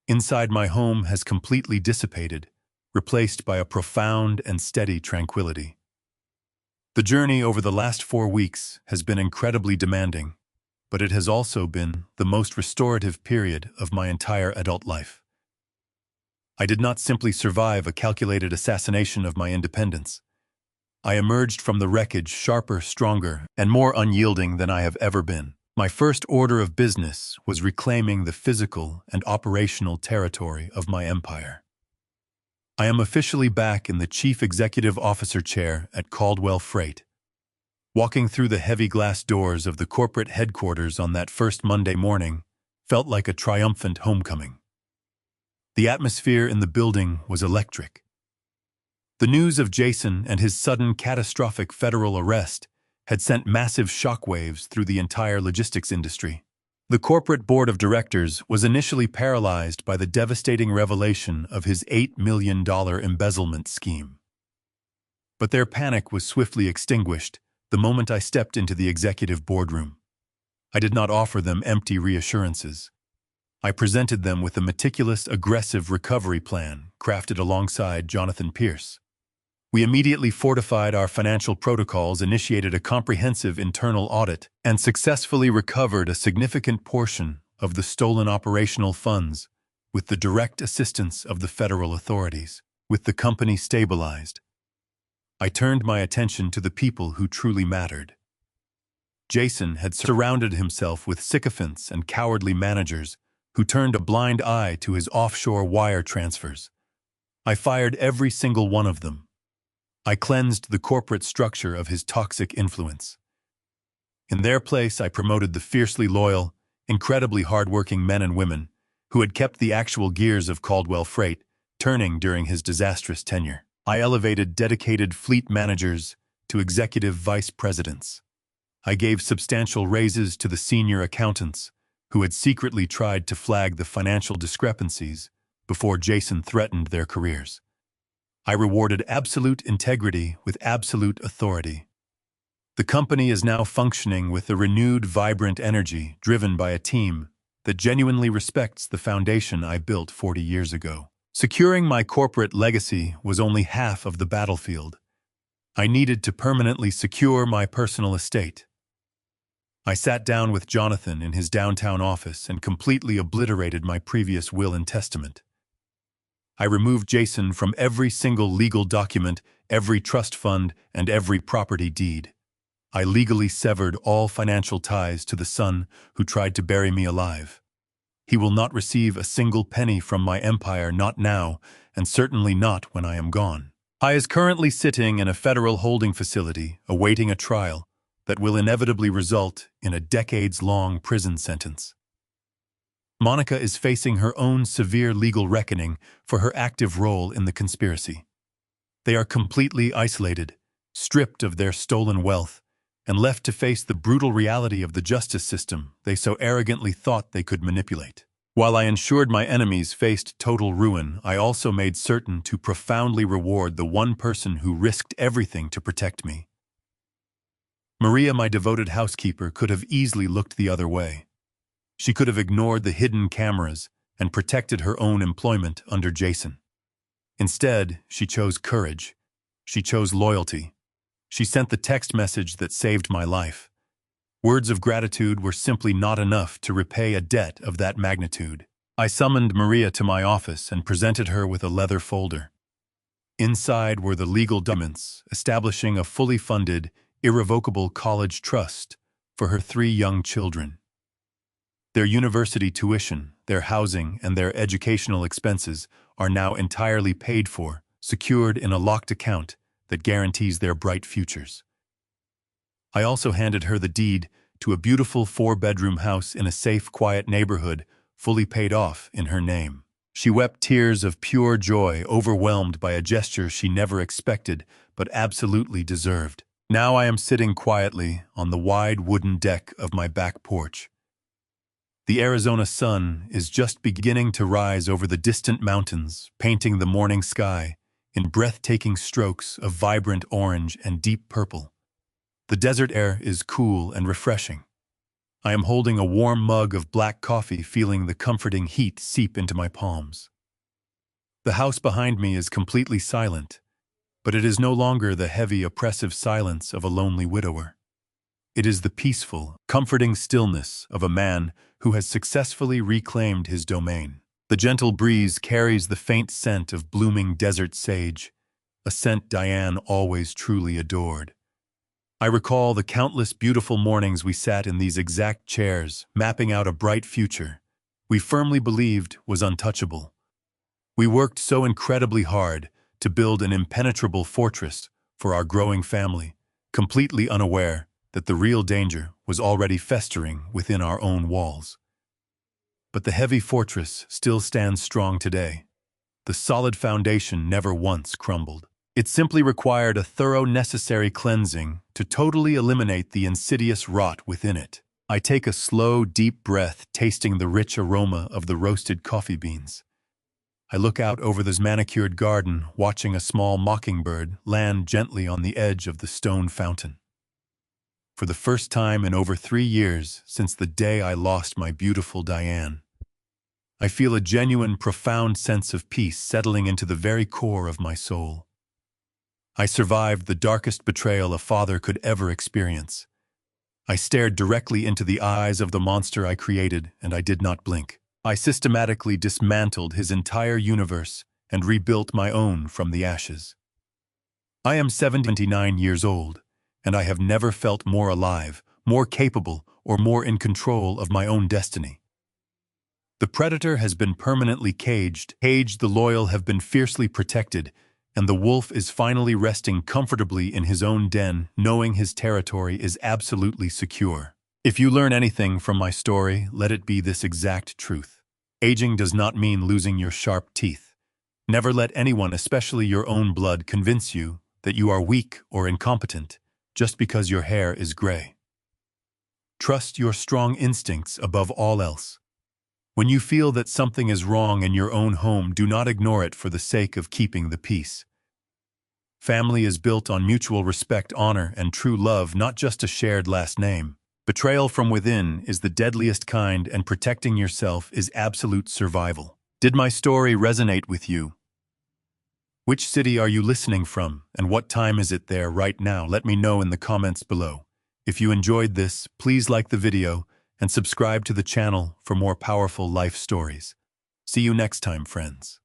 inside my home has completely dissipated, replaced by a profound and steady tranquility. The journey over the last 4 weeks has been incredibly demanding, but it has also been the most restorative period of my entire adult life. I did not simply survive a calculated assassination of my independence. I emerged from the wreckage sharper, stronger, and more unyielding than I have ever been. My first order of business was reclaiming the physical and operational territory of my empire. I am officially back in the Chief Executive Officer chair at Caldwell Freight. Walking through the heavy glass doors of the corporate headquarters on that first Monday morning felt like a triumphant homecoming. The atmosphere in the building was electric. The news of Jason and his sudden catastrophic federal arrest had sent massive shockwaves through the entire logistics industry. The corporate board of directors was initially paralyzed by the devastating revelation of his $8 million embezzlement scheme. But their panic was swiftly extinguished the moment I stepped into the executive boardroom. I did not offer them empty reassurances. I presented them with a meticulous, aggressive recovery plan crafted alongside Jonathan Pierce. We immediately fortified our financial protocols, initiated a comprehensive internal audit, and successfully recovered a significant portion of the stolen operational funds with the direct assistance of the federal authorities. With the company stabilized, I turned my attention to the people who truly mattered. Jason had surrounded himself with sycophants and cowardly managers who turned a blind eye to his offshore wire transfers. I fired every single one of them. I cleansed the corporate structure of his toxic influence. In their place, I promoted the fiercely loyal, incredibly hardworking men and women who had kept the actual gears of Caldwell Freight turning during his disastrous tenure. I elevated dedicated fleet managers to executive vice presidents. I gave substantial raises to the senior accountants who had secretly tried to flag the financial discrepancies before Jason threatened their careers. I rewarded absolute integrity with absolute authority. The company is now functioning with a renewed, vibrant energy driven by a team that genuinely respects the foundation I built 40 years ago. Securing my corporate legacy was only half of the battlefield. I needed to permanently secure my personal estate. I sat down with Jonathan in his downtown office and completely obliterated my previous will and testament. I removed Jason from every single legal document, every trust fund, and every property deed. I legally severed all financial ties to the son who tried to bury me alive. He will not receive a single penny from my empire, not now, and certainly not when I am gone. I is currently sitting in a federal holding facility, awaiting a trial that will inevitably result in a decades-long prison sentence. Monica is facing her own severe legal reckoning for her active role in the conspiracy. They are completely isolated, stripped of their stolen wealth, and left to face the brutal reality of the justice system they so arrogantly thought they could manipulate. While I ensured my enemies faced total ruin, I also made certain to profoundly reward the one person who risked everything to protect me. Maria, my devoted housekeeper, could have easily looked the other way. She could have ignored the hidden cameras and protected her own employment under Jason. Instead, she chose courage. She chose loyalty. She sent the text message that saved my life. Words of gratitude were simply not enough to repay a debt of that magnitude. I summoned Maria to my office and presented her with a leather folder. Inside were the legal documents establishing a fully funded, irrevocable college trust for her 3 young children. Their university tuition, their housing, and their educational expenses are now entirely paid for, secured in a locked account that guarantees their bright futures. I also handed her the deed to a beautiful 4-bedroom house in a safe, quiet neighborhood, fully paid off in her name. She wept tears of pure joy, overwhelmed by a gesture she never expected but absolutely deserved. Now I am sitting quietly on the wide wooden deck of my back porch. The Arizona sun is just beginning to rise over the distant mountains, painting the morning sky in breathtaking strokes of vibrant orange and deep purple. The desert air is cool and refreshing. I am holding a warm mug of black coffee, feeling the comforting heat seep into my palms. The house behind me is completely silent, but it is no longer the heavy, oppressive silence of a lonely widower. It is the peaceful, comforting stillness of a man who has successfully reclaimed his domain. The gentle breeze carries the faint scent of blooming desert sage, a scent Diane always truly adored. I recall the countless beautiful mornings we sat in these exact chairs, mapping out a bright future we firmly believed was untouchable. We worked so incredibly hard to build an impenetrable fortress for our growing family, completely unaware that the real danger was already festering within our own walls. But the heavy fortress still stands strong today. The solid foundation never once crumbled. It simply required a thorough, necessary cleansing to totally eliminate the insidious rot within it. I take a slow, deep breath, tasting the rich aroma of the roasted coffee beans. I look out over this manicured garden, watching a small mockingbird land gently on the edge of the stone fountain. For the first time in over 3 years since the day I lost my beautiful Diane, I feel a genuine, profound sense of peace settling into the very core of my soul. I survived the darkest betrayal a father could ever experience. I stared directly into the eyes of the monster I created, and I did not blink. I systematically dismantled his entire universe and rebuilt my own from the ashes. I am 79 years old, and I have never felt more alive, more capable, or more in control of my own destiny. The predator has been permanently caged, the loyal have been fiercely protected, and the wolf is finally resting comfortably in his own den, knowing his territory is absolutely secure. If you learn anything from my story, let it be this exact truth. Aging does not mean losing your sharp teeth. Never let anyone, especially your own blood, convince you that you are weak or incompetent just because your hair is gray. Trust your strong instincts above all else. When you feel that something is wrong in your own home, do not ignore it for the sake of keeping the peace. Family is built on mutual respect, honor, and true love, not just a shared last name. Betrayal from within is the deadliest kind, and protecting yourself is absolute survival. Did my story resonate with you? Which city are you listening from, and what time is it there right now? Let me know in the comments below. If you enjoyed this, please like the video and subscribe to the channel for more powerful life stories. See you next time, friends.